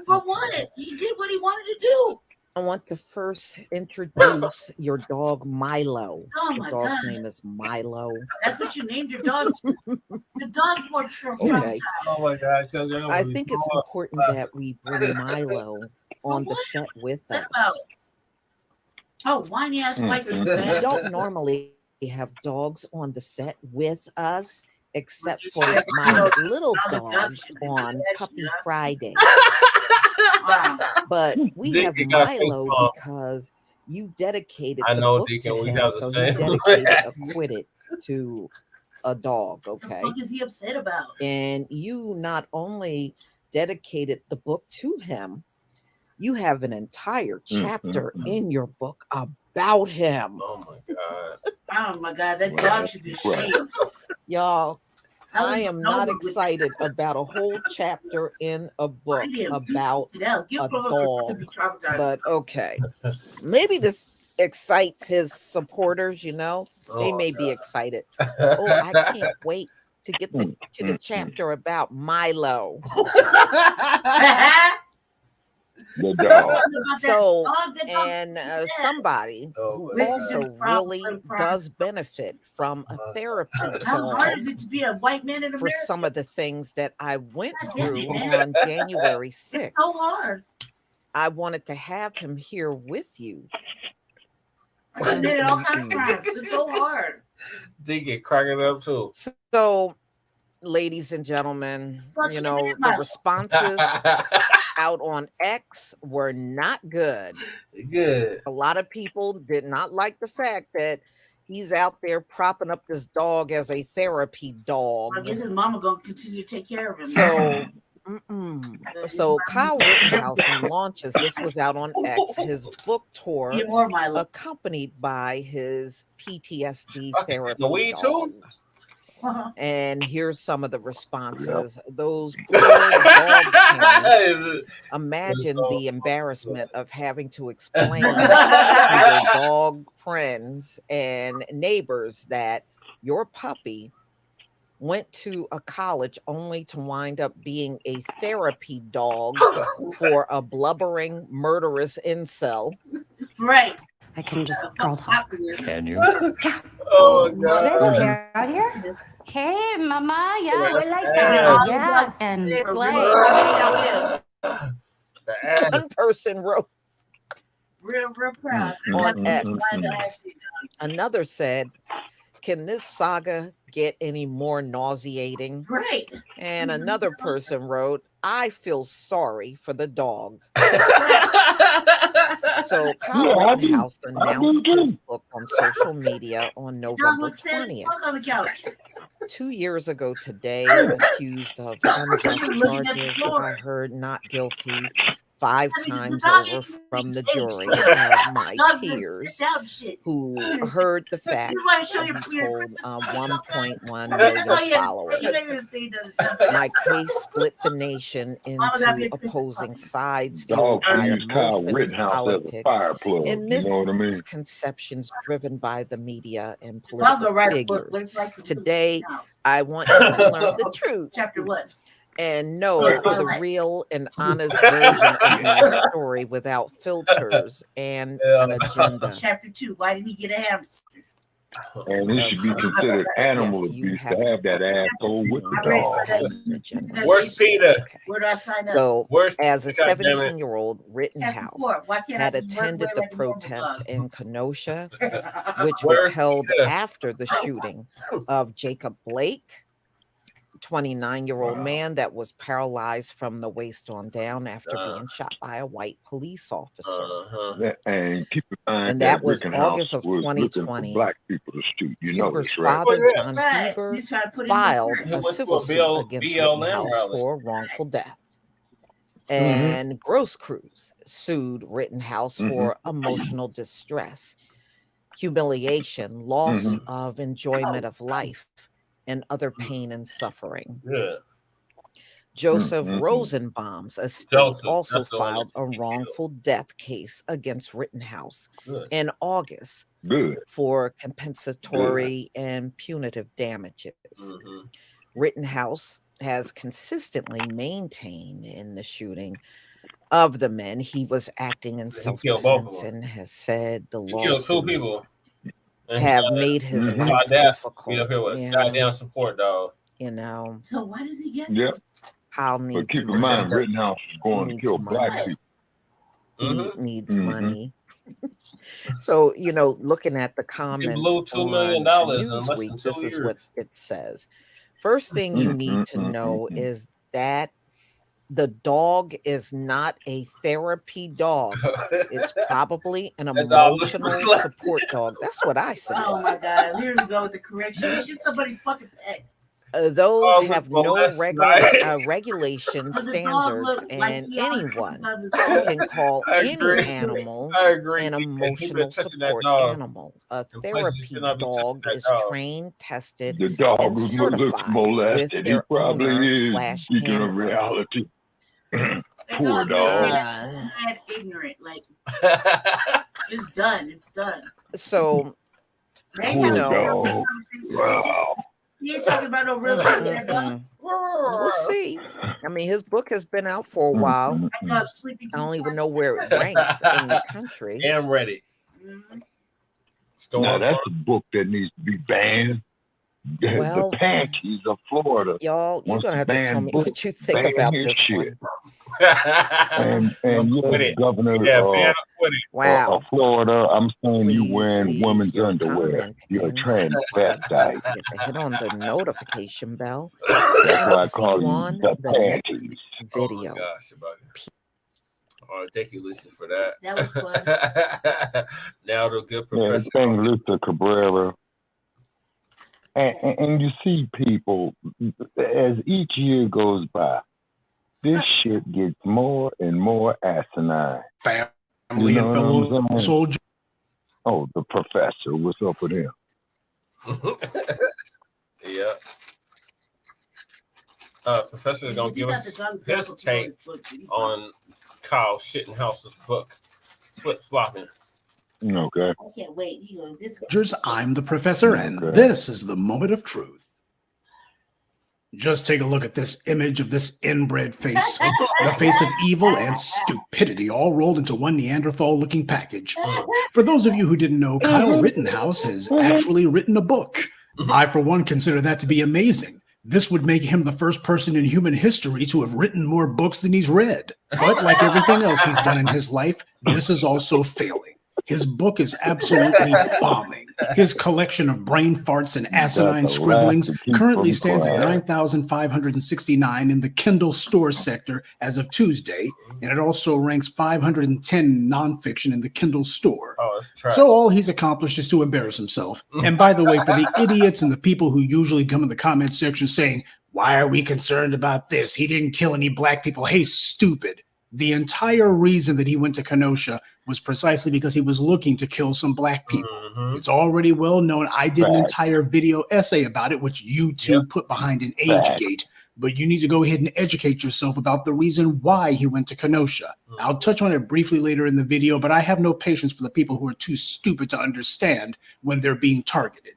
From what? He did what he wanted to do. I want to first introduce your dog Milo. Oh The my dog's God. name is Milo. That's what you named your dog. The dog's more traumatized. Okay. Oh my God. I think it's important that we bring Milo on the set with us. Oh, whiny ass white We don't normally have dogs on the set with us, except for my little dogs on Puppy Friday. But we have Deacon got Milo pink palm. because you dedicated I the know, book Deacon, to we him, have the so he same dedicated reaction. Acquitted to a dog, okay? What is he upset about? And you not only dedicated the book to him, you have an entire chapter in your book about him. Oh my God. Oh my God, that dog should be ashamed. Y'all, I am not over with excited about a whole chapter in a book about a dog, but okay. Maybe this excites his supporters, you know? They Oh, may be excited. Oh, I can't wait to get to the chapter about Milo. The dog. So, and somebody who also really does benefit from a therapy How dog hard is it to be a white man in for America? some of the things that I went through on January 6th. It's so hard. I wanted to have him here with you. I committed all kinds of crimes. It's so hard. Deacon cracking up too. So, ladies and gentlemen, you know, the responses out on X were not good. Good. A lot of people did not like the fact that he's out there propping up this dog as a therapy dog. I guess his mama gonna continue to take care of him. So, so Kyle Rittenhouse launches. This was out on X. His book tour, accompanied by his PTSD therapy The weed dog. too? And here's some of the responses. Those poor dog parents, imagine the embarrassment of having to explain to your dog friends and neighbors that your puppy went to a college only to wind up being a therapy dog for a blubbering, murderous incel. Right. I can just girl talk. Can you? Oh my You guys God. okay out here? Hey, mama. Yeah, Yes, we like yes. that. Yes, and slay. One person wrote, real proud. on X. Another said, can this saga get any more nauseating? Right. And another person wrote, I feel sorry for the dog. So Kyle Rittenhouse announced his book on social media on November 20th. 2 years ago today, accused of unjust charges, I heard not guilty 5 times over from the jury of my peers who heard the facts and told 1.1 million followers. My case split the nation into opposing sides fueled by emotions, politics, and misconceptions driven by the media and political figures. Today, I want you to learn the truth. Chapter 1. And know the real and honest version of my story without filters and an agenda. Chapter 2. Why did he get a hamster? And it should be considered animal abuse to have that asshole with the dog. Where's Peter? Where do I sign up? So, as a 17-year-old, Rittenhouse had attended the protest in Kenosha, which was held after the shooting of Jacob Blacc, 29-year-old man that was paralyzed from the waist on down after being shot by a white police officer. And keep in mind And that was August of 2020. Black people to shoot. You know Huber's this, right? father, John Huber, filed a civil suit against Rittenhouse for wrongful death. And Gross Cruz sued Rittenhouse for emotional distress, humiliation, loss of enjoyment of life, and other pain and suffering. Joseph Rosenbaum's estate also filed a wrongful death case against Rittenhouse in August for compensatory and punitive damages. Rittenhouse has consistently maintained in the shooting of the men he was acting in self-defense and has said the lawsuits have made his life difficult. Goddamn support, dog. You know. So why does he get? Yeah. How but keep in mind, Rittenhouse is going to kill black people. He needs money. So, you know, looking at the comments, blew $2 million in less than 2 this years. is what it says. First thing you need to know is that the dog is not a therapy dog. It's probably an emotional support dog. That's what I said. Oh my God! Here we go with the correction. It's just somebody fucking pet. Those have no regulation standards, and anyone can call any animal an emotional support animal. A therapy dog is trained, tested, the dog and looks certified molested. with He their probably owner is. / Speaking of reality. Poor dog. That ignorant, like it's done. It's done. So, you know, wow. You ain't talking about no real shit. We'll see. I mean, his book has been out for a while. I don't even know where it ranks in the country. I'm ready. Now that's a book that needs to be banned. Well, the panties of Florida. Y'all, you're gonna have to tell me what you think about this shit. one. and you're the governor of Florida. I'm saying you wearing women's underwear. You're a transvestite. Hit on the notification bell. That's why I call you the panties. Video. Oh my gosh, all right, thank you, Lisa, for that. That was fun. Now the good professor. Thank Lisa Cabrera. And you see people, as each year goes by, this shit gets more and more asinine. Family and fellow soldiers. Oh, the professor. What's up with him? Yep. Professor is gonna give us his take on Kyle Rittenhouse's book, Flip Flopping. Okay. I can't wait. I'm the professor, and this is the moment of truth. Just take a look at this image of this inbred face, the face of evil and stupidity all rolled into one Neanderthal-looking package. For those of you who didn't know, Kyle Rittenhouse has actually written a book. I, for one, consider that to be amazing. This would make him the first person in human history to have written more books than he's read. But like everything else he's done in his life, this is also failing. His book is absolutely bombing. His collection of brain farts and asinine scribblings currently stands at 9,569 in the Kindle store sector as of Tuesday, and it also ranks 510 nonfiction in the Kindle store. So all he's accomplished is to embarrass himself. And by the way, for the idiots and the people who usually come in the comment section saying, "Why are we concerned about this? He didn't kill any black people." Hey, stupid. The entire reason that he went to Kenosha was precisely because he was looking to kill some black people. It's already well known. I did an entire video essay about it, which YouTube put behind an age gate. But you need to go ahead and educate yourself about the reason why he went to Kenosha. I'll touch on it briefly later in the video, but I have no patience for the people who are too stupid to understand when they're being targeted.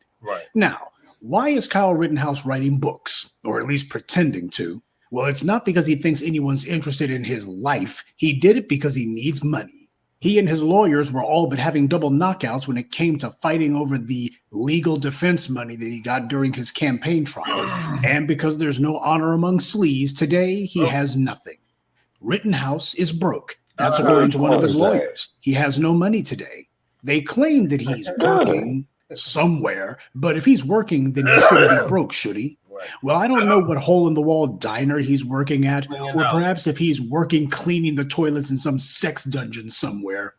Now, why is Kyle Rittenhouse writing books, or at least pretending to? Well, it's not because he thinks anyone's interested in his life. He did it because he needs money. He and his lawyers were all but having double knockouts when it came to fighting over the legal defense money that he got during his campaign trial. And because there's no honor among sleaze, today he has nothing. Rittenhouse is broke. That's according to one of his lawyers. He has no money today. They claim that he's working somewhere, but if he's working, then he shouldn't be broke, should he? Well, I don't know what hole-in-the-wall diner he's working at, or perhaps if he's working cleaning the toilets in some sex dungeon somewhere.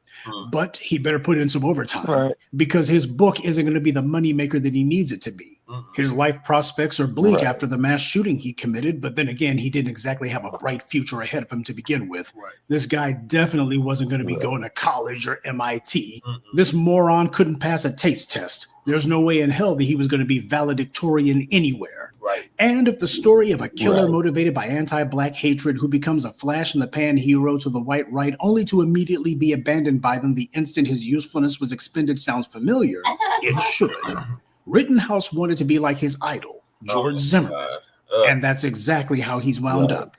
But he better put in some overtime because his book isn't going to be the moneymaker that he needs it to be. His life prospects are bleak after the mass shooting he committed, but then again, he didn't exactly have a bright future ahead of him to begin with. This guy definitely wasn't going to be going to college or MIT. This moron couldn't pass a taste test. There's no way in hell that he was going to be valedictorian anywhere. And if the story of a killer motivated by anti-black hatred who becomes a flash-in-the-pan hero to the white right only to immediately be abandoned by them the instant his usefulness was expended sounds familiar, it should. Rittenhouse wanted to be like his idol, George Zimmerman. And that's exactly how he's wound up.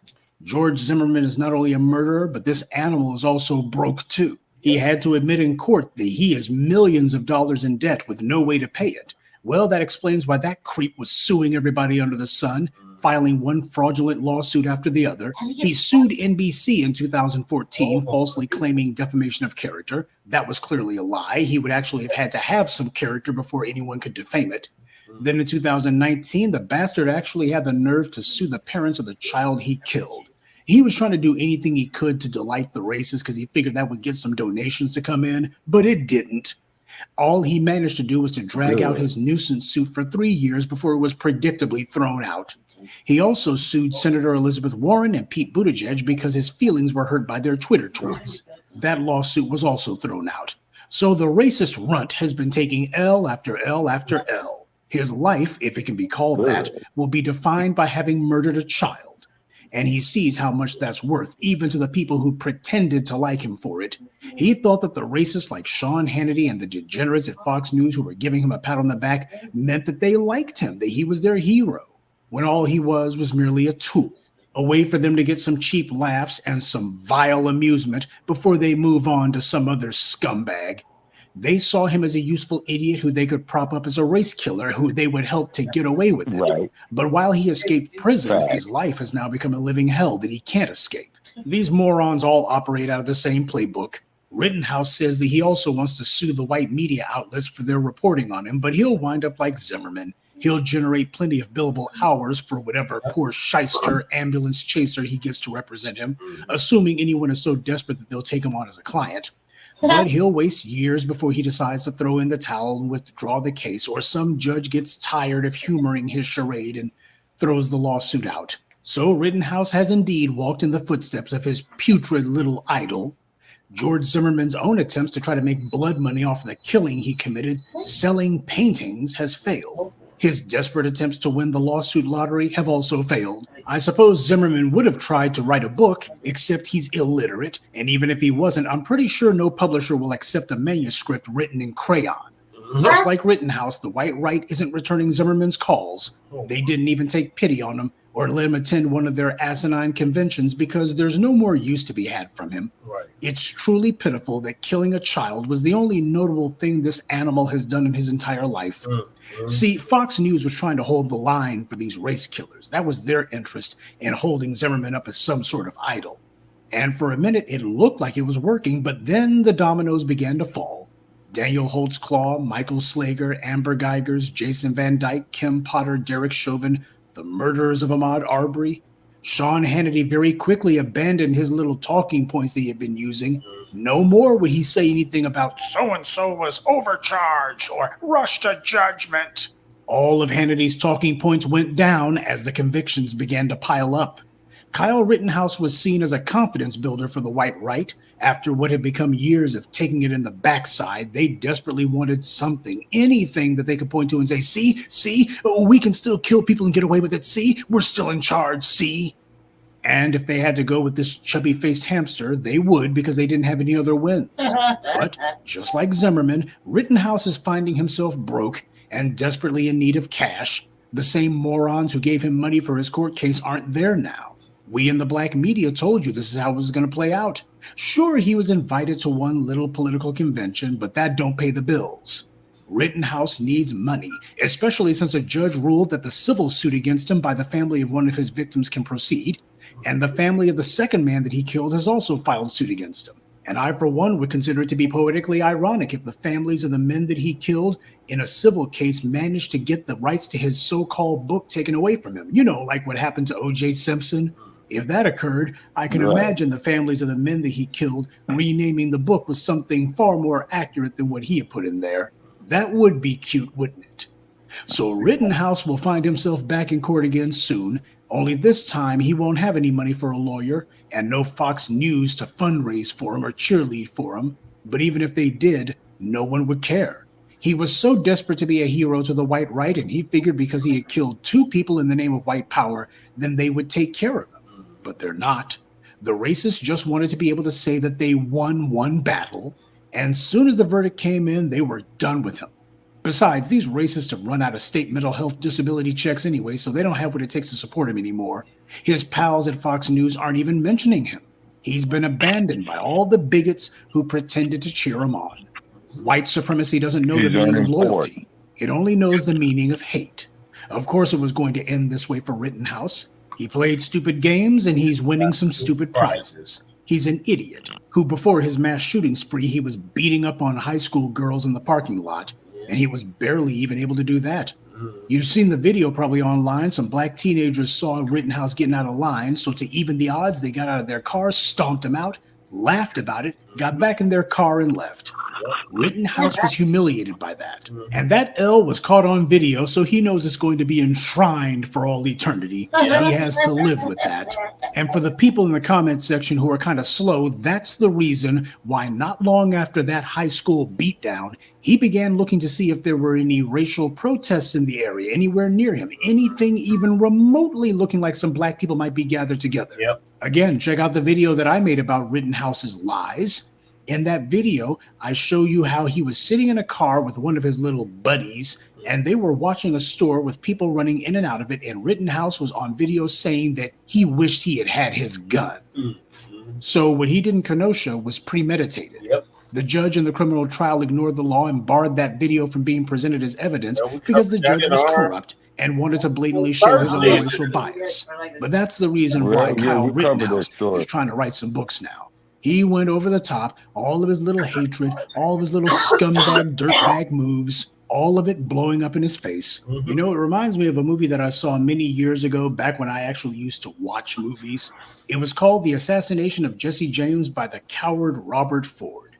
George Zimmerman is not only a murderer, but this animal is also broke too. He had to admit in court that he is millions of dollars in debt with no way to pay it. Well, that explains why that creep was suing everybody under the sun, filing one fraudulent lawsuit after the other. He sued NBC in 2014, falsely claiming defamation of character. That was clearly a lie. He would actually have had to have some character before anyone could defame it. Then in 2019, the bastard actually had the nerve to sue the parents of the child he killed. He was trying to do anything he could to delight the racists because he figured that would get some donations to come in, but it didn't. All he managed to do was to drag out his nuisance suit for 3 years before it was predictably thrown out. He also sued Senator Elizabeth Warren and Pete Buttigieg because his feelings were hurt by their Twitter tweets. That lawsuit was also thrown out. So the racist runt has been taking L after L after L. His life, if it can be called that, will be defined by having murdered a child. And he sees how much that's worth, even to the people who pretended to like him for it. He thought that the racists like Sean Hannity and the degenerates at Fox News who were giving him a pat on the back meant that they liked him, that he was their hero, when all he was merely a tool, a way for them to get some cheap laughs and some vile amusement before they move on to some other scumbag. They saw him as a useful idiot who they could prop up as a race killer who they would help to get away with it. But while he escaped prison, his life has now become a living hell that he can't escape. These morons all operate out of the same playbook. Rittenhouse says that he also wants to sue the white media outlets for their reporting on him, but he'll wind up like Zimmerman. He'll generate plenty of billable hours for whatever poor shyster ambulance chaser he gets to represent him, assuming anyone is so desperate that they'll take him on as a client. But he'll waste years before he decides to throw in the towel and withdraw the case, or some judge gets tired of humoring his charade and throws the lawsuit out. So Rittenhouse has indeed walked in the footsteps of his putrid little idol. George Zimmerman's own attempts to try to make blood money off the killing he committed selling paintings has failed. His desperate attempts to win the lawsuit lottery have also failed. I suppose Zimmerman would have tried to write a book, except he's illiterate, and even if he wasn't, I'm pretty sure no publisher will accept a manuscript written in crayon. Just like Rittenhouse, the white right isn't returning Zimmerman's calls. They didn't even take pity on him or let him attend one of their asinine conventions because there's no more use to be had from him. Right. It's truly pitiful that killing a child was the only notable thing this animal has done in his entire life. See, Fox News was trying to hold the line for these race killers. That was their interest in holding Zimmerman up as some sort of idol. And for a minute, it looked like it was working, but then the dominoes began to fall. Daniel Holtzclaw, Michael Slager, Amber Geigers, Jason Van Dyke, Kim Potter, Derek Chauvin, the murderers of Ahmaud Arbery. Sean Hannity very quickly abandoned his little talking points that he had been using. No more would he say anything about so-and-so was overcharged or rushed to judgment. All of Hannity's talking points went down as the convictions began to pile up. Kyle Rittenhouse was seen as a confidence builder for the white right. After what had become years of taking it in the backside, they desperately wanted something, anything that they could point to and say, see, we can still kill people and get away with it. See, we're still in charge. See. And if they had to go with this chubby-faced hamster, they would because they didn't have any other wins. But just like Zimmerman, Rittenhouse is finding himself broke and desperately in need of cash. The same morons who gave him money for his court case aren't there now. We in the black media told you this is how it was going to play out. Sure, he was invited to one little political convention, but that don't pay the bills. Rittenhouse needs money, especially since a judge ruled that the civil suit against him by the family of one of his victims can proceed, and the family of the second man that he killed has also filed suit against him. And I, for one, would consider it to be poetically ironic if the families of the men that he killed in a civil case managed to get the rights to his so-called book taken away from him. You know, like what happened to O.J. Simpson. If that occurred, I can imagine the families of the men that he killed renaming the book with something far more accurate than what he had put in there. That would be cute, wouldn't it? So Rittenhouse will find himself back in court again soon, only this time he won't have any money for a lawyer and no Fox News to fundraise for him or cheerlead for him. But even if they did, no one would care. He was so desperate to be a hero to the white right, and he figured because he had killed 2 people in the name of white power, then they would take care of him. But they're not. The racists just wanted to be able to say that they won one battle, and soon as the verdict came in, they were done with him. Besides, these racists have run out of state mental health disability checks anyway, so they don't have what it takes to support him anymore. His pals at Fox News aren't even mentioning him. He's been abandoned by all the bigots who pretended to cheer him on. White supremacy doesn't know the meaning of loyalty. It only knows the meaning of hate. Of course it was going to end this way for Rittenhouse. He played stupid games, and he's winning some stupid prizes. He's an idiot who, before his mass shooting spree, he was beating up on high school girls in the parking lot, and he was barely even able to do that. You've seen the video probably online. Some black teenagers saw Rittenhouse getting out of line, so to even the odds, they got out of their car, stomped him out, laughed about it, got back in their car, and left. Rittenhouse was humiliated by that. And that L was caught on video, so he knows it's going to be enshrined for all eternity. He has to live with that. And for the people in the comment section who are kind of slow, that's the reason why not long after that high school beatdown, he began looking to see if there were any racial protests in the area, anywhere near him, anything even remotely looking like some black people might be gathered together. Again, check out the video that I made about Rittenhouse's lies. In that video, I show you how he was sitting in a car with one of his little buddies, and they were watching a store with people running in and out of it, and Rittenhouse was on video saying that he wished he had his gun. So what he did in Kenosha was premeditated. The judge in the criminal trial ignored the law and barred that video from being presented as evidence because the judge was corrupt and wanted to blatantly show his own racial bias. But that's the reason why Kyle Rittenhouse is trying to write some books now. He went over the top, all of his little hatred, all of his little scumbag, dirtbag moves, all of it blowing up in his face. You know, it reminds me of a movie that I saw many years ago, back when I actually used to watch movies. It was called The Assassination of Jesse James by the Coward Robert Ford.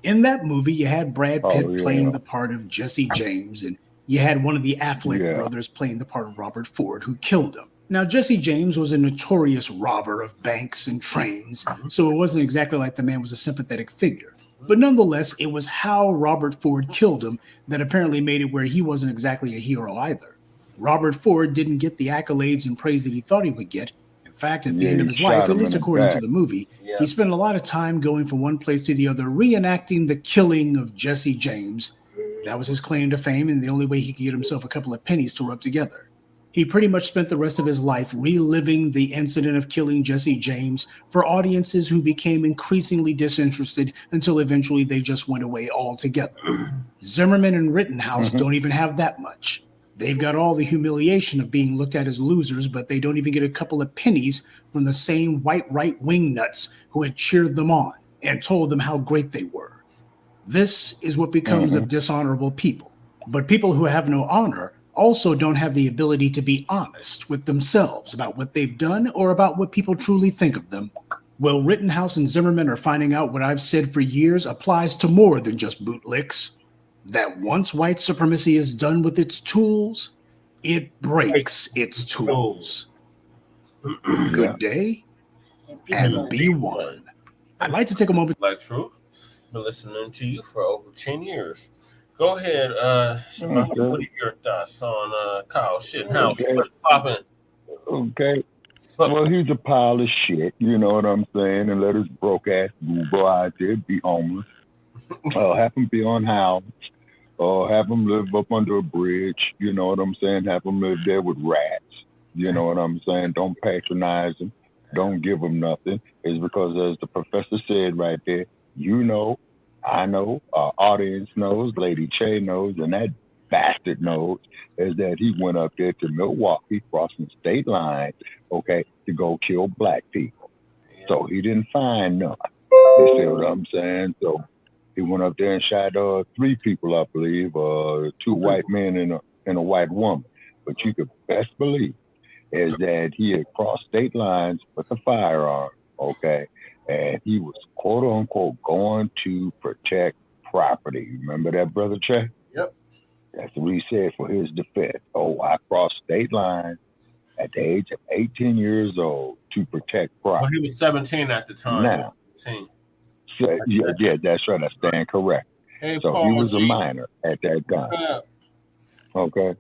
In that movie, you had Brad Pitt playing the part of Jesse James, and you had one of the Affleck brothers playing the part of Robert Ford, who killed him. Now, Jesse James was a notorious robber of banks and trains, so it wasn't exactly like the man was a sympathetic figure. But nonetheless, it was how Robert Ford killed him that apparently made it where he wasn't exactly a hero either. Robert Ford didn't get the accolades and praise that he thought he would get. In fact, at the end of his life, at least according to the movie, he spent a lot of time going from one place to the other, reenacting the killing of Jesse James. That was his claim to fame, and the only way he could get himself a couple of pennies to rub together. He pretty much spent the rest of his life reliving the incident of killing Jesse James for audiences who became increasingly disinterested until eventually they just went away altogether. Zimmerman and Rittenhouse don't even have that much. They've got all the humiliation of being looked at as losers, but they don't even get a couple of pennies from the same white right-wing nuts who had cheered them on and told them how great they were. This is what becomes of dishonorable people. But people who have no honor also don't have the ability to be honest with themselves about what they've done or about what people truly think of them. Well, Rittenhouse and Zimmerman are finding out what I've said for years applies to more than just bootlicks. That once white supremacy is done with its tools, it breaks its tools. Good day, and be one. I'd like to take a moment. Like Truth, been listening to you for over 10 years. Go ahead, Shema, what are your thoughts on Kyle Shithouse? What's popping? Okay. Well, he's a pile of shit, you know what I'm saying? And let his broke ass go out there, be homeless. Have him be unhoused. Or have them live up under a bridge, you know what I'm saying? Have them live there with rats, you know what I'm saying? Don't patronize them. Don't give them nothing. It's because, as the professor said right there, you know, I know, our audience knows, Lady Che knows, and that bastard knows, is that he went up there to Milwaukee, crossing state lines, okay, to go kill black people. So he didn't find none. You see what I'm saying? So he went up there and shot 3 people, I believe, 2 white men and a white woman. But you could best believe is that he had crossed state lines with a firearm, okay? And he was, quote unquote, going to protect property. Remember that, Brother Che? Yep. That's what he said for his defense. Oh, I crossed state lines at the age of 18 years old to protect property. Well, he was 17 at the time. Now, so, yeah, that's right. I stand correct. Hey, so Paul he was G. a minor at that time. Okay.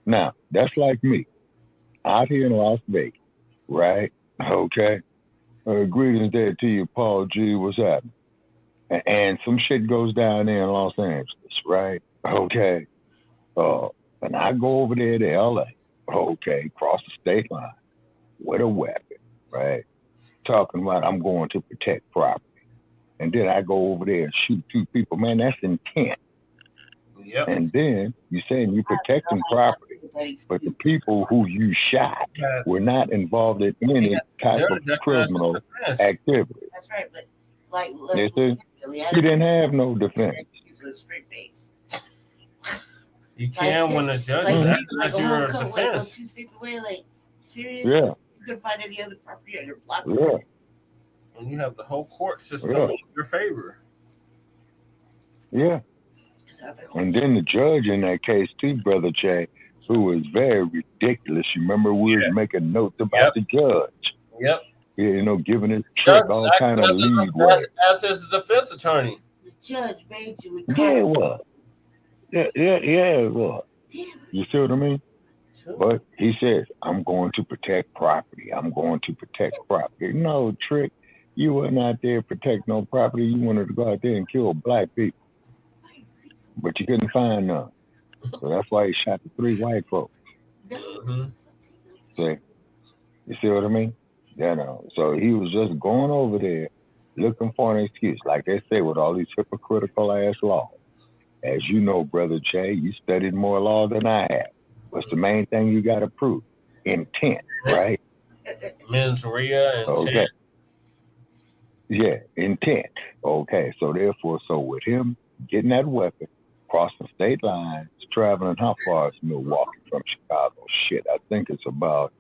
Now, that's like me. Out here in Las Vegas, right? Okay. Greetings there to you, Paul G. What's happening? And some shit goes down there in Los Angeles, right? Okay. And I go over there to LA, okay, cross the state line with a weapon, right? Talking about I'm going to protect property. And then I go over there and shoot 2 people. Man, that's intent. Yep. And then you're saying you're protecting property, but the people who you shot were not involved in any type of criminal activity. That's right, but like, You see? He didn't have no defense. Straight face. You can when the judge like your like defense. 2 states away, like, serious? Yeah. You couldn't find any other property on your block. Yeah. And you have the whole court system in your favor. Yeah. And then the judge in that case too, Brother Che, who was very ridiculous. You remember we was making notes about the judge. Yep. Yeah, you know, giving his trick all kind of lead way. As his defense attorney. The judge made you. Yeah, it was. Yeah, it was. You see what I mean? But he says, I'm going to protect property. I'm going to protect property. No, Trick, you weren't out there to protect no property. You wanted to go out there and kill black people. But you couldn't find none. So that's why he shot the 3 white folks. See? You see what I mean? You know, so he was just going over there looking for an excuse, like they say with all these hypocritical ass laws. As you know, Brother Che, you studied more law than I have. What's the main thing you got to prove? Intent, right? Mens rea and okay. Yeah, intent. Okay, so therefore, with him getting that weapon, crossing state lines, traveling how far is Milwaukee from Chicago? Shit, I think it's about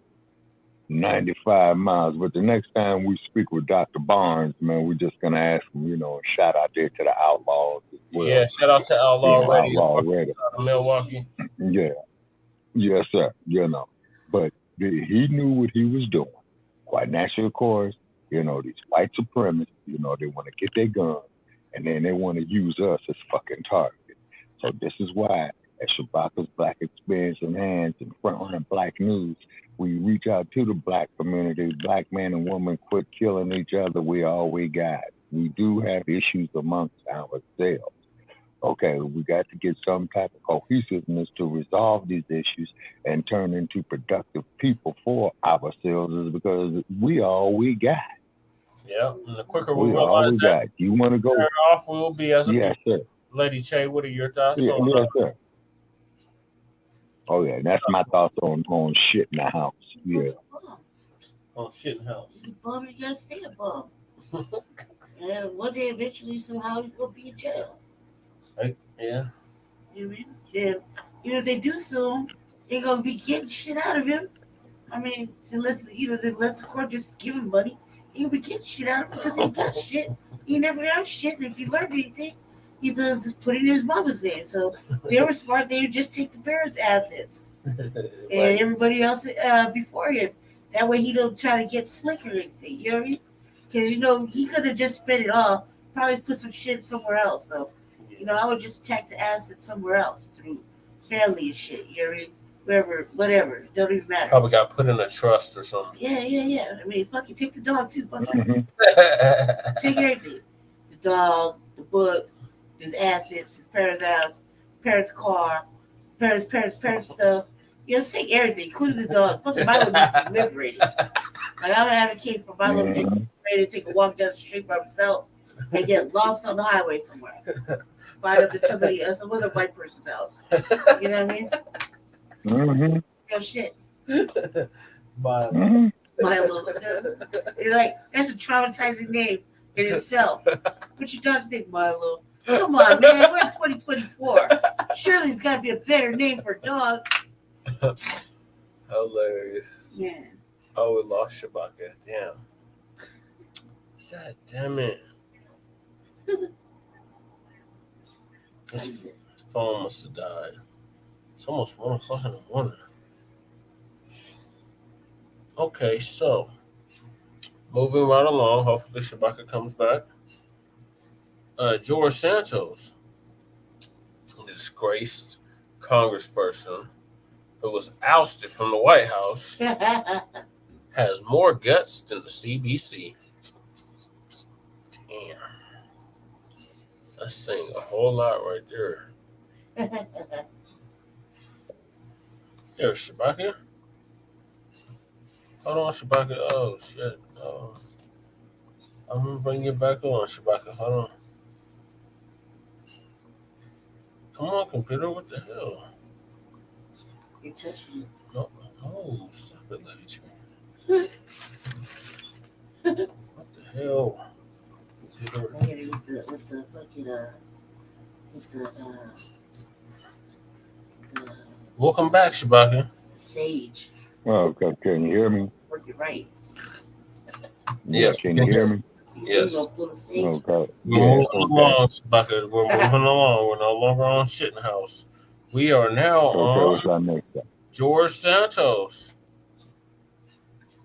95 miles. But the next time we speak with Dr. Barnes, man, we're just going to ask him, you know, shout out there to the Outlaws as well. Yeah, shout out to Outlaw Radio. Outlaw Radio. Milwaukee. Yeah. Yes, sir. You know. But he knew what he was doing. Quite naturally, of course, you know, these white supremacists, you know, they want to get their guns and then they want to use us as fucking targets. So this is why At Shabaka's Black Experience Enhanced and Frontline Black News, we reach out to the Black community. Black men and women, quit killing each other. We all we got. We do have issues amongst ourselves. Okay, we got to get some type of cohesiveness to resolve these issues and turn into productive people for ourselves, because we all we got. Yeah, and the quicker We we all realize we that, got. You want to go? turn off we'll be as a Yes, people. sir. Lady Che, what are your thoughts Yeah, on yes, sir. Oh yeah, that's my thoughts on shit in the house. Yeah. on shit in the house? You bum, you gotta stay a bum. And one day, eventually, somehow, he's gonna be in jail. Right? Yeah. You know what I mean? Then, even if they do sue him, they're gonna be getting shit out of him. I mean, unless the court just give him money, he'll be getting shit out of him because he ain't got shit. He never got shit. And if he learned anything, he's just putting in his mama's name. So they were smart. They would just take the parents' assets and everybody else before him. That way he don't try to get slick or anything. You know what I mean? Because, he could have just spent it all, probably put some shit somewhere else. So, I would just attack the assets somewhere else through family and shit. You know what I mean? Wherever, whatever. It don't even matter. Probably got put in a trust or something. Yeah. I mean, fuck you. Take the dog too. Fuck you. Mm-hmm. Take everything. The dog, the book, his assets, his parents' house, parents' car, parents' stuff. Just take everything, including the dog. Fucking Milo needs to be liberated. Like, I'm advocating for Milo to get ready to take a walk down the street by himself and get lost on the highway somewhere. Find up at some other white person's house. You know what I mean? Mm-hmm. Real shit. Milo. Mm-hmm. Milo. It's like, that's a traumatizing name in itself. What's your dog's name, Milo? Come on, man. We're in 2024. Surely it's got to be a better name for a dog. Hilarious. Yeah. Oh, we lost Shabaka. Damn. God damn it. This phone must have died. It's almost 1 o'clock in the morning. Okay, so moving right along. Hopefully Shabaka comes back. George Santos, disgraced congressperson who was ousted from the White House, has more guts than the CBC. Damn. That's saying a whole lot right there. There's Shabaka. Hold on, Shabaka. Oh, shit. I'm going to bring you back on, Shabaka. Hold on. Come on, computer. What the hell? You touched me. No, stop it, Lady Chain. What the hell? Computer. I hit it with the Welcome back, Shabaka. sage. Oh, okay. Can you hear me? Work it right. Yeah, can you hear me? Yes. Okay. We're Yeah, moving along, Shabaka. We're moving along. We're no longer on Shittenhouse. We are now what's our on next step? George Santos.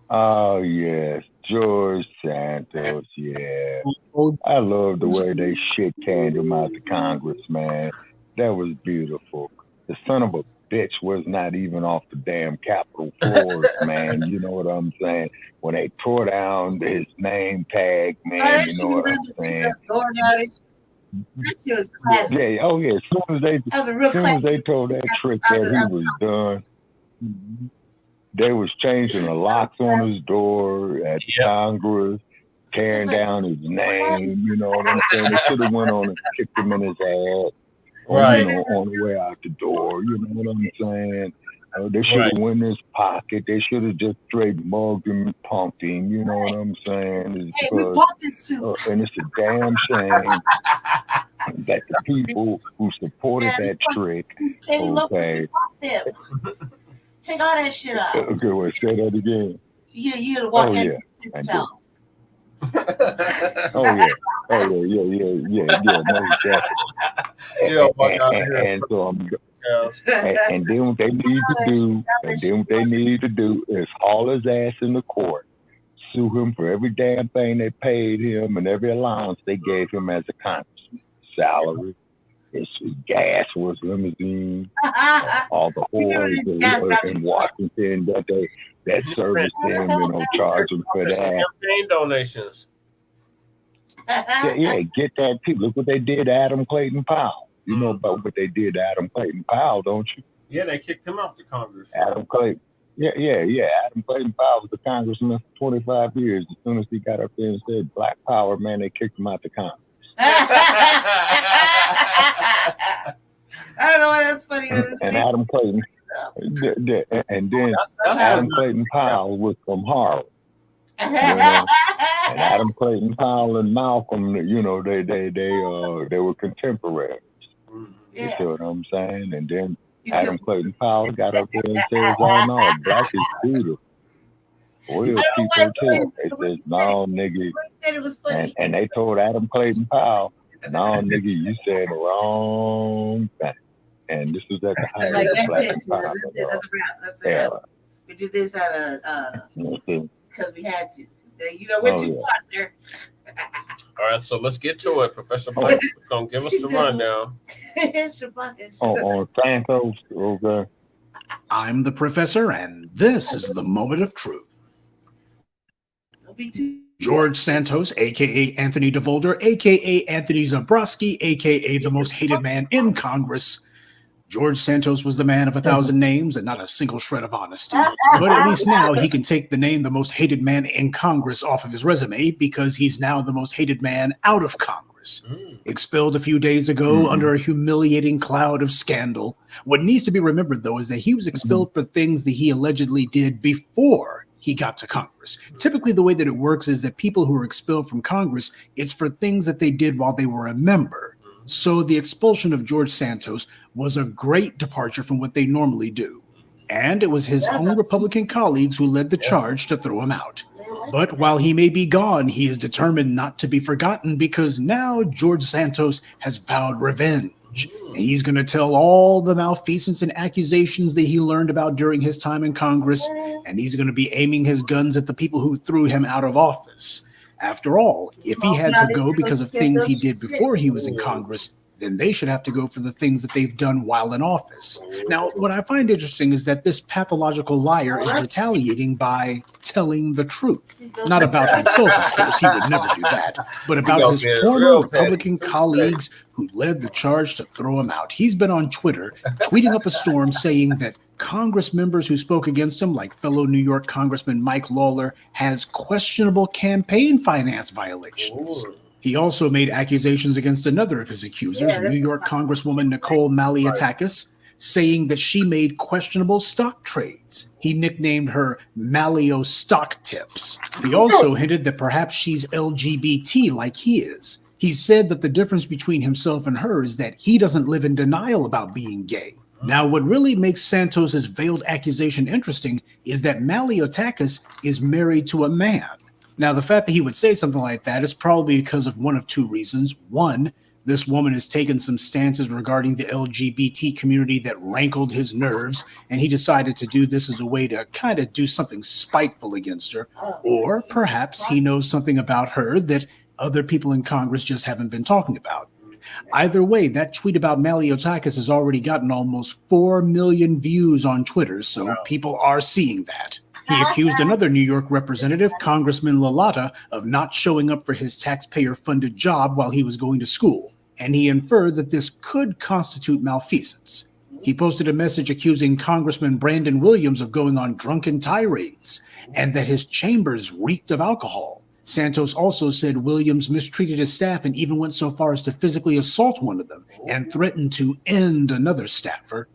Oh, yes. George Santos, yeah. I love the way they shit canned him out to Congress, man. That was beautiful. The son of a bitch was not even off the damn Capitol floors, man. You know what I'm saying? When they tore down his name tag, man, you know what I'm saying? That shit was classic. Yeah, oh yeah. As soon as they told that trick that he was done, they was changing the locks on his door at Congress, tearing down his name. You know what I'm saying? They should have went on and kicked him in his ass, Right. on the way out the door. You know what I'm saying? They should have went in his pocket. They should have just straight mugged him and pumped him. You know what I'm saying? Hey, we bought this suit. And it's a damn shame that the people who supported that trick, okay. Take all that shit out. Okay, wait, say that again. You gotta walk in I the do. house. Yeah, most definitely. And so and then what they need to do is haul his ass in the court, sue him for every damn thing they paid him and every allowance they gave him as a congressman, salary, It's gas was limousine, all the whores in Washington that serviced them, charge them for that. Campaign donations. Yeah, get that too. Look what they did to Adam Clayton Powell. You know about what they did to Adam Clayton Powell, don't you? Yeah, they kicked him out the Congress. Adam Clayton. Yeah. Adam Clayton Powell was the congressman for 25 years. As soon as he got up there and said Black Power, man, they kicked him out the Congress. I don't know why that's funny. And Adam Clayton, Adam Clayton Powell was from Harlem. And Adam Clayton Powell and Malcolm, they were contemporaries. You see what I'm saying? And then Adam Clayton Powell got up there and says, "Oh no, black is beautiful." Real people too. They said, "No, nigga," and they told Adam Clayton Powell, "No, nigga, you said the wrong thing." And this was at the height of the Black Empowerment. That's a wrap. We did this out of because we had to. What you want, sir? All right, so let's get to it. Professor Blacc is going to give us the rundown. On Santos, okay. I'm the professor, and this is the moment of truth. George Santos, a.k.a. Anthony DeVolder, a.k.a. Anthony Zabrowski, a.k.a. the most hated man in Congress. George Santos was the man of 1,000 names and not a single shred of honesty. But at least now he can take the name the most hated man in Congress off of his resume because he's now the most hated man out of Congress. Expelled a few days ago under a humiliating cloud of scandal. What needs to be remembered, though, is that he was expelled for things that he allegedly did before he got to Congress. Typically, the way that it works is that people who are expelled from Congress, it's for things that they did while they were a member. So the expulsion of George Santos was a great departure from what they normally do. And it was his own Republican colleagues who led the charge to throw him out. But while he may be gone, he is determined not to be forgotten because now George Santos has vowed revenge. And he's going to tell all the malfeasance and accusations that he learned about during his time in Congress. And he's going to be aiming his guns at the people who threw him out of office. After all, if he had to go because of things he did before he was in Congress, then they should have to go for the things that they've done while in office. Now, what I find interesting is that this pathological liar is retaliating by telling the truth. Not about himself, of course, he would never do that, but about his former Republican colleagues who led the charge to throw him out. He's been on Twitter tweeting up a storm saying that Congress members who spoke against him, like fellow New York Congressman Mike Lawler, has questionable campaign finance violations. He also made accusations against another of his accusers, New York Congresswoman Nicole Malliotakis, saying that she made questionable stock trades. He nicknamed her Mallio Stock Tips. He also hinted that perhaps she's LGBT like he is. He said that the difference between himself and her is that he doesn't live in denial about being gay. Now, what really makes Santos's veiled accusation interesting is that Malliotakis is married to a man. Now, the fact that he would say something like that is probably because of one of two reasons. One, this woman has taken some stances regarding the LGBT community that rankled his nerves, and he decided to do this as a way to kind of do something spiteful against her. Or perhaps he knows something about her that other people in Congress just haven't been talking about. Either way, that tweet about Malliotakis has already gotten almost 4 million views on Twitter, so people are seeing that. He accused another New York representative, Congressman Lalata, of not showing up for his taxpayer-funded job while he was going to school, and he inferred that this could constitute malfeasance. He posted a message accusing Congressman Brandon Williams of going on drunken tirades, and that his chambers reeked of alcohol. Santos also said Williams mistreated his staff and even went so far as to physically assault one of them and threatened to end another staffer.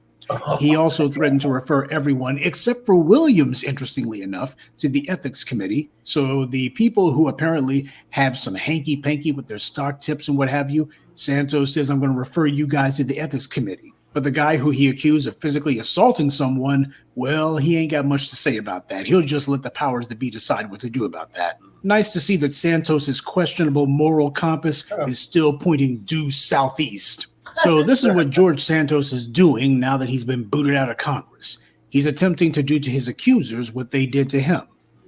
He also threatened to refer everyone, except for Williams, interestingly enough, to the ethics committee. So the people who apparently have some hanky-panky with their stock tips and what have you, Santos says, I'm going to refer you guys to the ethics committee. But the guy who he accused of physically assaulting someone, well, he ain't got much to say about that. He'll just let the powers that be decide what to do about that. Nice to see that Santos's questionable moral compass is still pointing due southeast. So this is what George Santos is doing now that he's been booted out of Congress. He's attempting to do to his accusers what they did to him.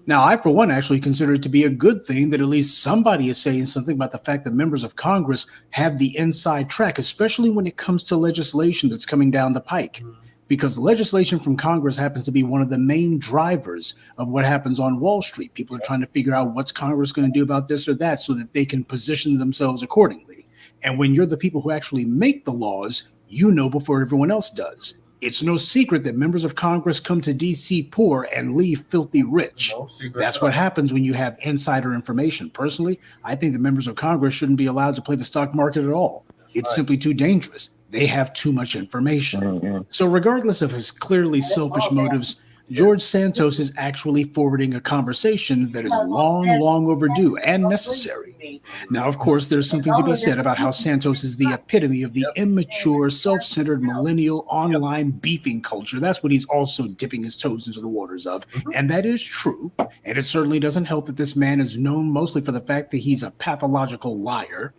Now, I, for one, actually consider it to be a good thing that at least somebody is saying something about the fact that members of Congress have the inside track, especially when it comes to legislation that's coming down the pike. Because legislation from Congress happens to be one of the main drivers of what happens on Wall Street. People are trying to figure out what's Congress going to do about this or that so that they can position themselves accordingly. And when you're the people who actually make the laws, you know before everyone else does. It's no secret that members of Congress come to D.C. poor and leave filthy rich. That's what happens when you have insider information. Personally, I think the members of Congress shouldn't be allowed to play the stock market at all. It's simply too dangerous. They have too much information. So regardless of his clearly selfish motives, George Santos is actually forwarding a conversation that is long overdue and necessary. Now, of course, there's something to be said about how Santos is the epitome of the immature, self-centered, millennial online beefing culture. That's what he's also dipping his toes into the waters of. And that is true. And it certainly doesn't help that this man is known mostly for the fact that he's a pathological liar.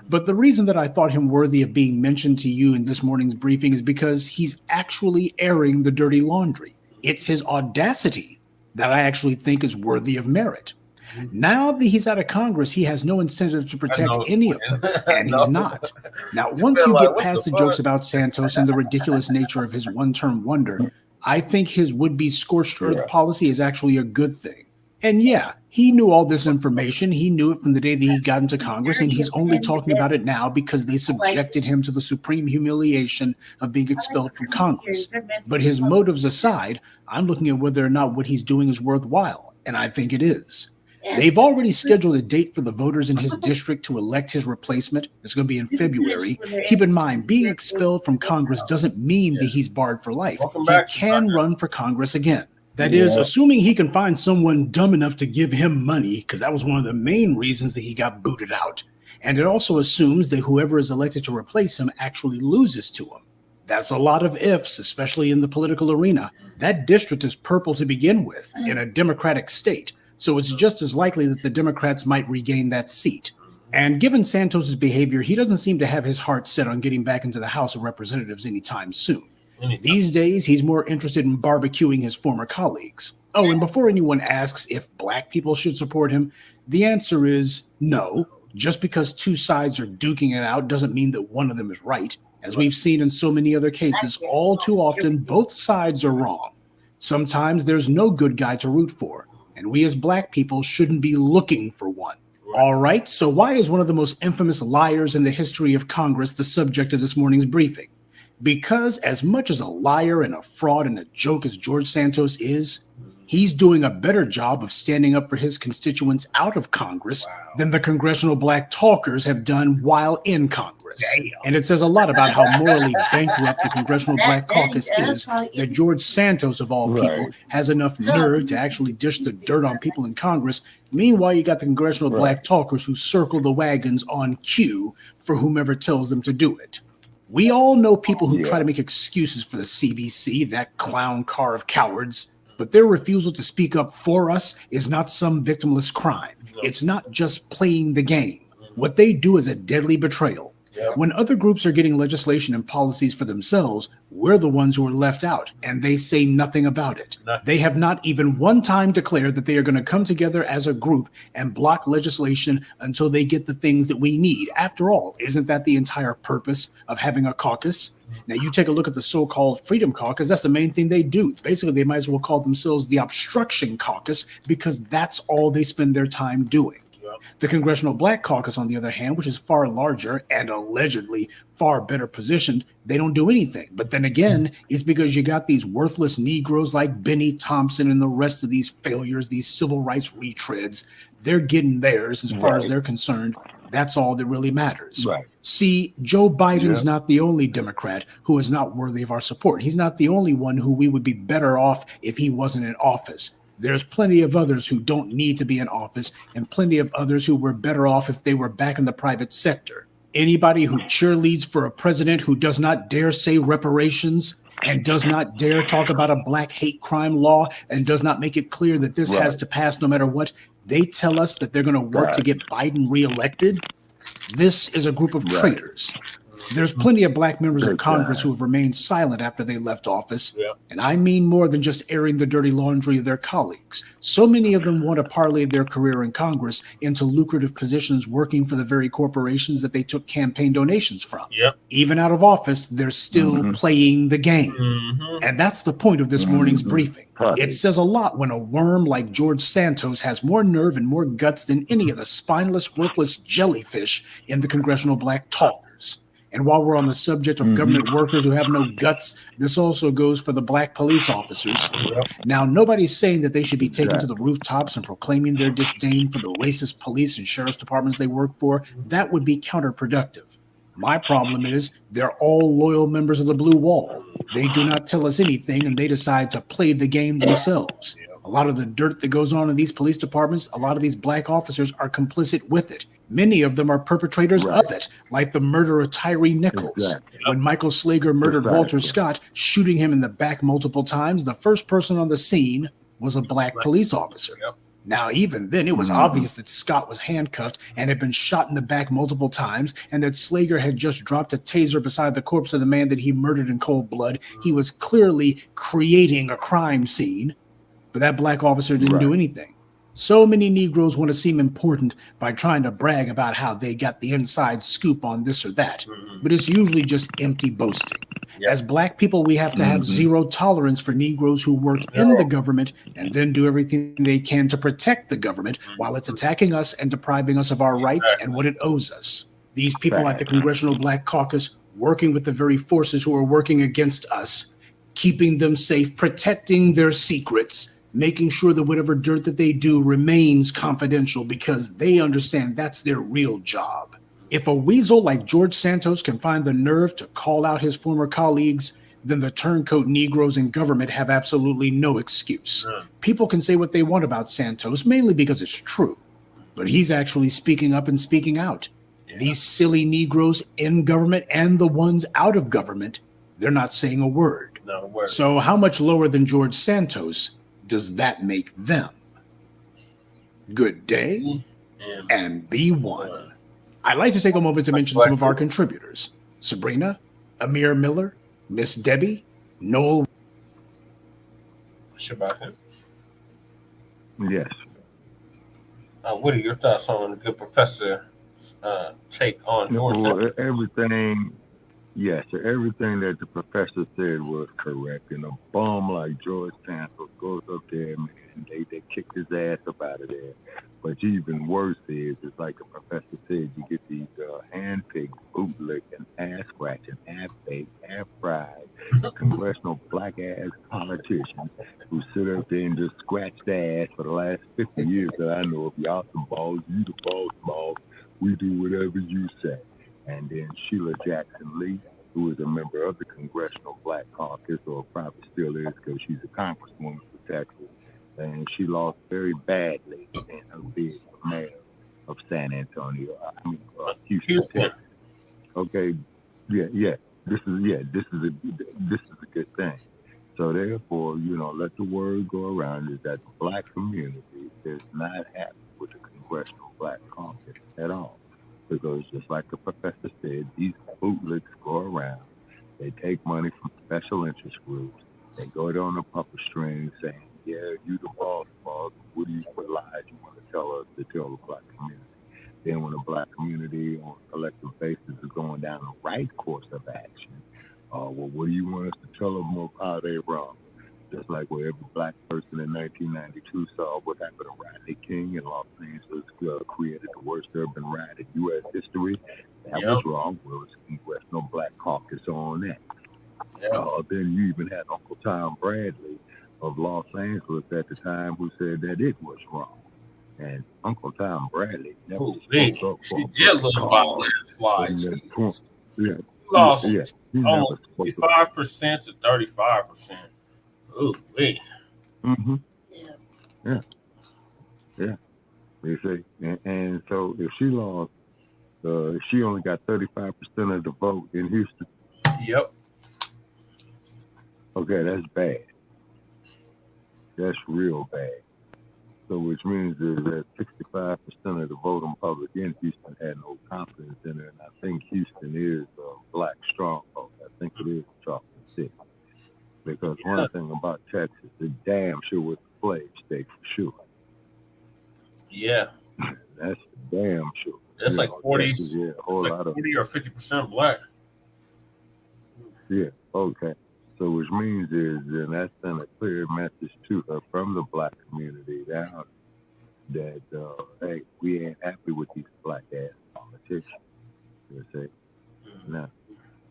But the reason that I thought him worthy of being mentioned to you in this morning's briefing is because he's actually airing the dirty laundry. It's his audacity that I actually think is worthy of merit. Now that he's out of Congress, he has no incentive to protect any of them, and he's not. Now, once you get past the jokes about Santos and the ridiculous nature of his one-term wonder, I think his would-be scorched earth policy is actually a good thing. And yeah, he knew all this information. He knew it from the day that he got into Congress, and he's only talking about it now because they subjected him to the supreme humiliation of being expelled from Congress. But his motives aside, I'm looking at whether or not what he's doing is worthwhile, and I think it is. They've already scheduled a date for the voters in his district to elect his replacement. It's going to be in February. Keep in mind, being expelled from Congress doesn't mean that he's barred for life. He can run for Congress again. That is, assuming he can find someone dumb enough to give him money, because that was one of the main reasons that he got booted out. And it also assumes that whoever is elected to replace him actually loses to him. That's a lot of ifs, especially in the political arena. That district is purple to begin with in a Democratic state, so it's just as likely that the Democrats might regain that seat. And given Santos's behavior, he doesn't seem to have his heart set on getting back into the House of Representatives anytime soon. These days, he's more interested in barbecuing his former colleagues. Oh, and before anyone asks if black people should support him, the answer is no. Just because two sides are duking it out doesn't mean that one of them is right. As we've seen in so many other cases, all too often, both sides are wrong. Sometimes there's no good guy to root for, and we as black people shouldn't be looking for one. All right, so why is one of the most infamous liars in the history of Congress the subject of this morning's briefing? Because as much as a liar and a fraud and a joke as George Santos is, he's doing a better job of standing up for his constituents out of Congress than the congressional black talkers have done while in Congress. And it says a lot about how morally bankrupt the congressional black caucus is that George Santos, of all people, has enough nerve to actually dish the dirt on people in Congress. Meanwhile, you got the congressional black talkers who circle the wagons on cue for whomever tells them to do it. We all know people who try to make excuses for the CBC, that clown car of cowards, but their refusal to speak up for us is not some victimless crime. It's not just playing the game. What they do is a deadly betrayal. When other groups are getting legislation and policies for themselves, we're the ones who are left out, and they say nothing about it. They have not even one time declared that they are going to come together as a group and block legislation until they get the things that we need. After all, isn't that the entire purpose of having a caucus? Now, you take a look at the so-called Freedom Caucus, that's the main thing they do. Basically, they might as well call themselves the Obstruction Caucus because that's all they spend their time doing. The Congressional Black Caucus, on the other hand, which is far larger and allegedly far better positioned, they don't do anything. But then again, it's because you got these worthless Negroes like Benny Thompson and the rest of these failures, these civil rights retreads. They're getting theirs as far as they're concerned. That's all that really matters. See, Joe Biden's not the only Democrat who is not worthy of our support. He's not the only one who we would be better off if he wasn't in office. There's plenty of others who don't need to be in office and plenty of others who were better off if they were back in the private sector. Anybody who cheerleads for a president who does not dare say reparations and does not dare talk about a black hate crime law and does not make it clear that this has to pass no matter what, they tell us that they're going to work to get Biden reelected. This is a group of traitors. There's plenty of black members of Congress who have remained silent after they left office. And I mean more than just airing the dirty laundry of their colleagues. So many of them want to parlay their career in Congress into lucrative positions working for the very corporations that they took campaign donations from. Even out of office, they're still playing the game. And that's the point of this morning's briefing. It says a lot when a worm like George Santos has more nerve and more guts than any of the spineless, worthless jellyfish in the congressional black talkers. And while we're on the subject of government workers who have no guts, this also goes for the black police officers. Now, nobody's saying that they should be taken to the rooftops and proclaiming their disdain for the racist police and sheriff's departments they work for. That would be counterproductive. My problem is they're all loyal members of the Blue Wall. They do not tell us anything, and they decide to play the game themselves. A lot of the dirt that goes on in these police departments, a lot of these black officers are complicit with it. Many of them are perpetrators of it, like the murder of Tyree Nichols. When Michael Slager murdered Walter Scott, shooting him in the back multiple times, the first person on the scene was a black police officer. Now, even then, it was obvious that Scott was handcuffed and had been shot in the back multiple times, and that Slager had just dropped a taser beside the corpse of the man that he murdered in cold blood. He was clearly creating a crime scene, but that black officer didn't do anything. So many Negroes want to seem important by trying to brag about how they got the inside scoop on this or that, but it's usually just empty boasting. As black people, we have to have zero tolerance for Negroes who work in the government and then do everything they can to protect the government while it's attacking us and depriving us of our rights and what it owes us. These people like the Congressional Black Caucus, working with the very forces who are working against us, keeping them safe, protecting their secrets, making sure that whatever dirt that they do remains confidential because they understand that's their real job. If a weasel like George Santos can find the nerve to call out his former colleagues, then the turncoat Negroes in government have absolutely no excuse. People can say what they want about Santos, mainly because it's true, but he's actually speaking up and speaking out. These silly Negroes in government and the ones out of government, they're not saying a word. So how much lower than George Santos does that make them? Good day and be one. I'd like to take a moment to mention some of our contributors. Sabrina, Amir Miller, Miss Debbie, Noel. Yes. What are your thoughts on the good professor take on George Santos? Everything that the professor said was correct. And a bum like George Santos goes up there and they kicked his ass up out of there. But even worse is, it's like the professor said, you get these hand-picked, bootlicking, ass-scratching, half-baked, half-fried, congressional black-ass politicians who sit up there and just scratch their ass for the last 50 years that I know of. Y'all some balls, you the balls, we do whatever you say. And then Sheila Jackson Lee, who is a member of the Congressional Black Caucus, or probably still is because she's a congresswoman for Texas. And she lost very badly in her bid for mayor of San Antonio. Houston. Okay, this is a good thing. So therefore, let the word go around is that the black community is not happy with the Congressional Black Caucus at all, because just like the professor said, these bootlicks go around. They take money from special interest groups. They go down the puppet string saying, yeah, you the boss. What lies you want to tell us to tell the black community? Then when the black community on a collective basis is going down the right course of action, what do you want us to tell them of how they're wrong? Just like where every black person in 1992 saw what happened to Rodney King in Los Angeles, created the worst urban riot in U.S. history. That was wrong. Well, it's Congressional Black Caucus on that. Then you even had Uncle Tom Bradley of Los Angeles at the time who said that it was wrong. And Uncle Tom Bradley never spoke up for He did lose by a landslide. He lost almost 55% to 35%. Ooh, wait. Yeah. You see, and so if she lost, she only got 35% of the vote in Houston. Yep. Okay, that's bad. That's real bad. So which means is that 65% of the voting public in Houston had no confidence in her, and I think Houston is black. That's damn sure. It's like 40, Texas, yeah, a whole lot 40 or 50% black. Yeah, okay. So which means is, and that's sent a clear message to her from the black community down that, hey, we ain't happy with these black ass politicians. You say, now,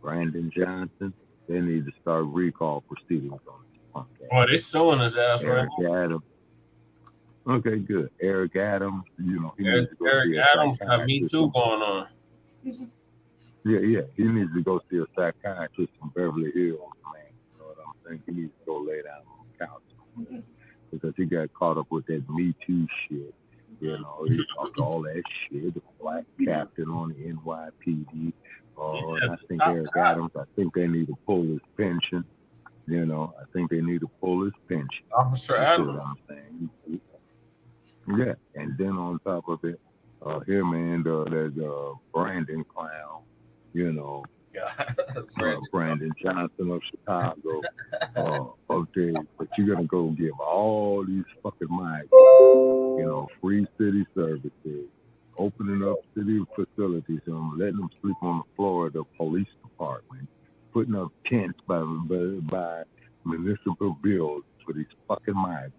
Brandon Johnson, they need to start recall proceedings on this punk ass. Oh, they suing his ass Eric right Adams. Okay, good. Eric Adams, you know, he now. needs to go Eric see a Adams got Me Too going on. Yeah, he needs to go see a psychiatrist from Beverly Hills, man. You know what I'm saying? He needs to go lay down on the couch because he got caught up with that Me Too shit. You know, he talked all that shit. The black captain on the NYPD. And I think Eric Adams, I think they need to pull his pension. You know, I think they need to pull his pension. Officer Adams. What I'm saying. Yeah, and then on top of it, him and that Brandon clown, you know, Brandon Johnson of Chicago. Okay, but you're gonna go give all these fucking migrants, you know, free city services, opening up city facilities, and letting them sleep on the floor of the police department, putting up tents by municipal bills for these fucking migrants.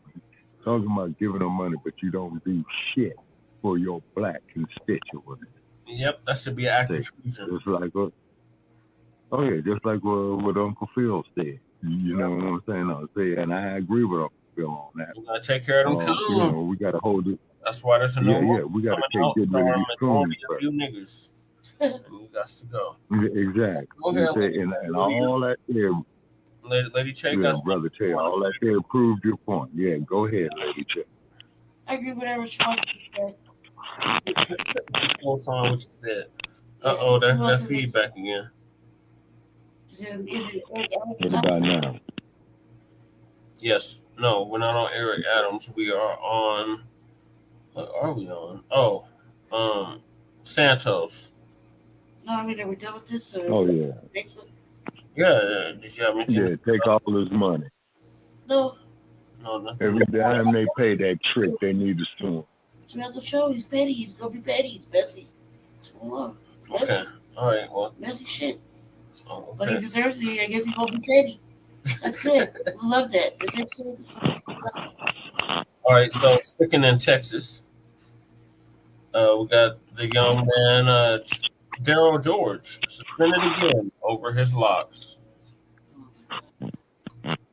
Talking about giving them money, but you don't do shit for your black constituents. Yep, that should be an active treason. Just like just like what Uncle Phil said. You know what I'm saying? And I agree with Uncle Phil on that. We gotta take care of them coons. You know, we gotta hold it. That's why there's a no more. We gotta get rid of these coons first. You niggas, and you got to go. Exactly. Go ahead, and all that there. Lady Che, Brother Che, all that there proved your point. Yeah, go ahead, Lady Che. I agree with whatever Trump said. What's on what you said? That's feedback again. What about now? Yes. No, we're not on Eric Adams. We are on. What are we on? Oh, Santos. No, I mean, they were done with this. Yeah. Yeah. Did you have anything? Yeah, take all his money. No, nothing. Every time they pay that trick, they need to sue him. Throughout the show, he's petty. He's gonna be petty. He's messy. Okay. All right. Well. Messy shit. Oh, okay. But he deserves it. I guess he's gonna be petty. That's good. Love that. Is it too? All right. So sticking in Texas, we got the young man Darryl George suspended again over his locks.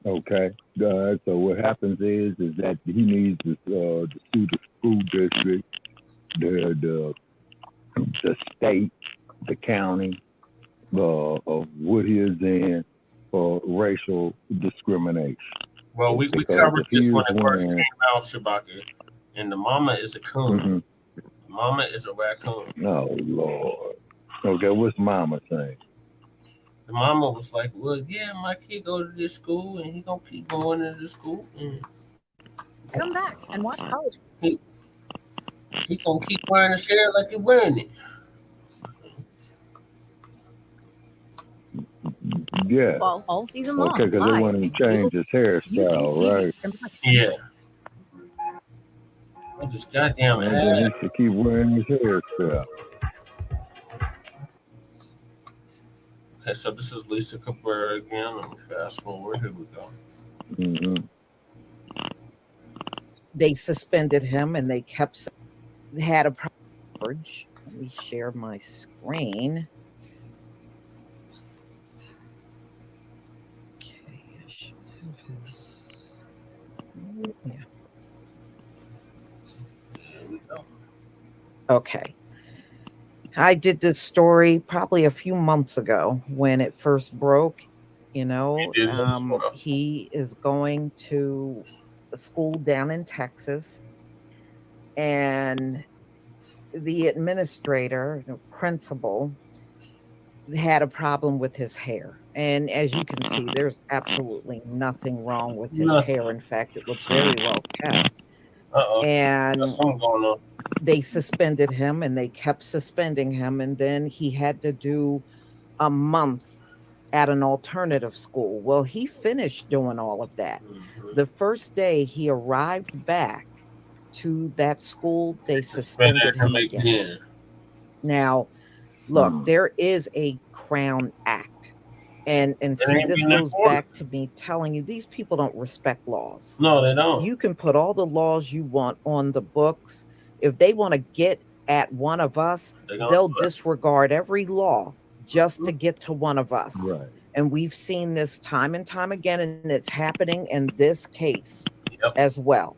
Okay. So what happens is that he needs to sue the school district, the state, the county of what he is in for racial discrimination. Well, we covered this when it first came out, Shabaka, and the mama is a coon. Mm-hmm. The mama is a raccoon. Oh, Lord. Okay, what's mama saying? The mama was like, well, yeah, my kid go to this school, and he gonna keep going to this school. And come back and watch college. He gonna keep wearing his hair like he's wearing it. Yeah. Well, all season long. Okay, because they want him to change his hairstyle, right? Yeah. I just goddamn he needs to keep wearing his hairstyle. Okay, so this is Lisa Cabrera again. Let me fast forward. Here we go. Mm-hmm. They suspended him and they had a charge. Let me share my screen. Okay. I did this story probably a few months ago when it first broke. You know, he is going to a school down in Texas, and the administrator, the principal, had a problem with his hair. And as you can see, there's absolutely nothing wrong with his hair. In fact, it looks very well kept. And they suspended him and they kept suspending him. And then he had to do a month at an alternative school. Well, he finished doing all of that. The first day he arrived back to that school, they suspended him again. Now, look, there is a Crown Act. And see, this goes back to me telling you, these people don't respect laws. No, they don't. You can put all the laws you want on the books. If they want to get at one of us, they'll disregard every law just to get to one of us. Right. And we've seen this time and time again, and it's happening in this case as well.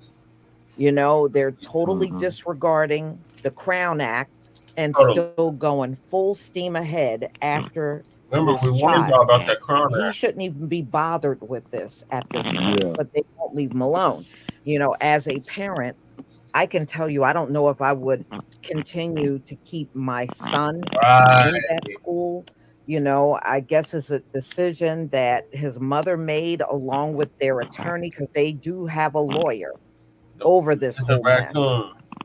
You know, they're totally disregarding the Crown Act and still going full steam ahead after. Remember, we warned y'all about that Crown Act. He shouldn't even be bothered with this at this point, but they won't leave him alone. You know, as a parent, I can tell you, I don't know if I would continue to keep my son in that school. You know, I guess it's a decision that his mother made along with their attorney, because they do have a lawyer over this whole mess.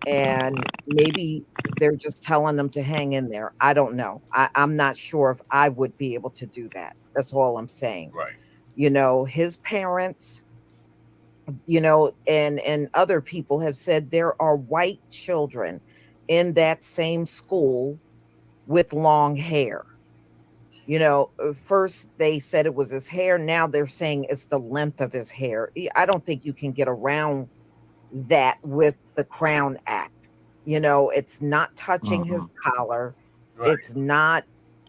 And maybe they're just telling them to hang in there. I don't know. I'm not sure if I would be able to do that. That's all I'm saying. Right. You know, his parents, you know, and other people have said there are white children in that same school with long hair. You know, first they said it was his hair. Now they're saying it's the length of his hair. I don't think you can get around that with the Crown Act. You know, it's not touching his collar. It's not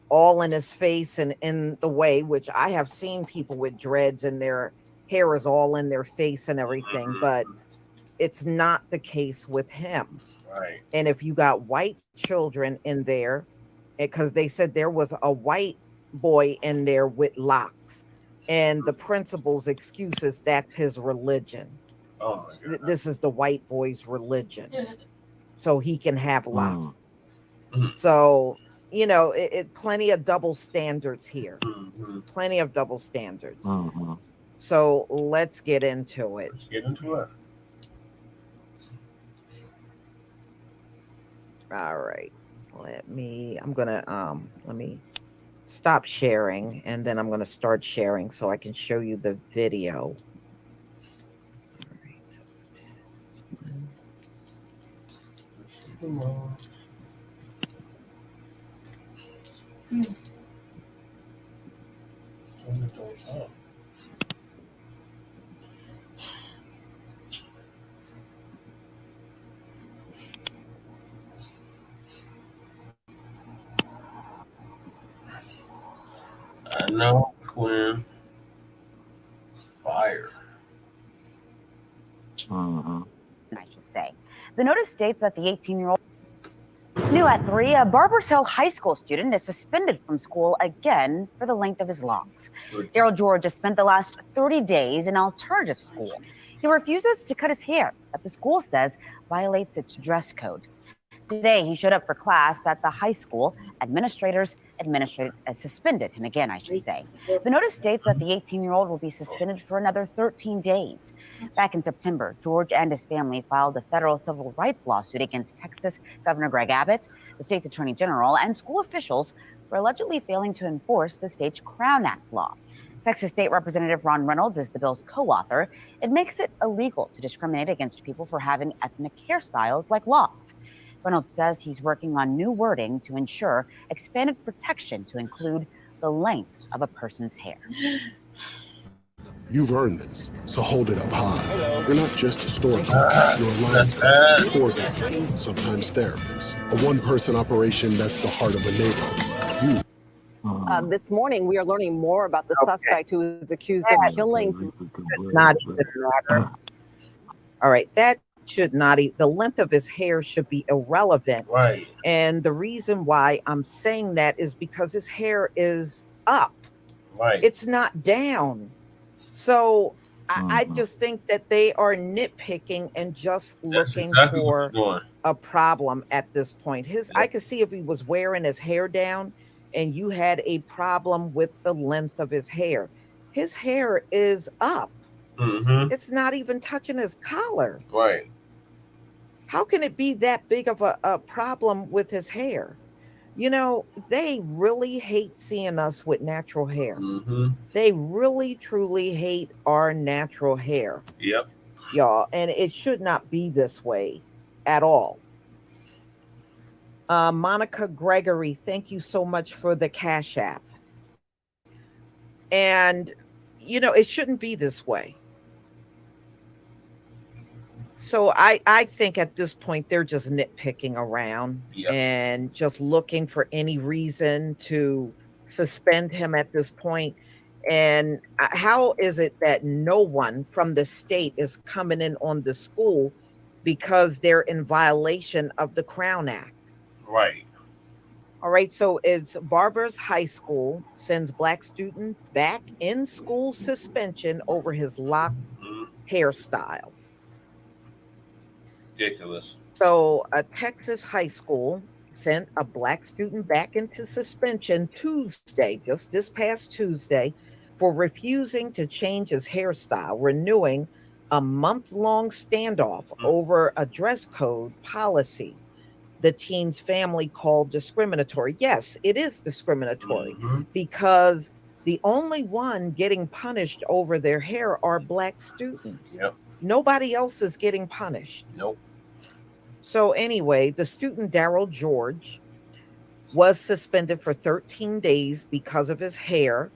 all in his face and in the way, which I have seen people with dreads and their hair is all in their face and everything, but it's not the case with him. Right. And if you got white children in there, because they said there was a white boy in there with locks, and the principal's excuse is that's his religion. Oh my God. This is the white boy's religion, so he can have locks. So, you know, it plenty of double standards here. Plenty of double standards. So let's get into it. Let's get into it. All right. Let me stop sharing, and then I'm gonna start sharing so I can show you the video. I know, Quinn. Fire. I should say. The notice states that the 18-year-old new at 3, a Barbers Hill High School student is suspended from school again for the length of his locks. Darryl George has spent the last 30 days in alternative school. He refuses to cut his hair that the school says violates its dress code. Today, he showed up for class at the high school. Administrators suspended him again, I should say. The notice states that the 18-year-old will be suspended for another 13 days. Back in September, George and his family filed a federal civil rights lawsuit against Texas Governor Greg Abbott, the state's attorney general, and school officials for allegedly failing to enforce the state's Crown Act law. Texas State Representative Ron Reynolds is the bill's co-author. It makes it illegal to discriminate against people for having ethnic hairstyles like locks. Reynolds says he's working on new wording to ensure expanded protection to include the length of a person's hair. You've earned this, so hold it up high. You're not just a storekeeper, you're a lineman, tour guide, sometimes therapist. A one-person operation that's the heart of a neighborhood. This morning, we are learning more about the suspect who is accused of killing. Not even matter. All right, that should not even, the length of his hair should be irrelevant. Right. And the reason why I'm saying that is because his hair is up. Right. It's not down. So I just think that they are nitpicking and just looking for a problem at this point. I could see if he was wearing his hair down and you had a problem with the length of his hair. His hair is up. It's not even touching his collar. Right. How can it be that big of a problem with his hair? You know, they really hate seeing us with natural hair. They really, truly hate our natural hair. Yep. y'all, and it should not be this way at all. Monica Gregory, thank you so much for the Cash App. And, it shouldn't be this way. So I think at this point, they're just nitpicking around and just looking for any reason to suspend him at this point. And how is it that no one from the state is coming in on the school because they're in violation of the Crown Act? Right. All right. So it's Barbers High School sends Black student back in school suspension over his lock hairstyle. Ridiculous. So a Texas high school sent a Black student back into suspension Tuesday, just this past Tuesday, for refusing to change his hairstyle, renewing a month-long standoff over a dress code policy the teen's family called discriminatory. Yes, it is discriminatory because the only one getting punished over their hair are Black students. Yep. Nobody else is getting punished. Nope. So anyway, the student Darryl George was suspended for 13 days because of his hair.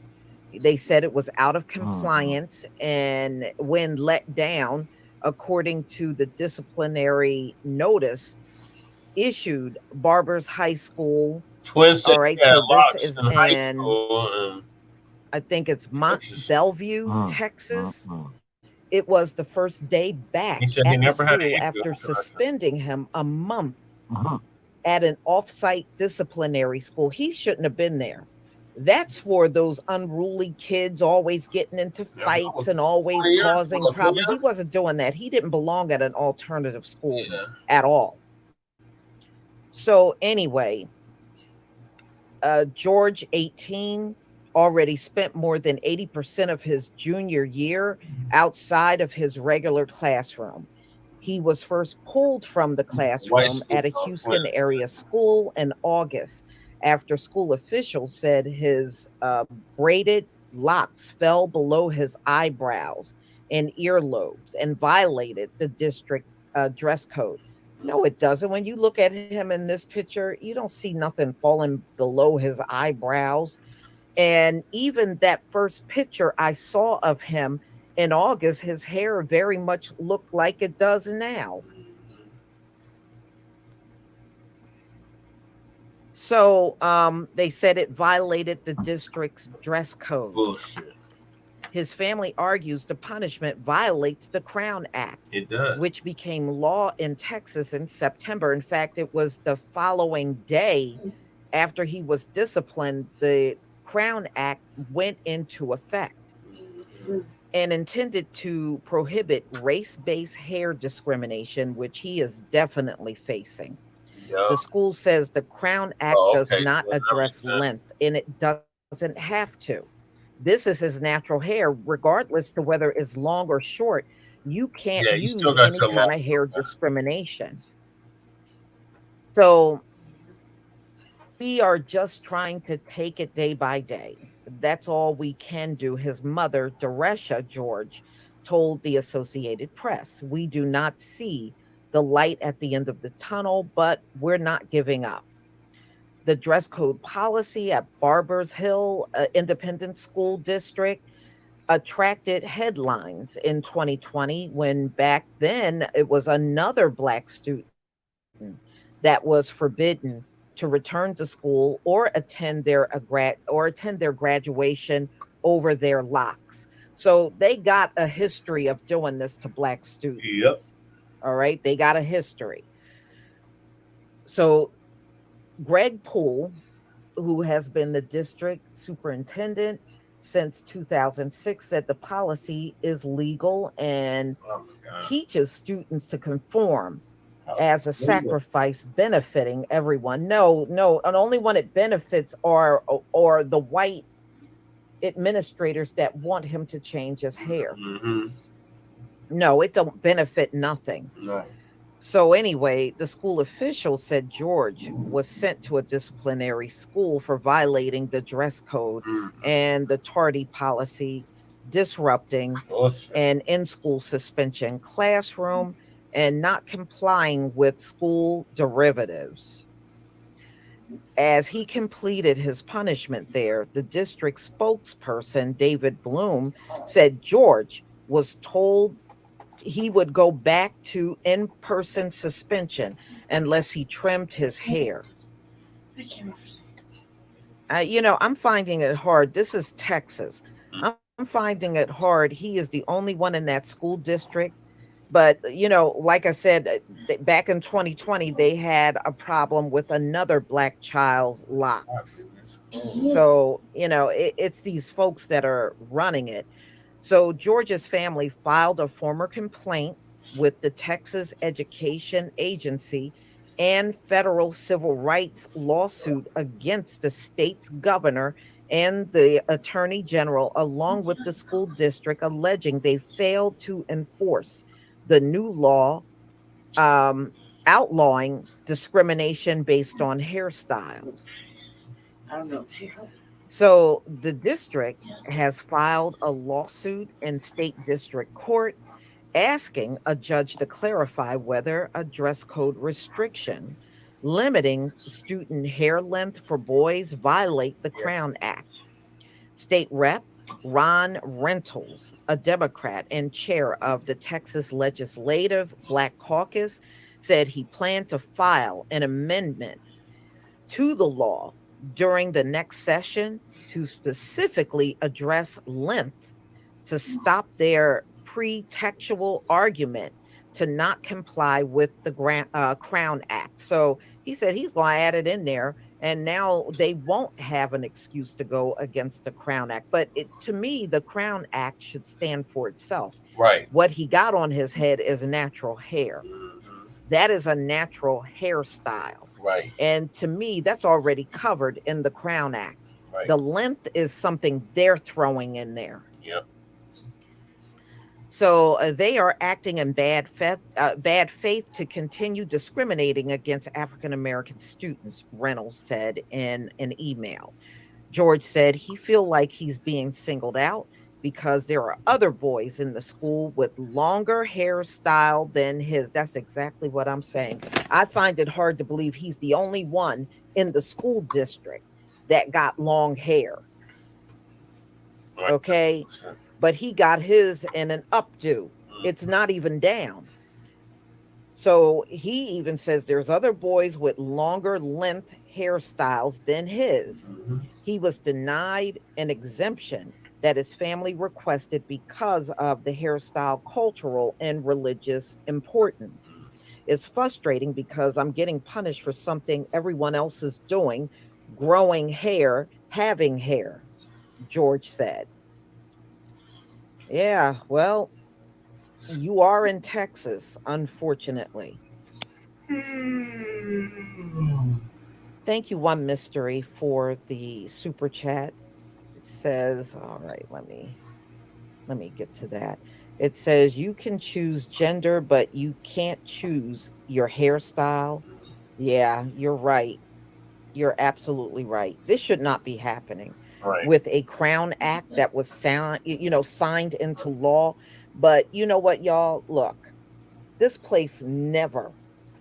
They said it was out of compliance, and when let down, according to the disciplinary notice issued, Barbers High School. Twin City. All right, so this is in high school. I think it's Bellevue, Texas. It was the first day back at the school after suspending him a month at an off-site disciplinary school. He shouldn't have been there. That's for those unruly kids always getting into fights and always causing problems. He wasn't doing that. He didn't belong at an alternative school at all. So anyway, George, 18, already spent more than 80% of his junior year outside of his regular classroom. He was first pulled from the classroom at a Houston area school in August after school officials said his braided locks fell below his eyebrows and earlobes and violated the district dress code. No, it doesn't. When you look at him in this picture, you don't see nothing falling below his eyebrows. And even that first picture I saw of him in August, his hair very much looked like it does now. So they said it violated the district's dress code. Bullshit. His family argues the punishment violates the Crown Act. It does. Which became law in Texas in September. In fact, it was the following day after he was disciplined, the Crown Act went into effect and intended to prohibit race-based hair discrimination, which he is definitely facing. Yep. The school says the Crown Act does not address length, and it doesn't have to. This is his natural hair, regardless to whether it's long or short. You can't use any kind of hair discrimination. So we are just trying to take it day by day. That's all we can do. His mother, Darryl George, told the Associated Press, "We do not see the light at the end of the tunnel, but we're not giving up." The dress code policy at Barbers Hill Independent School District attracted headlines in 2020 when back then it was another Black student that was forbidden to return to school or attend their graduation over their locks. So they got a history of doing this to Black students. Yep. All right, they got a history. So Greg Poole, who has been the district superintendent since 2006, said the policy is legal and teaches students to conform as a sacrifice benefiting everyone. No, and only one it benefits are the white administrators that want him to change his hair. No, it don't benefit nothing. No. So anyway, the school official said George was sent to a disciplinary school for violating the dress code and the tardy policy disrupting an in-school suspension classroom, and not complying with school directives. As he completed his punishment there, the district spokesperson, David Bloom, said George was told he would go back to in-person suspension unless he trimmed his hair. I'm finding it hard. This is Texas. I'm finding it hard. He is the only one in that school district. But, like I said, back in 2020, they had a problem with another Black child's Locs. So, it's these folks that are running it. So George's family filed a formal complaint with the Texas Education Agency and federal civil rights lawsuit against the state's governor and the attorney general, along with the school district, alleging they failed to enforce the new law outlawing discrimination based on hairstyles. I don't know. So the district has filed a lawsuit in state district court asking a judge to clarify whether a dress code restriction limiting student hair length for boys violate the Crown Act. State Rep Ron Rentals, a Democrat and chair of the Texas Legislative Black Caucus, said he planned to file an amendment to the law during the next session to specifically address length to stop their pretextual argument to not comply with the Crown Act. So he said he's going to add it in there, and now they won't have an excuse to go against the Crown Act. But to me, the Crown Act should stand for itself. Right. What he got on his head is natural hair. That is a natural hairstyle. Right. And to me, that's already covered in the Crown Act. Right. The length is something they're throwing in there. Yep. So they are acting in bad faith to continue discriminating against African American students, Reynolds said in an email. George said he feel like he's being singled out because there are other boys in the school with longer hairstyle than his. That's exactly what I'm saying. I find it hard to believe he's the only one in the school district that got long hair. Okay. But he got his in an updo. It's not even down. So he even says there's other boys with longer length hairstyles than his. He was denied an exemption that his family requested because of the hairstyle cultural and religious importance. It's frustrating because I'm getting punished for something everyone else is doing, growing hair, having hair, George said. Yeah, well, you are in Texas, unfortunately. Thank you, One Mystery, for the super chat. It says, all right, let me get to that. It says you can choose gender, but you can't choose your hairstyle. Yeah, you're right. You're absolutely right. This should not be happening. Right. With a Crown Act that was signed into law. But you know what, y'all? Look, this place never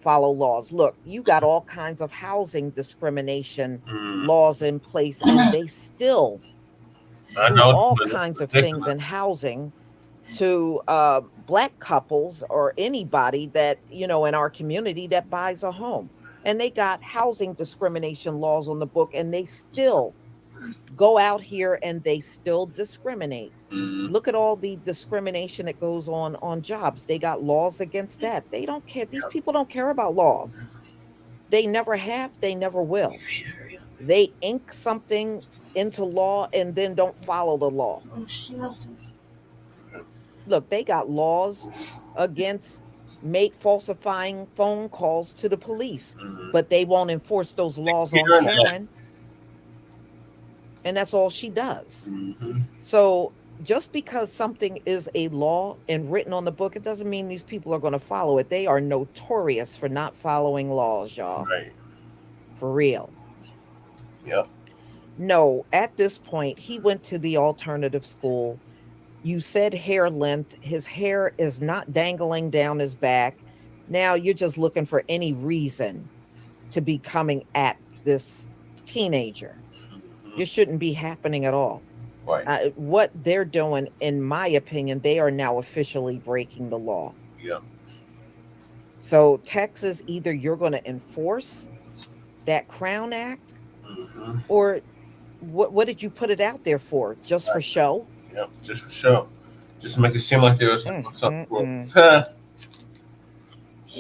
follow laws. Look, you got all kinds of housing discrimination laws in place, and they still do all kinds of things in housing to Black couples or anybody that, in our community that buys a home. And they got housing discrimination laws on the book, and they still go out here and they still discriminate. Look at all the discrimination that goes on jobs. They got laws against that. They don't care. These people don't care about laws. They never have. They never will. They ink something into law and then don't follow the law. Look, they got laws against falsifying phone calls to the police, but they won't enforce those laws on Karen. And that's all she does. So just because something is a law and written on the book, it doesn't mean these people are going to follow it. They are notorious for not following laws, y'all. Right. For real. Yep. No, at this point, he went to the alternative school. You said hair length. His hair is not dangling down his back. Now you're just looking for any reason to be coming at this teenager. This shouldn't be happening at all. Right. What they're doing, in my opinion, they are now officially breaking the law. Yeah. So Texas, either you're going to enforce that Crown Act, or what did you put it out there for? Just for show? Yep, just for show. Just to make it seem like there was something.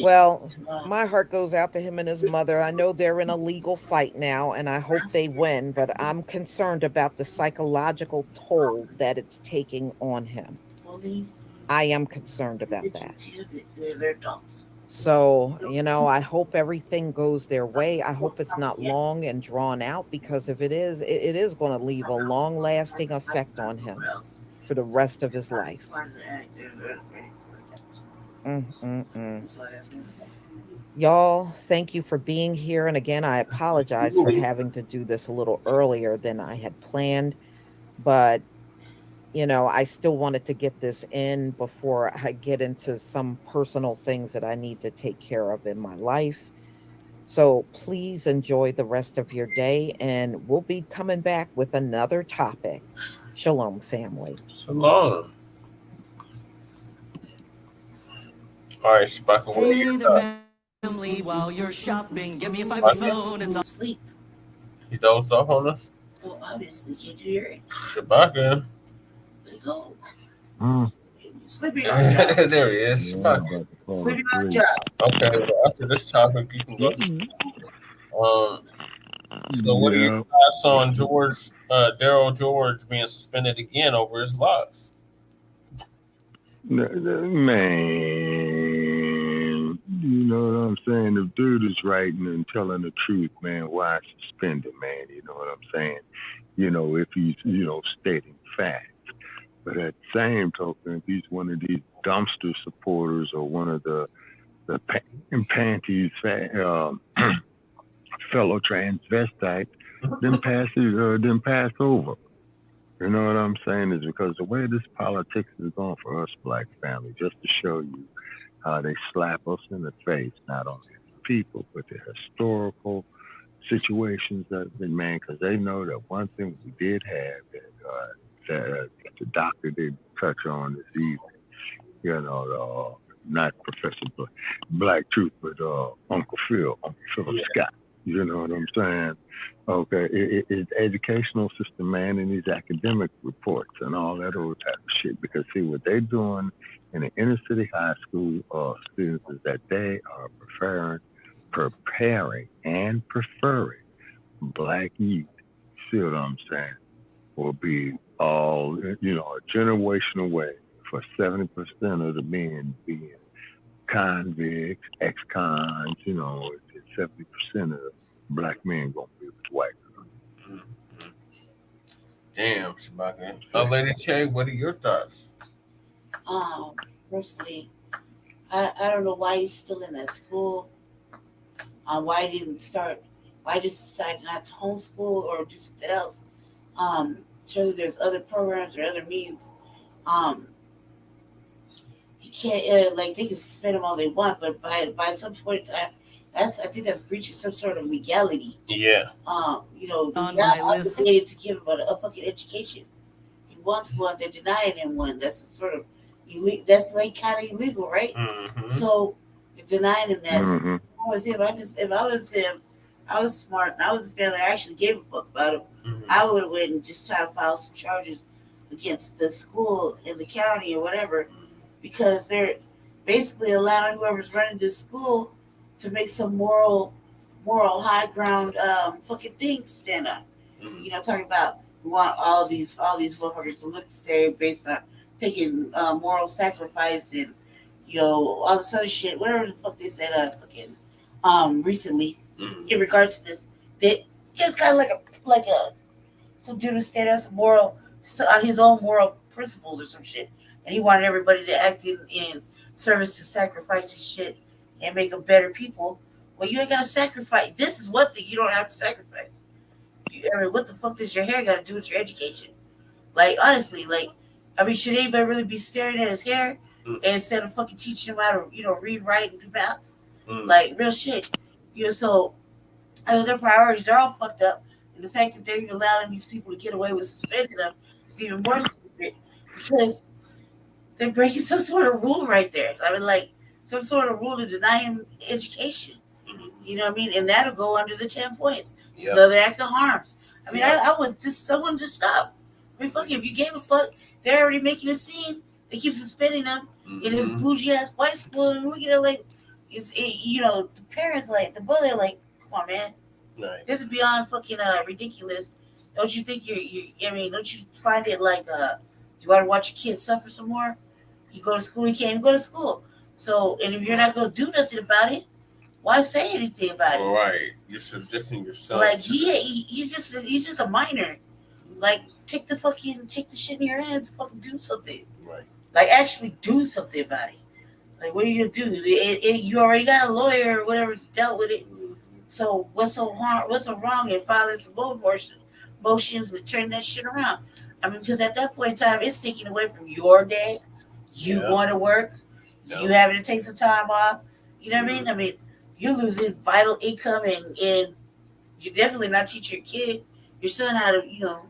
Well, my heart goes out to him and his mother. I know they're in a legal fight now, and I hope they win, but I'm concerned about the psychological toll that it's taking on him. I am concerned about that. So, I hope everything goes their way. I hope it's not long and drawn out, because if it is, it is going to leave a long-lasting effect on him for the rest of his life. Y'all, thank you for being here. And again, I apologize for having to do this a little earlier than I had planned. But, I still wanted to get this in before I get into some personal things that I need to take care of in my life. So please enjoy the rest of your day, and we'll be coming back with another topic. Shalom, family. Shalom. All right, Spock. Hey there, family. While you're shopping, give me a 5G phone. It's all sleep. He dozed off on us. Well, obviously, can't do your Shabaka. Go. Sleeping on the job. There he is. Sleeping on the job. Okay, well, after this topic, you can go. So, what are your thoughts on Darryl George being suspended again over his locks? Man, you know what I'm saying? If dude is writing and telling the truth, man, why suspend him, man? You know what I'm saying? If he's, stating facts. But at the same token, if he's one of these dumpster supporters or one of the panties fellow transvestites, then pass over. You know what I'm saying? Is because the way this politics is going for us black family, just to show you how they slap us in the face, not only the people, but the historical situations that have been made, because they know that one thing we did have that the doctor did touch on this evening, not Professor Black Truth, but Uncle Philip Scott. You know what I'm saying? Okay, it's educational system, man, and these academic reports and all that old type of shit. Because see, what they're doing in the inner city high school students is that they are preparing and preferring black youth. See what I'm saying? Will be all, a generation away for 70% of the men being convicts, ex-cons, 70% of black men gonna be with white girls. Damn, Shabaka. Lady Che, what are your thoughts? Personally, I don't know why he's still in that school. Why he decided not to homeschool or do something else. Surely there's other programs or other means. You can't they can suspend him all they want, but by some point in time, I think that's breaching some sort of legality. Yeah. on not my list. obligated to give him a fucking education. He wants one, they're denying him one. That's some sort of that's kind of illegal, right? Mm-hmm. So they're denying him that. Mm-hmm. If I was him, I was smart and I was a family, I actually gave a fuck about him. Mm-hmm. I would have went and just tried to file some charges against the school in the county or whatever, because they're basically allowing whoever's running this school to make some moral high ground fucking thing to stand on. Mm-hmm. Talking about we want all these motherfuckers to look the same based on taking moral sacrifice and all this other shit, whatever the fuck they said fucking recently. Mm-hmm. In regards to this, that it's kind of like a some dude who stand on some on his own moral principles or some shit, and he wanted everybody to act in service to sacrifice his shit and make them better people. Well, you ain't gotta sacrifice. This is one thing you don't have to sacrifice. What the fuck does your hair got to do with your education? Honestly, I mean, should anybody really be staring at his hair instead of fucking teaching him how to, read, write, and do math? Like, real shit. So, I know their priorities, they're all fucked up. And the fact that they're even allowing these people to get away with suspending them is even more stupid because they're breaking some sort of rule right there. I mean, like, some sort of rule to deny him education. You know what I mean? And that'll go under the 10 points. It's another act of harms. I mean, I would just, someone just stop. I mean, fuck, if you gave a fuck, they're already making a scene. They keep suspending them in this bougie ass white school. And look at it like, the parents, like, the brother, like, come on, man. Right. This is beyond fucking ridiculous. Don't you think don't you find it like, you want to watch your kids suffer some more? You go to school, you can't even go to school. So, and if you're not going to do nothing about it, why say anything about it? Right. You're subjecting yourself. Like, he's just a minor. Like, take the shit in your hands and fucking do something. Right. Like, actually do something about it. Like, what are you going to do? You already got a lawyer or whatever dealt with it. So what's so wrong in filing some motions to turn that shit around? I mean, because at that point in time, it's taking away from your day. You going to work. You having to take some time off. You know what I mean? I mean, you're losing vital income and you're definitely not teaching your kid, your son how to, you're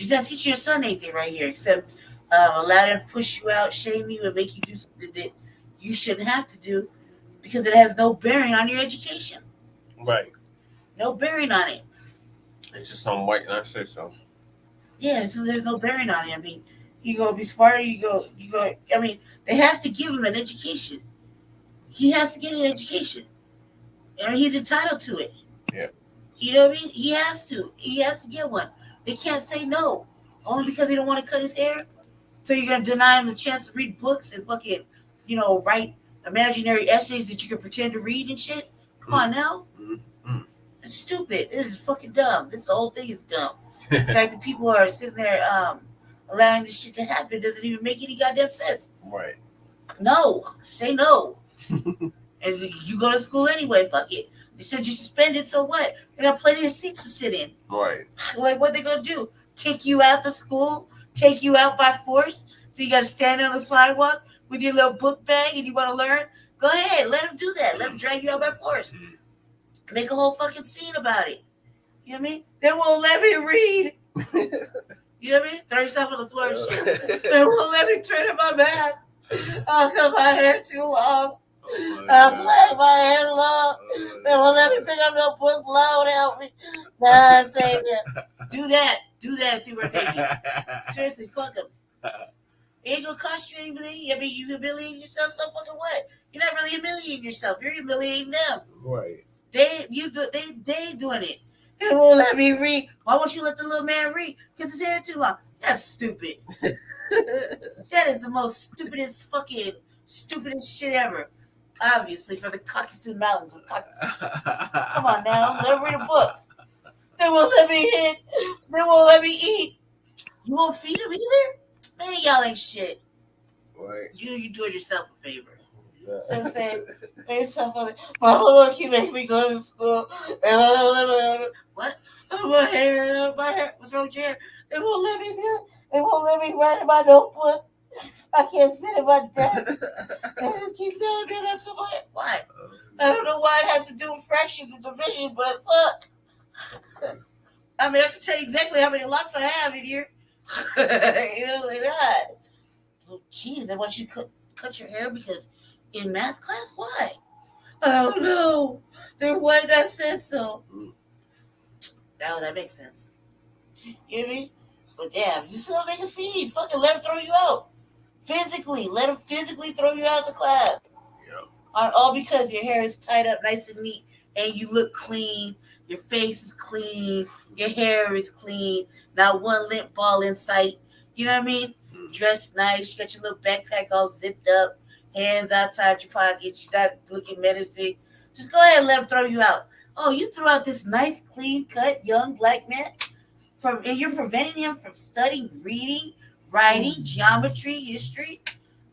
not teaching your son anything right here except allow them to push you out, shame you, and make you do something that you shouldn't have to do because it has no bearing on your education. Right. No bearing on it. It's just some white, and I say so. Yeah, so there's no bearing on it. I mean, you go be smarter, you go. I mean, they have to give him an education. He has to get an education. I mean, he's entitled to it. Yeah. You know what I mean? He has to. He has to get one. They can't say no. Only because he don't want to cut his hair. So you're going to deny him the chance to read books and fucking, write imaginary essays that you can pretend to read and shit? Come on now. It's stupid. This is fucking dumb. This whole thing is dumb. The fact that people are sitting there allowing this shit to happen doesn't even make any goddamn sense. Right. No. Say no. And you go to school anyway. Fuck it. They said you're suspended, so what? They got plenty of seats to sit in. Right. Like, what they gonna do? Kick you out the school? Take you out by force? So you gotta stand on the sidewalk with your little book bag and you want to learn? Go ahead. Let them do that. Let them drag you out by force. Make a whole fucking scene about it. You know what I mean? They won't let me read. You know what I mean? Throw yourself on the floor and shit. They won't let me turn in my math. Oh, because my hair too long. I'm black, my hair long. They won't let me pick up no books. Lord help me. Nah, I'm saying that. Do that. See where it takes you. Seriously, fuck them. It ain't gonna cost you anything. I mean, you humiliating yourself, so fucking what? You're not really humiliating yourself. You're humiliating them. Right. They doing it. They won't let me read. Why won't you let the little man read? Because his hair too long. That's stupid. That is the most stupidest shit ever. Obviously, for the Caucasus Mountains of Caucasus. Come on now, let me read a book. They won't let me hit. They won't let me eat. You won't feed them either? Man, y'all ain't shit. Right. You doing yourself a favor. You know what I'm saying? Make yourself a my mama keep making me go to school. What? My hair. What's wrong with your hair? They won't let me do it. They won't let me write in my notebook. I can't sit at my desk. They just keep telling me that. Come on. Why? I don't know why it has to do with fractions and division, but fuck. I mean, I can tell you exactly how many Locs I have in here. You know, like that. Well, geez, they want you to cut your hair because in math class? Why? Oh, no. They're white. I said so. Now that makes sense. You know what I mean? But damn, you still make a scene. Fucking let them throw you out. Physically. Let them physically throw you out of the class. Yeah. All because your hair is tied up nice and neat and you look clean. Your face is clean. Your hair is clean. Not one lint ball in sight. You know what I mean? Dressed nice. You got your little backpack all zipped up. Hands outside your pockets. You're not looking menacing. Just go ahead and let them throw you out. Oh, you threw out this nice, clean-cut young black man, and you're preventing him from studying reading, writing, geometry, history.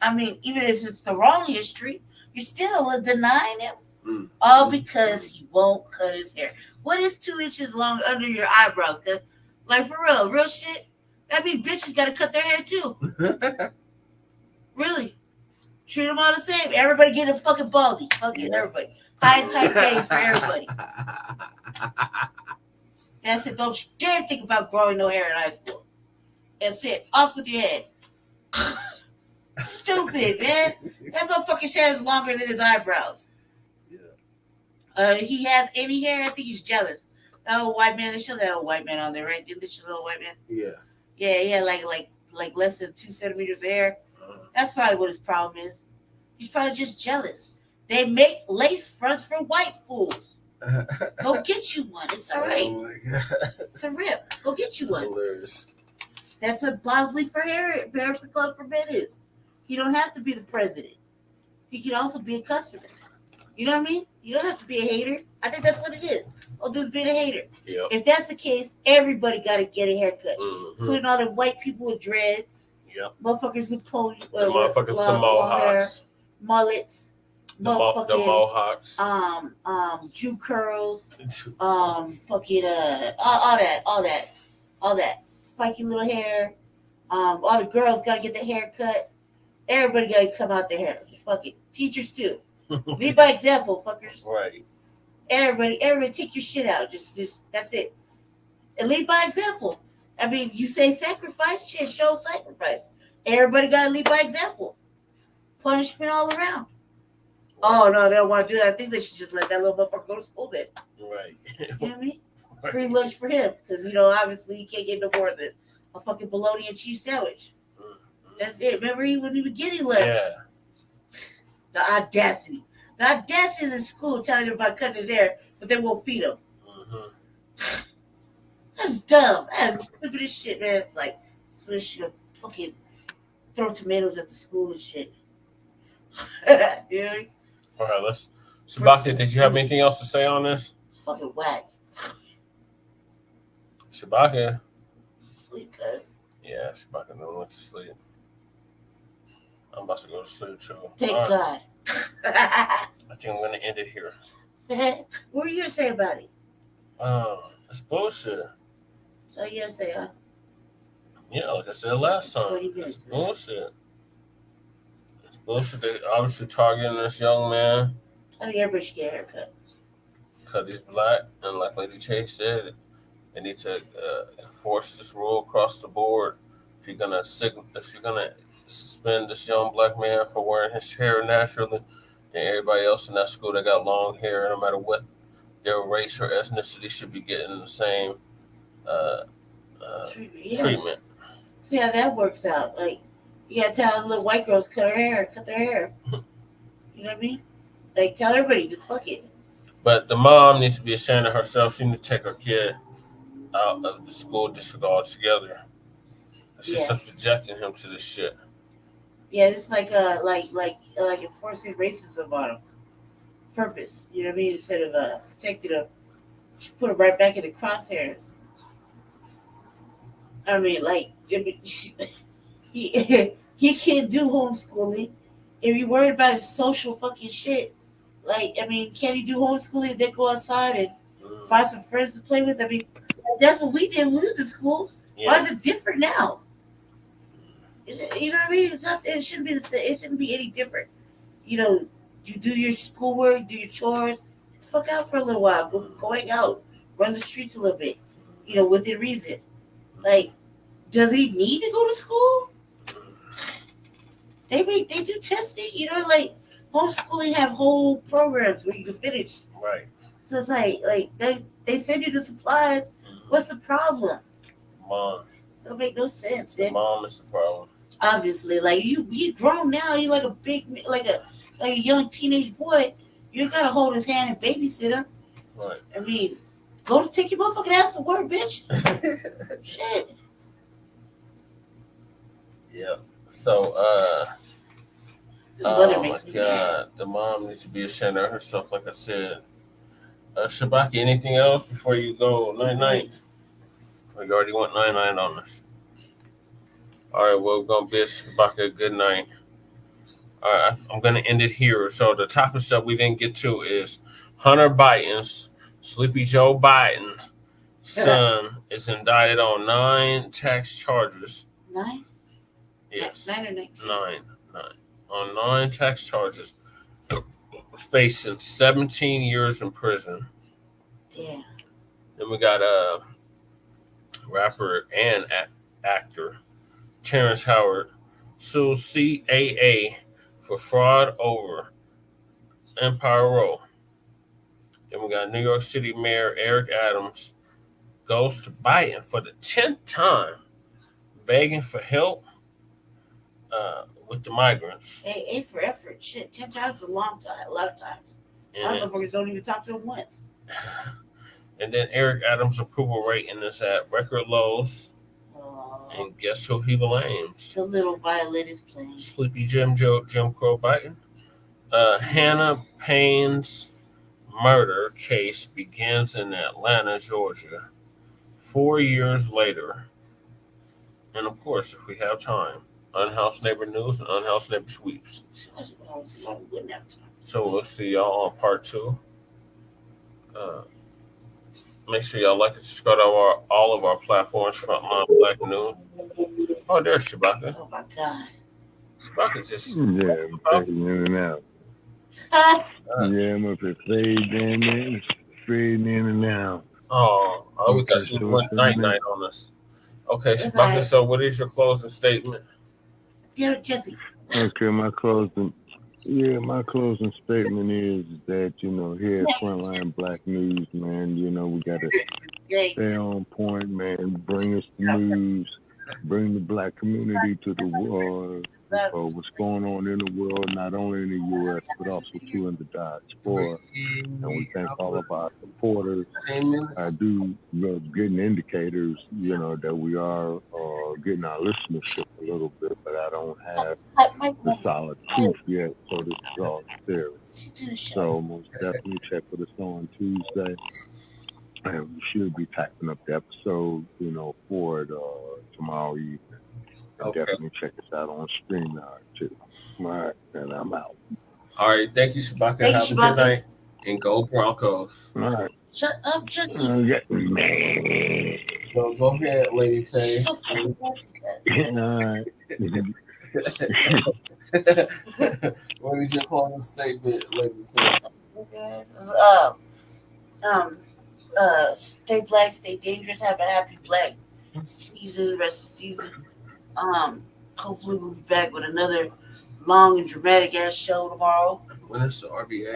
I mean, even if it's the wrong history, you're still denying him, all because he won't cut his hair. What is 2 inches long under your eyebrows? Like, for real shit. That means bitches got to cut their hair too. Really. Treat them all the same. Everybody get a fucking baldy. Fuck it, everybody. High and tight fades for everybody. That's it. Don't you dare think about growing no hair in high school. That's it. Off with your head. Stupid, man. That motherfucker's hair is longer than his eyebrows. He has any hair. I think he's jealous. That old white man. They showed that old white man on there, right? Didn't they show the old white man? Yeah. Yeah, like less than 2 centimeters of hair. That's probably what his problem is. He's probably just jealous. They make lace fronts for white fools. Go get you one. It's all right. Oh my God. It's a rip. Go get you one. Hilarious. That's what Bosley for Club for Men is. You don't have to be the president. You can also be a customer. You know what I mean? You don't have to be a hater. I think that's what it is. All dudes being a hater. Yep. If that's the case, everybody got to get a haircut, including all the white people with dreads. Yep. Motherfuckers with pony. Motherfuckers with the mohawks. Mullets. The mohawks. Jew curls. Fucking all that. Spiky little hair. All the girls gotta get their hair cut. Everybody gotta come out their hair. Fuck it. Teachers too. Lead by example, fuckers. Right. Everybody take your shit out. Just that's it. And lead by example. I mean, you say sacrifice, shit, show sacrifice. Everybody gotta lead by example. Punishment all around. Oh no, they don't want to do that. I think they should just let that little motherfucker go to school then. Right. You know what I mean? Free lunch for him. Because obviously he can't get no more than a fucking bologna and cheese sandwich. That's it. Remember, he wouldn't even get any lunch. Yeah. The audacity. The audacity in school telling him about cutting his hair, but they won't feed him. That's dumb. That's stupid as shit, man. Like, shit, fucking throw tomatoes at the school and shit. You know? All right, let's. Shabaka, did you have anything else to say on this? It's fucking whack. Shabaka. Sleep, cuz. Yeah, Shabaka never went to sleep. I'm about to go to sleep too. Thank God. I think I'm gonna end it here. What were you gonna say about it? It's bullshit. So you gonna say, huh? Yeah, like I said last time. 20 minutes, It's bullshit. It's bullshit. They obviously targeting this young man. I think everybody should get a haircut. Because he's black, and like Lady Chase said, they need to enforce this rule across the board. If you're gonna suspend this young black man for wearing his hair naturally, then everybody else in that school that got long hair, no matter what their race or ethnicity, should be getting the same treatment. See how that works out. Like, you gotta tell the little white girls cut their hair. You know what I mean? Like, tell everybody, just fuck it. But the mom needs to be ashamed of herself. She needs to take her kid out of the school district altogether. She's subjecting him to this shit. Yeah, it's like enforcing racism on him. Purpose. You know what I mean? Instead of protecting him, she put him right back in the crosshairs. I mean, like, he can't do homeschooling. If you're worried about his social fucking shit, like, I mean, can he do homeschooling if they go outside and find some friends to play with? I mean, that's what we did when we was in school. Yeah. Why is it different now? You know what I mean? It shouldn't be the same. It shouldn't be any different. You know, you do your schoolwork, do your chores, fuck out for a little while, go hang out, run the streets a little bit, you know, within reason. Like, does he need to go to school? They do testing, you know, like homeschooling have whole programs where you can finish. Right. So it's like they send you the supplies. What's the problem? Mom. It don't make no sense, man. Mom is the problem. Obviously, like you grown now. You like a young teenage boy. You gotta hold his hand and babysit him. Right. I mean, go to take your motherfucking ass to work, bitch. Shit. Yeah. So, oh my God, the mom needs to be ashamed of herself, like I said. Shabaki, anything else before you go night? We already went 9-9 on this. All right, well, we're going to bid Shabaki a good night. All right, I'm going to end it here. So the topics that we didn't get to is Hunter Biden's Sleepy Joe Biden son is indicted on 9 tax charges. 9? Yes. 9 or 19? 9. On 9 tax charges, facing 17 years in prison. Damn. Then we got a rapper and actor, Terrence Howard, sues CAA for fraud over Empire Row. Then we got New York City Mayor Eric Adams goes to Biden for the 10th time, begging for help with the migrants. Hey, A for effort. Shit, 10 times is a long time. A lot of times. A lot of motherfuckers don't even talk to him once. And then Eric Adams' approval rating is at record lows. And guess who he blames? The little violin is playing. Sleepy Jim Crow Biden. Hannah Payne's murder case begins in Atlanta, Georgia, 4 years later. And of course, if we have time, Unhoused Neighbor News and Unhoused Neighbor Sweeps. So we'll see y'all on part 2. Make sure y'all like and subscribe to all of our platforms, Frontline Black News. Oh, there's Shabaka. Oh my God. Shabaka just... Yeah, I'm fading in and out. Yeah, I'm up here fading in and out. Oh, we got some one night on us. Okay, Shabaka, so what is your closing statement? Yeah, Jesse. Okay, my closing statement is that, here at Frontline Black News, man, we got to stay on point, man. Bring us the news. Bring the Black community to the world. What's going on in the world, not only in the U.S., but also too in the diaspora. And we thank all of our supporters. I do getting indicators, that we are getting our listenership a little bit, but I don't have the solid proof yet. So this is all theory. So most definitely check with us on Tuesday. And we should be typing up the episode, for it tomorrow evening. Okay. Definitely check us out on StreamYard too. All right, and I'm out. All right, thank you, Shabaka. Have a good night, and go Broncos. All right. Shut up, Jesse. Man. So go ahead, Lady Tay. All right. What is your closing statement, Lady Tay? Stay black, stay dangerous, have a happy Black season, the rest of the season. Hopefully we'll be back with another long and dramatic ass show tomorrow. When is the RBA?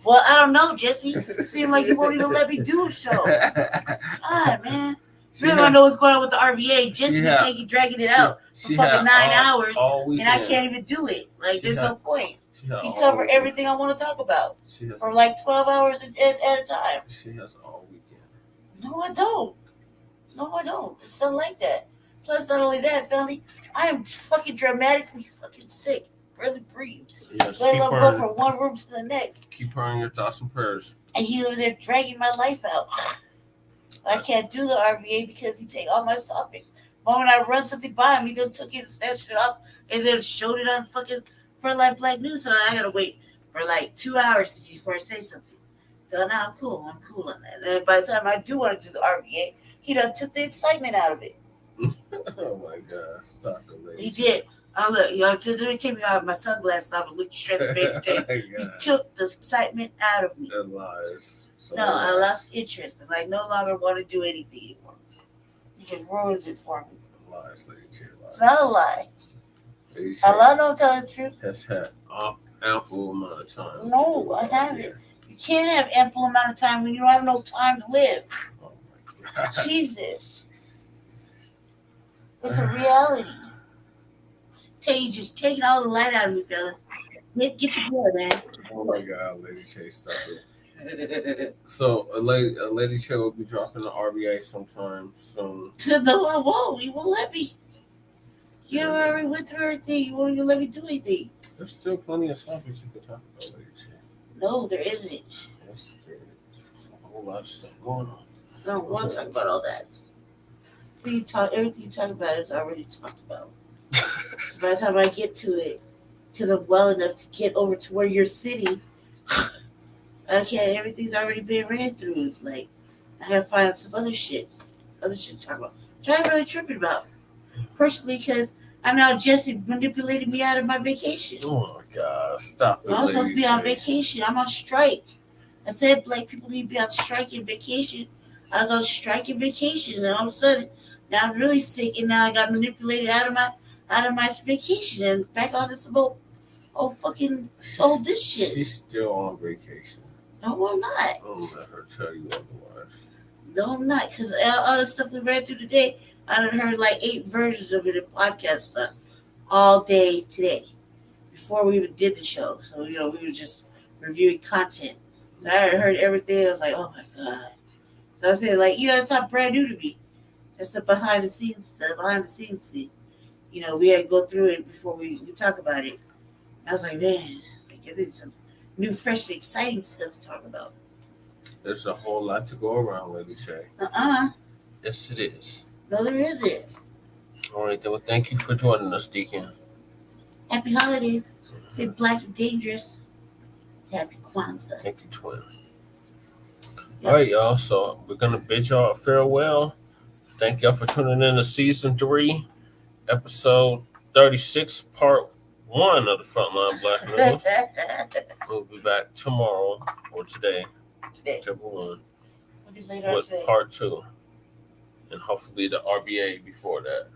Well, I don't know, Jesse. It seems like you won't even let me do a show. God, man. Remember, I know what's going on with the RBA. Jesse dragging it out for fucking 9 hours, and I can't even do it. Like, there's no point. You cover everything I want to talk about for like 12 hours at a time. She has all weekend. No, I don't. It's not like that. Plus, not only that, family, I am fucking dramatically fucking sick. Barely breathe. Yes, let alone go from one room to the next. Keep her in your thoughts and prayers. And he was there dragging my life out. I can't do the RVA because he take all my topics. The moment I run something by him, he done took it and snatched it off and then showed it on fucking Frontline Black News. So I gotta wait for like 2 hours before I say something. So now I'm cool on that. And then by the time I do want to do the RVA, he done took the excitement out of it. Oh my gosh, stop it, lady. He did. Look, let me take me out my sunglasses off and look you straight in the face. He took the excitement out of me. That lies. So I lost interest. And I no longer want to do anything anymore. He just ruins it for me. Lies, lady. It's not a lie. I don't tell the truth. Has had ample amount of time. No, I haven't. You can't have ample amount of time when you don't have no time to live. Oh my God. Jesus. It's a reality. Tell you, just taking all the light out of me, fellas. Get your blood, man. Oh my God, Lady Chase, stop it. So a lady Chase will be dropping the RBA sometime soon. Whoa, you won't let me. You already went through everything. You won't even let me do anything. There's still plenty of topics you can talk about, Lady Chase. No, there isn't. Yes, there is. There's a whole lot of stuff going on. I don't want to talk about all that. Everything you talk about is already talked about. So by the time I get to it, because I'm well enough to get over to where you're sitting, everything's already been ran through. It's like, I gotta find some other shit to talk about. Which I'm really tripping about. Personally, because I know Jesse manipulated me out of my vacation. Oh my God, stop it. I was supposed to be on vacation. I'm on strike. I said black people need to be on strike and vacation. I was on strike and vacation, and all of a sudden, now I'm really sick, and now I got manipulated out of my vacation and back on this this shit. She's still on vacation. No, I'm not. Don't let her tell you otherwise. No, I'm not, because all the stuff we read through today, I done heard like 8 versions of it in podcast stuff all day today before we even did the show. So, we were just reviewing content. So I heard everything. I was like, oh my God. So I said, it's not brand new to me. That's the behind the scenes scene. We had to go through it before we talk about it. I was like, man, I need some new, fresh, exciting stuff to talk about. There's a whole lot to go around, Lady Shay. Yes, it is. No, there isn't. All right, then. Well, thank you for joining us, Deacon. Happy holidays. Say Black and Dangerous. Happy Kwanzaa. Thank you, Twin. All right, y'all. So we're going to bid y'all a farewell. Thank y'all for tuning in to Season 3, Episode 36, Part 1 of the Frontline Black News. We'll be back tomorrow or today, whichever one, with Part 2. And hopefully the RBA before that.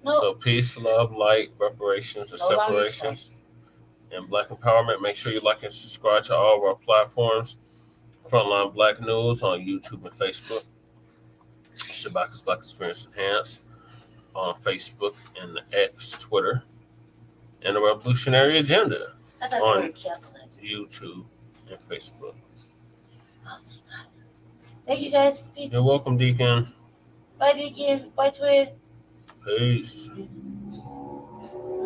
So peace, love, light, reparations, and separations. And Black empowerment. Make sure you like and subscribe to all of our platforms. Frontline Black News on YouTube and Facebook. Shabaka's Black Experience Enhanced on Facebook and the X, Twitter. And the Revolutionary Agenda on YouTube and Facebook. Thank you, guys. Peace. You're welcome, Deacon. Bye, Deacon. Bye, Twin. Peace.